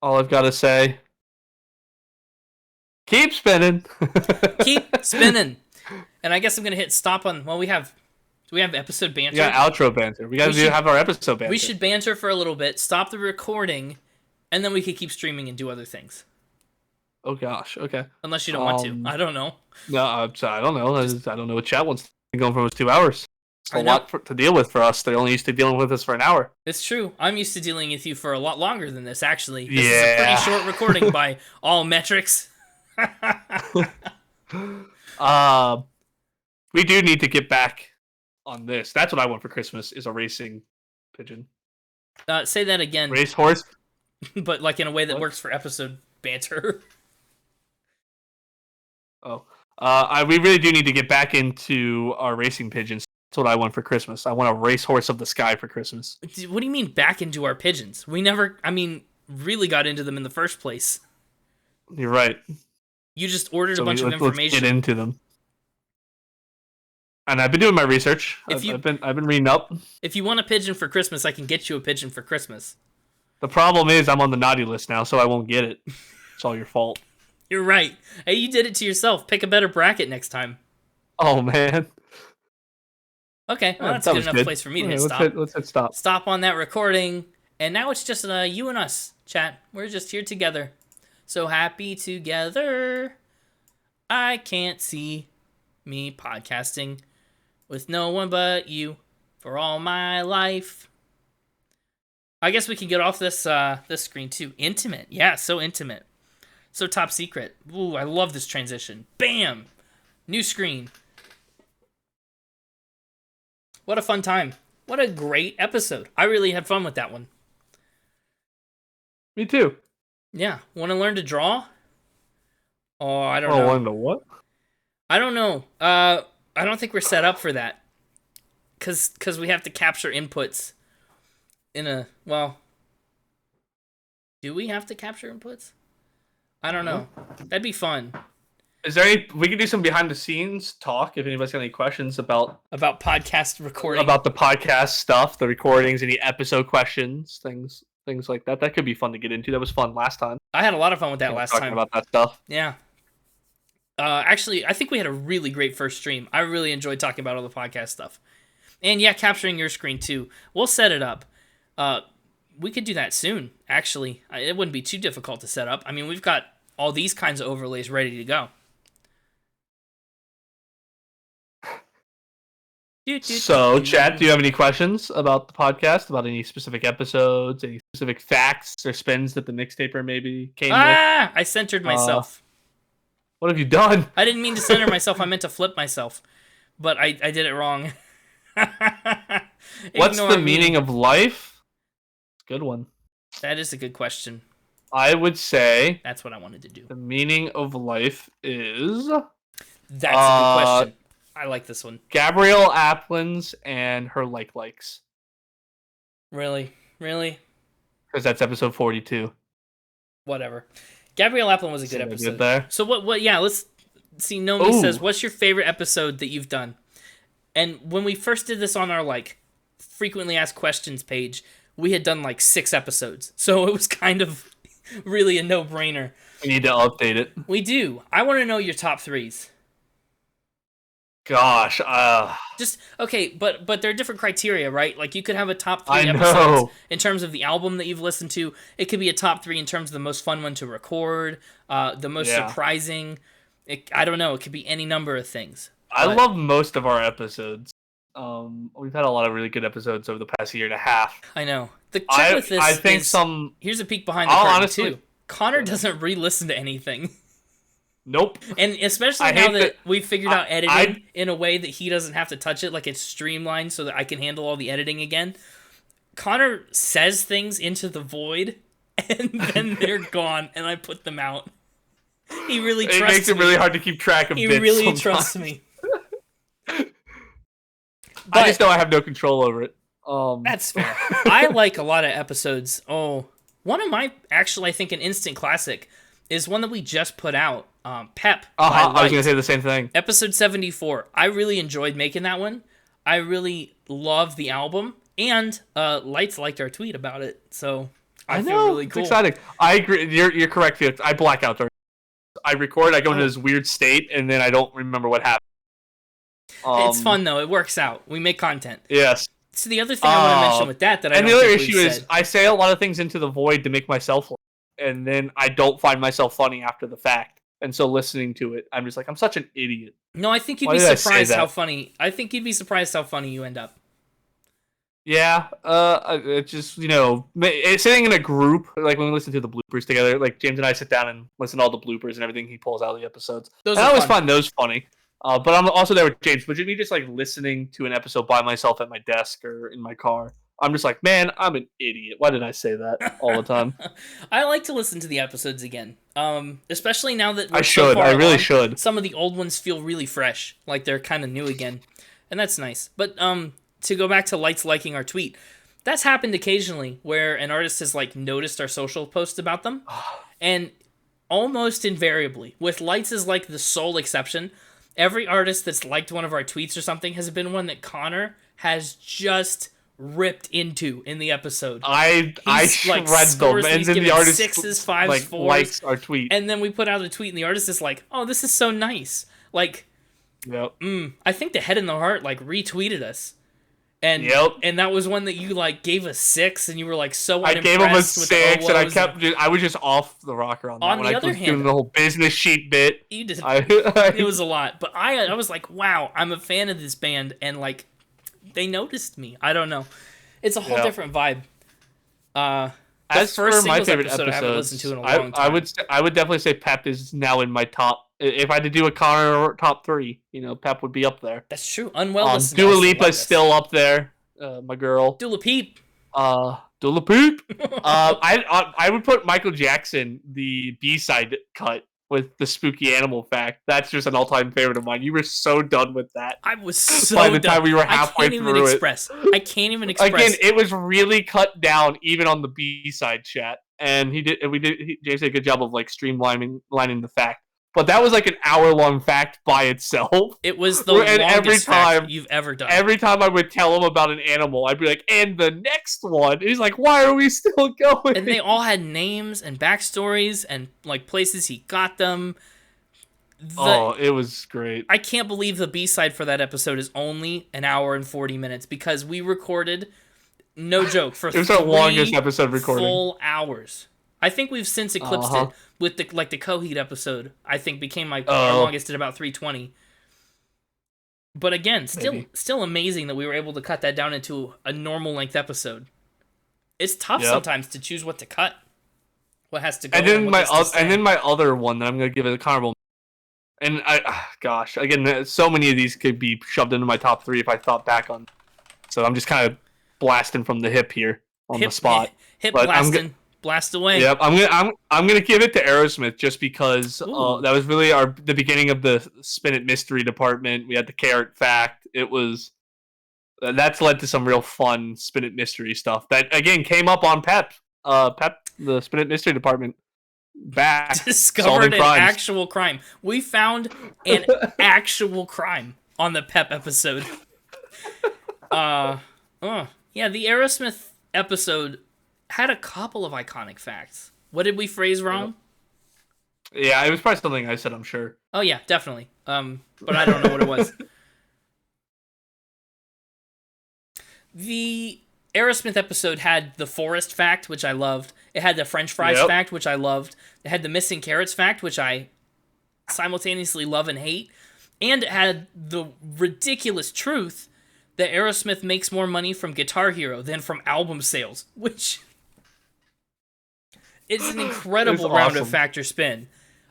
All I've got to say, keep spinning. Keep spinning. And I guess I'm gonna hit stop on. Well, do we have episode banter? We got outro banter. We got to have our episode banter. We should banter for a little bit. Stop the recording, and then we could keep streaming and do other things. Oh gosh. Okay. Unless you don't want to. I don't know. No, I don't know. I don't know what chat wants. Going for almost 2 hours. It's I a know. lot to deal with for us. They're only used to dealing with us for an hour. It's true. I'm used to dealing with you for a lot longer than this. Actually, this is a Yeah. pretty short recording by all metrics. We do need to get back on this. That's what I want for Christmas is a racing pigeon. Say that again, Racehorse. but like in a way that What? works for episode banter. Oh. We really do need to get back into our racing pigeons. That's what I want for Christmas. I want a racehorse of the sky for Christmas. What do you mean back into our pigeons? We never, really got into them in the first place. You're right. You just ordered So a bunch of let's information. get into them. And I've been doing my research. If you- I've been reading up. If you want a pigeon for Christmas, I can get you a pigeon for Christmas. The problem is I'm on the naughty list now, so I won't get it. It's all your fault. You're right. Hey, you did it to yourself. Pick a better bracket next time. Oh man. Okay, well, Yeah, that's that a good was enough good. place for me to Okay, hit let's stop. let's hit stop. Stop on that recording. And now it's just you and us, chat. We're just here together. So happy together. I can't see me podcasting with no one but you for all my life. I guess we can get off this screen too. Intimate. Yeah, so intimate. So top secret. Ooh, I love this transition. Bam! New screen. What a fun time. What a great episode. I really had fun with that one. Me too. Yeah. Want to learn to draw? Oh, I don't Oh, know. want to know what? I don't know. I don't think we're set up for that. Cause we have to capture inputs in a, well, do we have to capture inputs? I don't know. That'd be fun. Is there any? We could do some behind the scenes talk if anybody's got any questions about Podcast recording. about the podcast stuff, the recordings, any episode questions, things like that. That could be fun to get into. That was fun last time. I had a lot of fun with that last talking time. about that stuff. Yeah. Actually, I think we had a really great first stream. I really enjoyed talking about all the podcast stuff. And yeah, capturing your screen too. We'll set it up. We could do that soon, actually. It wouldn't be too difficult to set up. I mean, we've got all these kinds of overlays ready to go. So, chat, do you have any questions about the podcast, about any specific episodes, any specific facts or spins that the mixtaper maybe came with? I centered myself. What have you done? I didn't mean to center myself. I meant to flip myself. But I did it wrong. What's Ignore the me. meaning of life? Good one. That is a good question. I would say That's what I wanted to do. the meaning of life is That's a good question. I like this one. Gabrielle Aplin's and her likes. Really? Really? Because that's episode 42. Whatever. Gabrielle Applin was a good See what I did episode. there? So what yeah, let's see. Nomi Ooh. says, what's your favorite episode that you've done? And when we first did this on our frequently asked questions page, we had done 6 episodes. So it was kind of really a no-brainer. We need to update it. We do. I want to know your top 3s. Gosh, Just okay, but there are different criteria, right? Like you could have a top 3 I episodes know. in terms of the album that you've listened to. It could be a top 3 in terms of the most fun one to record, the most Yeah. surprising. I don't know. It could be any number of things. I But- love most of our episodes. We've had a lot of really good episodes over the past year and a half. I know. The trick with this I think is, some. here's a peek behind the I'll curtain honestly- too. Connor doesn't re-listen to anything, Nope. and especially I now hate that that- we've figured out editing I- in a way that he doesn't have to touch it, like it's streamlined so that I can handle all the editing again. Connor says things into the void, and then they're gone, and I put them out. He really It trusts makes it me. really hard to keep track of He bits really sometimes. trusts me. I just know I have no control over it. That's fair. I like a lot of episodes. Oh, one of my, actually, I think an instant classic is one that we just put out. Pep. by I was Light. gonna say the same thing. Episode 74. I really enjoyed making that one. I really love the album. And Lights liked our tweet about it. So I feel know, really cool. It's exciting. I agree. You're correct, Felix. I black out during. I record. I go into this weird state, and then I don't remember what happened. It's fun, though. It works out. We make content. Yes. So the other thing I want to mention with that I And don't the other think issue we've is said. I say a lot of things into the void to make myself laugh, and then I don't find myself funny after the fact. And so listening to it, I'm just like, I'm such an idiot. No, I think you'd Why be did I say surprised how that? funny. I think you'd be surprised how funny you end up. Yeah, it's just, sitting in a group, like when we listen to the bloopers together, like James and I sit down and listen to all the bloopers and everything he pulls out of the episodes. Those And I are always fun. find those funny. But I'm also there with James. But me just like listening to an episode by myself at my desk or in my car, I'm just like, man, I'm an idiot. Why did I say that all the time? I like to listen to the episodes again. Especially now that we're I so should. far I really along. should. Some of the old ones feel really fresh, like they're kind of new again, and that's nice. But to go back to Lights liking our tweet, that's happened occasionally where an artist has noticed our social post about them, and almost invariably, with Lights as the sole exception, every artist that's liked one of our tweets or something has been one that Connor has just ripped into in the episode. I He's, shred scores them, that and he's then the given artist 6s, 5s, 4s, likes our tweet. and then we put out a tweet, and the artist is like, "Oh, this is so nice." Yep. I think the Head in the Heart retweeted us, And Yep. and that was one that you like gave a 6, and you were like so I unimpressed gave him a with 6, the and OOs. I was just off the rocker on that On one. the I other was hand, doing the whole business sheet bit. You did. I It was a lot, but I was like, wow, I'm a fan of this band, and like they noticed me. I don't know. It's a whole different vibe. As for my favorite episode, I haven't listened to in a long time. I would definitely say Pep is now in my top. If I had to do a Connor top 3, Pep would be up there. That's true. Unwell listened. Dua Lipa's still up there. My girl. Dula Peep. Dula Peep. I would put Michael Jackson, the B-side cut with the spooky animal fact. That's just an all-time favorite of mine. You were so done with that. I was so by the done. time we were halfway through it. I can't even express. Again, it was really cut down, even on the B-side chat, and James did a good job of like streamlining the fact. But that was like an hour-long fact by itself. It was the longest fact you've ever done. Every time I would tell him about an animal, I'd be like, and the next one. He's like, why are we still going? And they all had names and backstories and like places he got them. It was great. I can't believe the B-side for that episode is only an hour and 40 minutes because we recorded, no joke, for it was our longest episode recording. Full hours. I think we've since eclipsed it with the Coheed episode. I think became our longest at about 320. But again, still amazing that we were able to cut that down into a normal length episode. It's tough sometimes to choose what to cut, what has to go. And then my other one that I'm gonna give it a honorable. And again, so many of these could be shoved into my top 3 if I thought back on. So I'm just kind of blasting from the hip here on the spot. Hip blasting. Blast away. Yep, I'm gonna give it to Aerosmith just because that was really the beginning of the Spin It mystery department. We had the carrot fact. That's led to some real fun Spin It mystery stuff that again came up on Pep. The Spin It mystery department back discovered an actual crime. We found an actual crime on the Pep episode. The Aerosmith episode had a couple of iconic facts. What did we phrase wrong? Yeah, it was probably something I said, I'm sure. Oh yeah, definitely. But I don't know what it was. The Aerosmith episode had the forest fact, which I loved. It had the French fries fact, which I loved. It had the missing carrots fact, which I simultaneously love and hate. And it had the ridiculous truth that Aerosmith makes more money from Guitar Hero than from album sales, which... It's an incredible round of Factor Spin.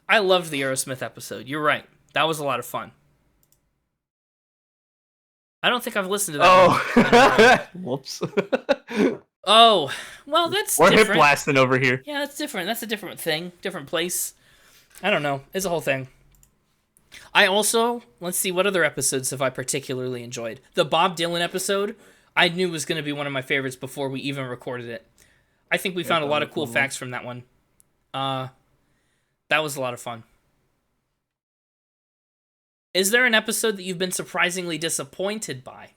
I loved the Aerosmith episode. You're right. That was a lot of fun. I don't think I've listened to that one. Whoops. Oh, well, that's We're different. Hip blasting over here. Yeah, that's different. That's a different thing. Different place. I don't know. It's a whole thing. I also, let's see, what other episodes have I particularly enjoyed? The Bob Dylan episode, I knew was going to be one of my favorites before we even recorded it. I think we found a lot of cool facts from that one. That was a lot of fun. Is there an episode that you've been surprisingly disappointed by?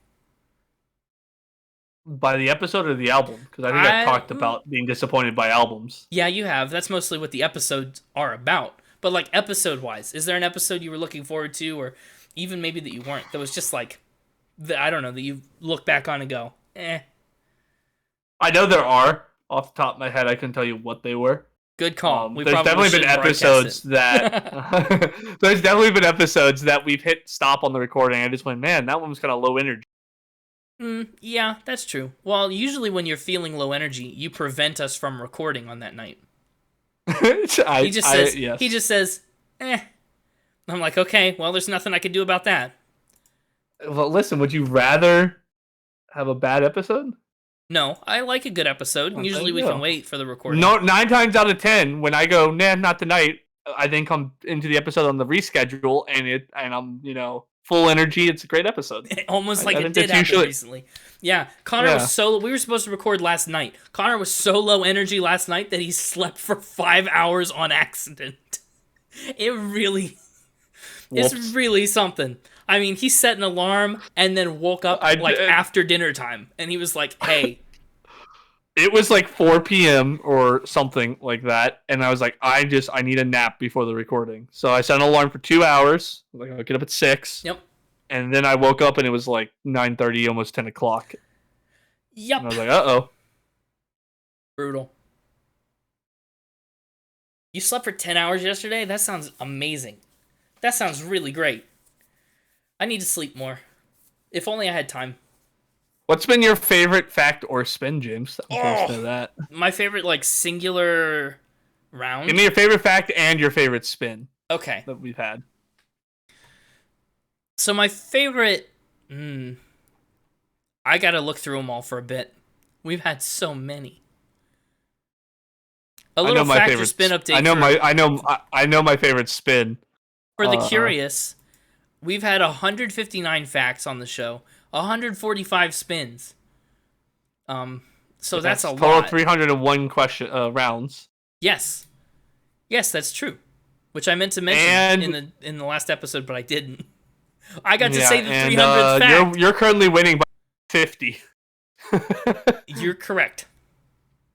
By the episode or the album? Because I think I've talked about being disappointed by albums. Yeah, you have. That's mostly what the episodes are about. But like episode-wise, is there an episode you were looking forward to, or even maybe that you weren't, that was just like, I don't know, that you look back on and go, eh. I know there are. Off the top of my head, I couldn't tell you what they were. Good call. There's definitely been episodes that there's definitely been episodes that we've hit stop on the recording. I just went, man, that one was kind of low energy. Yeah, that's true. Well, usually when you're feeling low energy, you prevent us from recording on that night. He just says, eh. I'm like, okay, well, there's nothing I can do about that. Well, listen, would you rather have a bad episode? No, I like a good episode. Usually we can wait for the recording. No, 9 times out of 10, when I go, nah, not tonight, I then come into the episode on the reschedule, and I'm, full energy. It's a great episode. Almost like it did happen recently. Yeah, Connor was we were supposed to record last night. Connor was so low energy last night that he slept for 5 hours on accident. It's really something. I mean, he set an alarm and then woke up after dinner time, and he was like, hey. It was like 4 p.m. or something like that, and I was like, I need a nap before the recording. So I set an alarm for 2 hours. Like, I'll get up at 6. Yep. and then I woke up and it was like 9:30, almost 10 o'clock. Yep. And I was like, uh-oh. Brutal. You slept for 10 hours yesterday? That sounds amazing. That sounds really great. I need to sleep more. If only I had time. What's been your favorite fact or spin, James? I'm curious to know that. My favorite, like, singular round? Give me your favorite fact and your favorite spin Okay. that we've had. So my favorite... I gotta look through them all for a bit. We've had so many. A little factor spin update. I know my favorite spin. For the curious, we've had 159 facts on the show, 145 spins. So that's a total lot. 301 question rounds. Yes, that's true. Which I meant to mention in the last episode, but I didn't. I got to say the 300th fact. You're currently winning by 50. You're correct.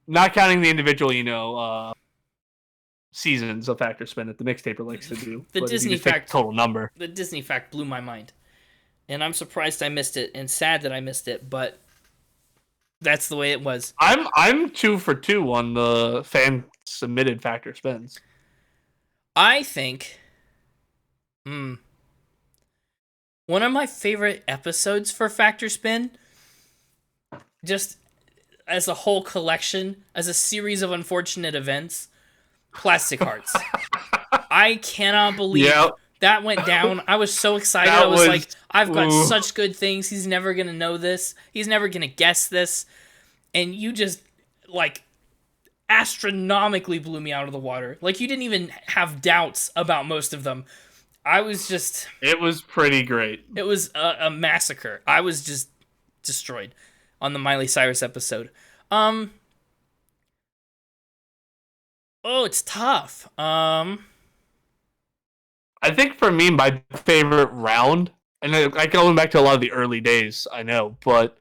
Not counting the individual, seasons of factor spin that the mixtaper likes to do. The Disney fact total number. The Disney fact blew my mind, and I'm surprised I missed it, and sad that I missed it. But that's the way it was. I'm 2 for 2 on the fan submitted factor spins. I think, one of my favorite episodes for Factor Spin, just as a whole collection, as a series of unfortunate events, Plastic Hearts. I cannot believe that went down. I was so excited. I was like, I've got such good things. He's never going to know this. He's never going to guess this. And you just, like, astronomically blew me out of the water. Like, you didn't even have doubts about most of them. It was pretty great. It was a massacre. I was just destroyed on the Miley Cyrus episode. It's tough. I think for me, my favorite round, and I can go back to a lot of the early days, I know, but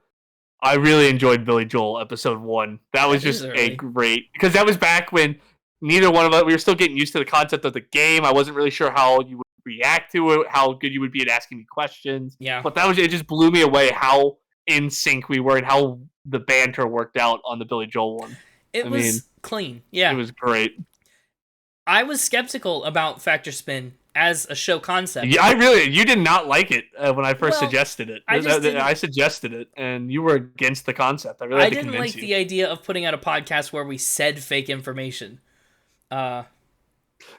I really enjoyed Billy Joel episode 1. That was just a great, because that was back when neither one of us, we were still getting used to the concept of the game. I wasn't really sure how you would react to it, how good you would be at asking me questions. Yeah. But it just blew me away how in sync we were and how the banter worked out on the Billy Joel one. It was clean. Yeah. It was great. I was skeptical about Factor Spin as a show concept. Yeah, you did not like it when I first suggested it. I suggested it, and you were against the concept. I didn't like the idea of putting out a podcast where we said fake information. You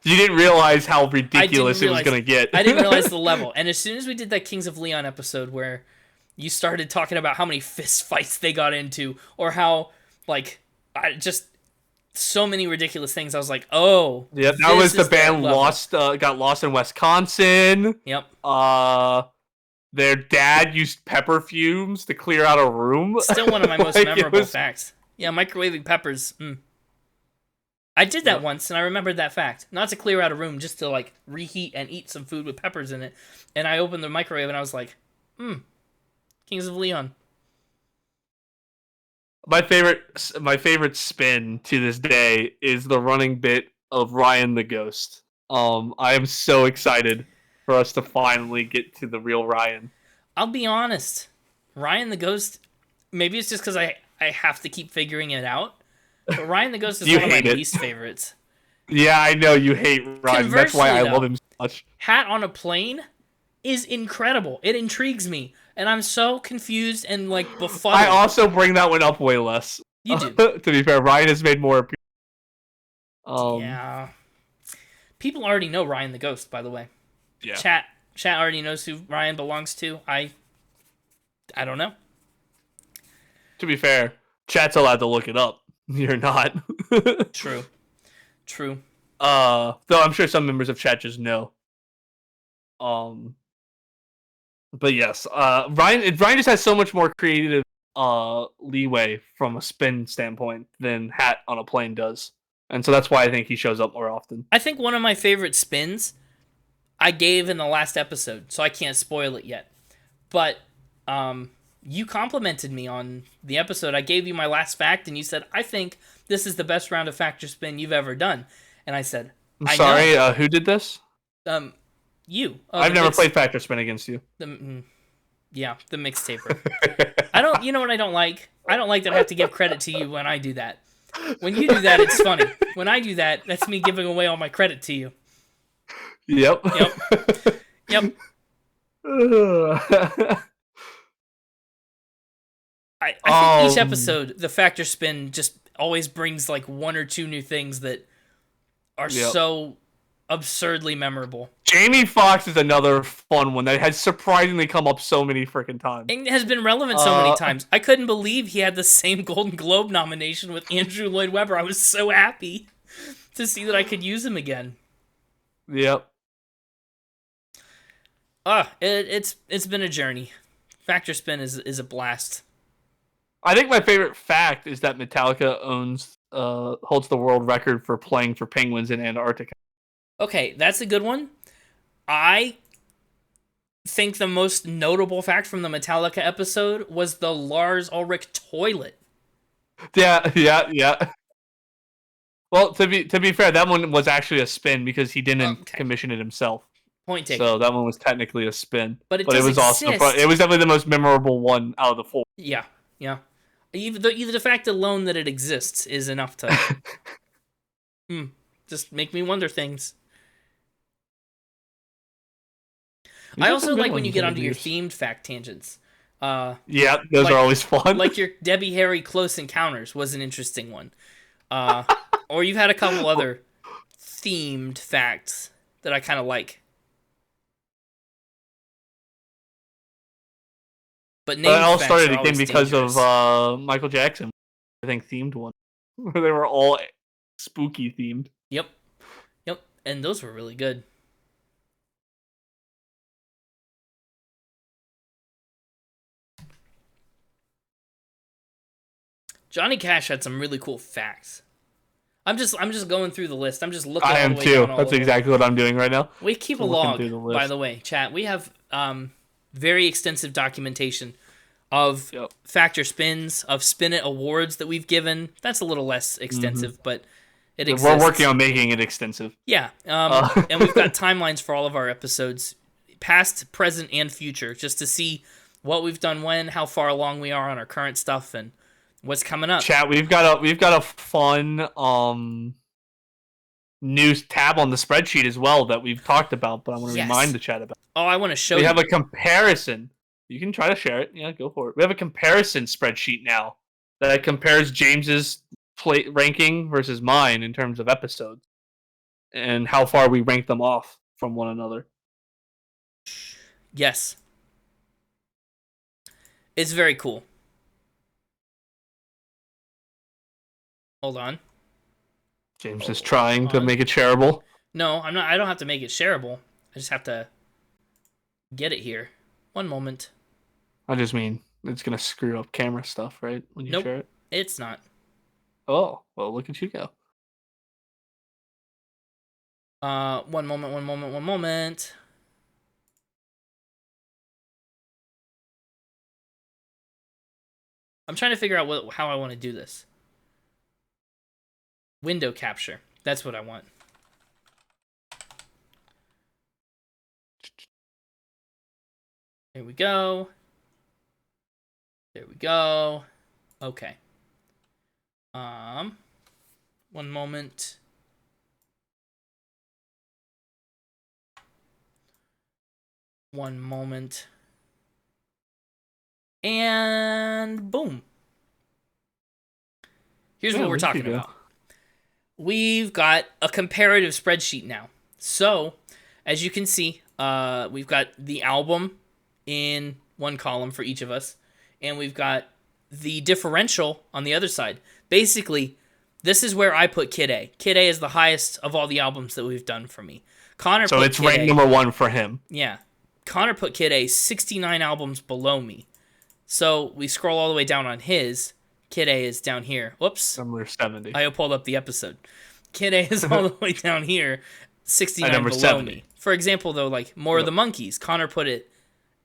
didn't realize how ridiculous it was going to get. I didn't realize the level. And as soon as we did that Kings of Leon episode where you started talking about how many fist fights they got into, or how, like, so many ridiculous things, I was like, oh. Yeah, that was the band got lost in Wisconsin. Yep. Their dad used pepper fumes to clear out a room. Still one of my most memorable facts. Yeah, microwaving peppers. I did that once, and I remembered that fact. Not to clear out a room, just to, like, reheat and eat some food with peppers in it. And I opened the microwave, and I was like, Kings of Leon. My favorite spin to this day is the running bit of Ryan the Ghost. I am so excited for us to finally get to the real Ryan. I'll be honest. Ryan the Ghost, maybe it's just because I have to keep figuring it out. But Ryan the Ghost is one of my least favorites. Yeah, I know you hate Ryan. That's why I love him so much. Hat on a Plane is incredible. It intrigues me. And I'm so confused and, like, befuddled. I also bring that one up way less. You do. To be fair, Ryan has made more appearances. Yeah. People already know Ryan the Ghost, by the way. Yeah. Chat already knows who Ryan belongs to. I don't know. To be fair, chat's allowed to look it up. You're not. True. Though I'm sure some members of chat just know. But yes, Ryan just has so much more creative leeway from a spin standpoint than Hat on a Plane does. And so that's why I think he shows up more often. I think one of my favorite spins I gave in the last episode, so I can't spoil it yet. But you complimented me on the episode. I gave you my last fact, and you said, I think this is the best round of Factor Spin you've ever done. And I said, I'm sorry, who did this? You. Oh, I've never played Factor Spin against you. Yeah, the mixtaper. I don't. You know what I don't like? I don't like that I have to give credit to you when I do that. When you do that, it's funny. When I do that, that's me giving away all my credit to you. Yep. Yep. I think each episode, the Factor Spin just always brings like one or two new things that are so absurdly memorable. Jamie Foxx is another fun one that has surprisingly come up so many freaking times. And has been relevant so many times. I couldn't believe he had the same Golden Globe nomination with Andrew Lloyd Webber. I was so happy to see that I could use him again. Yep. It's been a journey. Factor Spin is a blast. I think my favorite fact is that Metallica holds the world record for playing for penguins in Antarctica. Okay, that's a good one. I think the most notable fact from the Metallica episode was the Lars Ulrich toilet. Yeah. Well, to be fair, that one was actually a spin because he didn't commission it himself. Point taken. So that one was technically a spin. But it was also it was definitely the most memorable one out of the four. Yeah. Either the fact alone that it exists is enough to just make me wonder things. I also like when you get onto your themed fact tangents. Yeah, those are always fun. Like your Debbie Harry Close Encounters was an interesting one. Or you've had a couple other themed facts that I kind of like. But it all started again because of Michael Jackson. I think themed one where they were all spooky themed. Yep, and those were really good. Johnny Cash had some really cool facts. I'm just going through the list. I'm just looking. I am too. That's exactly what I'm doing right now. We keep a log, by the way, chat. We have very extensive documentation of Factor Spins, of Spin It awards that we've given. That's a little less extensive, but it exists. We're working on making it extensive. Yeah, and we've got timelines for all of our episodes, past, present, and future, just to see what we've done when, how far along we are on our current stuff, and what's coming up. Chat, we've got a fun new tab on the spreadsheet as well that we've talked about, but I want to remind the chat about. Oh, I want to show you. We have a comparison. You can try to share it. Yeah, go for it. We have a comparison spreadsheet now that compares James's ranking versus mine in terms of episodes and how far we rank them off from one another. Yes. It's very cool. Hold on. James is trying to make it shareable. No, I'm not. I don't have to make it shareable. I just have to get it here. One moment. I just mean it's gonna screw up camera stuff, right? When you share it. It's not. Oh, well, look at you go. One moment. I'm trying to figure out how I want to do this. Window capture. That's what I want. There we go. Okay. One moment. And boom. Here's what we're talking about. We've got a comparative spreadsheet now. So, as you can see, we've got the album in one column for each of us, and we've got the differential on the other side. Basically, this is where I put Kid A. Kid A is the highest of all the albums that we've done for me. Connor so it's ranked number 1 for him. Yeah. Connor put Kid A 69 albums below me. So we scroll all the way down on his. Kid A is down here. Whoops. Number 70. I pulled up the episode. Kid A is all the way down here, 69 below 70. me. For example, though, like More of the Monkees, Connor put it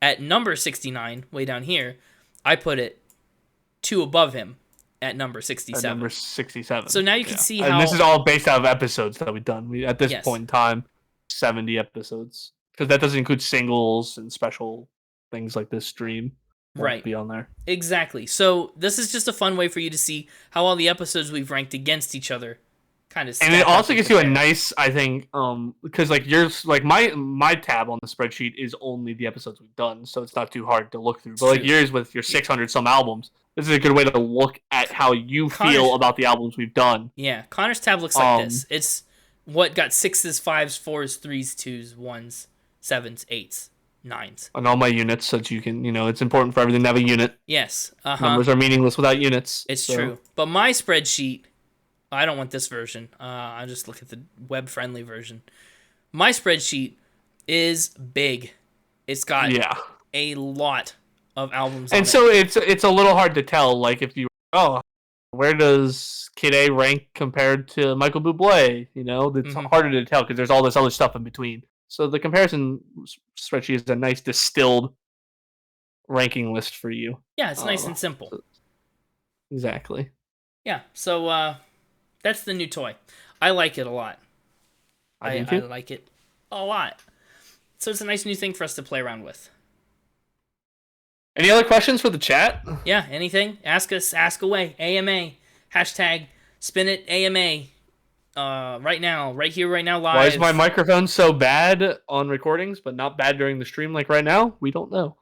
at number 69, way down here. I put it 2 above him at number 67. At number 67. So now you can see how... And this is all based out of episodes that we've done. At this point in time, 70 episodes because that doesn't include singles and special things like this stream. Won't Right. be on there. Exactly. So this is just a fun way for you to see how all the episodes we've ranked against each other kind of. And it also gives you a nice, I think, because like yours, like my tab on the spreadsheet is only the episodes we've done, so it's not too hard to look through. But like True. yours with your 600 some albums, this is a good way to look at how you feel about the albums we've done. Yeah, Connor's tab looks like this. It's what got 6s, 5s, 4s, 3s, 2s, 1s, 7s, 8s, 9s. On all my units, so that you can, it's important for everything to have a unit. Yes. Numbers are meaningless without units. It's so. true. But my spreadsheet, I don't want this version. I'll just look at the web-friendly version. My spreadsheet is big. It's got a lot of albums on and so it's a little hard to tell, like, if you, where does Kid A rank compared to Michael Bublé? It's harder to tell because there's all this other stuff in between. So the comparison spreadsheet is a nice distilled ranking list for you. Yeah, it's nice and simple. Exactly. Yeah, so that's the new toy. I like it a lot. I like it a lot. So it's a nice new thing for us to play around with. Any other questions for the chat? Yeah, anything? Ask us, ask away. AMA. Hashtag SpinItAMA. Right now, right here, right now, live. Why is my microphone so bad on recordings, but not bad during the stream like right now? We don't know.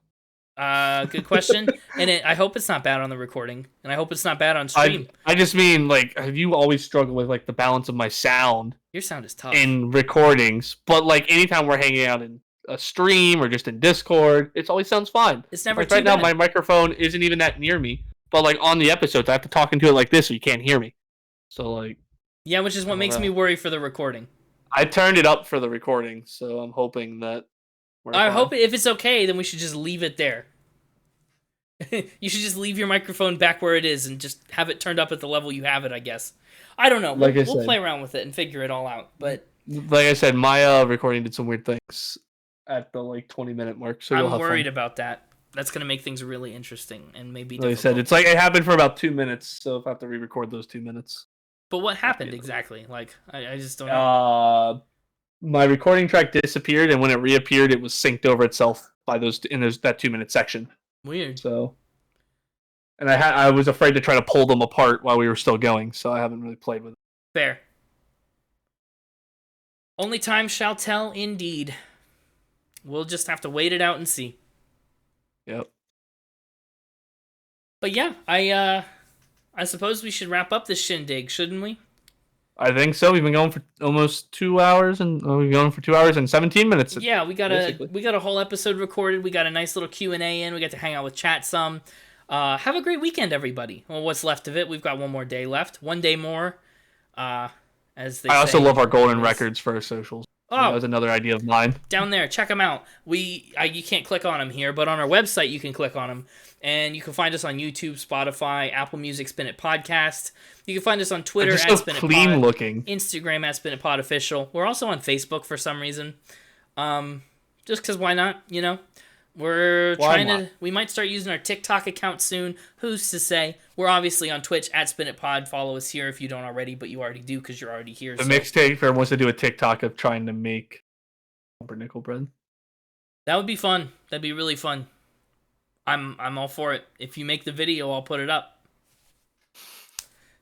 Good question. And I hope it's not bad on the recording, and I hope it's not bad on stream. I just mean, like, have you always struggled with, like, the balance of my sound? Your sound is tough. In recordings, but, like, anytime we're hanging out in a stream or just in Discord, it always sounds fine. It's never like too right bad. now, my microphone isn't even that near me, but, like, on the episodes, I have to talk into it like this so you can't hear me. So, like... Yeah, which is what makes me worry for the recording. I turned it up for the recording, so I'm hoping that... I hope if it's okay, then we should just leave it there. You should just leave your microphone back where it is and just have it turned up at the level you have it, I guess. I don't know. We'll play around with it and figure it all out. But like I said, my recording did some weird things at the 20-minute mark. So I'm worried about that. That's going to make things really interesting and maybe difficult. Like I said, it's like it happened for about 2 minutes, so if I have to re-record those 2 minutes. But what happened exactly? Like, I just don't know. My recording track disappeared, and when it reappeared, it was synced over itself by that 2-minute section. Weird. So, and I was afraid to try to pull them apart while we were still going, so I haven't really played with it. Fair. Only time shall tell, indeed. We'll just have to wait it out and see. Yep. But yeah, I suppose we should wrap up this shindig, shouldn't we? I think so. We've been going for almost 2 hours, and we've been going for 2 hours and 17 minutes. Yeah, we got a whole episode recorded. We got a nice little Q&A in. We got to hang out with chat some. Have a great weekend, everybody. Well, what's left of it? We've got one more day left. One day more. As they I also say. love our golden records for our socials. Oh, that was another idea of mine. Down there, check them out. You can't click on them here, but on our website you can click on them, and you can find us on YouTube, Spotify, Apple Music, Spin It Podcast. You can find us on Twitter They're at so Spin It clean Pod, looking. Instagram at Spin It Pod Official. We're also on Facebook for some reason. Just because why not? We might start using our TikTok account soon. Who's to say? We're obviously on Twitch at Spin It Pod. Follow us here if you don't already, but you already do because you're already here. The Mixtaper wants to do a TikTok of trying to make pumpernickel bread. That would be fun. That'd be really fun. I'm all for it. If you make the video, I'll put it up.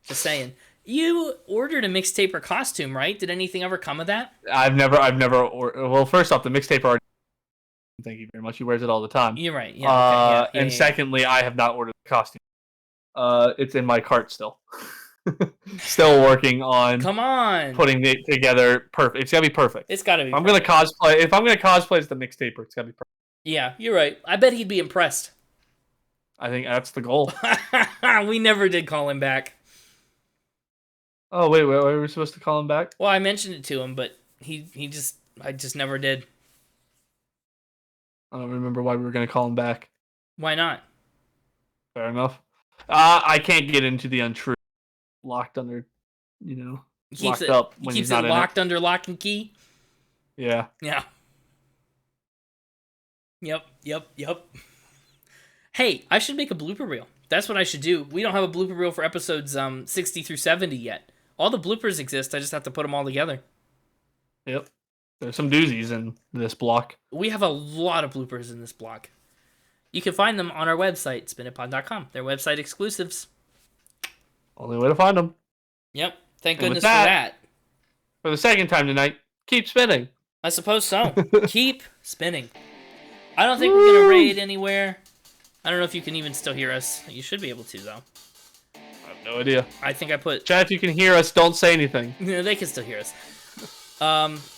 Just saying. You ordered a Mixtaper costume, right? Did anything ever come of that? I've never. Well, first off, the Mixtaper already. Thank you very much. He wears it all the time. You're right. Yeah. And secondly, I have not ordered the costume. It's in my cart still. Still working on. Come on. Putting it together perfect. It's gotta be perfect. It's gotta be. If I'm gonna cosplay as the Mixtaper, it's gotta be perfect. Yeah, you're right. I bet he'd be impressed. I think that's the goal. We never did call him back. Oh wait, were we supposed to call him back? Well, I mentioned it to him, but I just never did. I don't remember why we were gonna call him back. Why not? Fair enough. I can't get into the untrue. Locked under, locked up when he's not in it. Locked under lock and key. Yeah. Yeah. Yep. Hey, I should make a blooper reel. That's what I should do. We don't have a blooper reel for episodes 60 through 70 yet. All the bloopers exist. I just have to put them all together. Yep. There's some doozies in this block. We have a lot of bloopers in this block. You can find them on our website, spinitpod.com. They're website exclusives. Only way to find them. Yep. Thank And with goodness for that. For the second time tonight, keep spinning. I suppose so. Keep spinning. I don't think we're going to raid anywhere. I don't know if you can even still hear us. You should be able to, though. I have no idea. I think I put... Chat, if you can hear us, don't say anything. They can still hear us.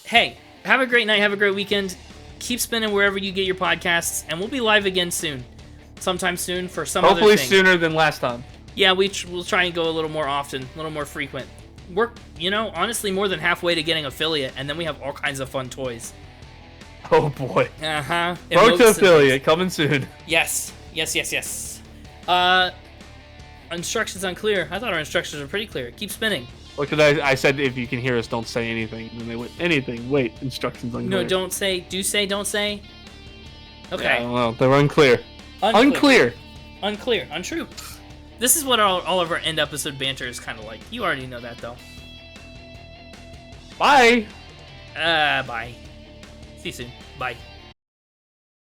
Hey, have a great night. Have a great weekend. Keep spinning wherever you get your podcasts. And we'll be live again soon. Sometime soon for some Hopefully other thing. sooner than last time. Yeah, we'll try and go a little more often, a little more frequent. We're, honestly more than halfway to getting affiliate, and then we have all kinds of fun toys. Oh boy. Uh-huh. Road to affiliate, coming soon. Yes. Instructions unclear. I thought our instructions were pretty clear. Keep spinning. Look, because I said if you can hear us, don't say anything. And then they went, anything. Wait, instructions unclear. No, don't say. Do say, don't say. Okay. Yeah, I don't know. They were unclear. Unclear. Untrue. This is what all of our end episode banter is kind of like. You already know that, though. Bye. Bye. See you soon. Bye.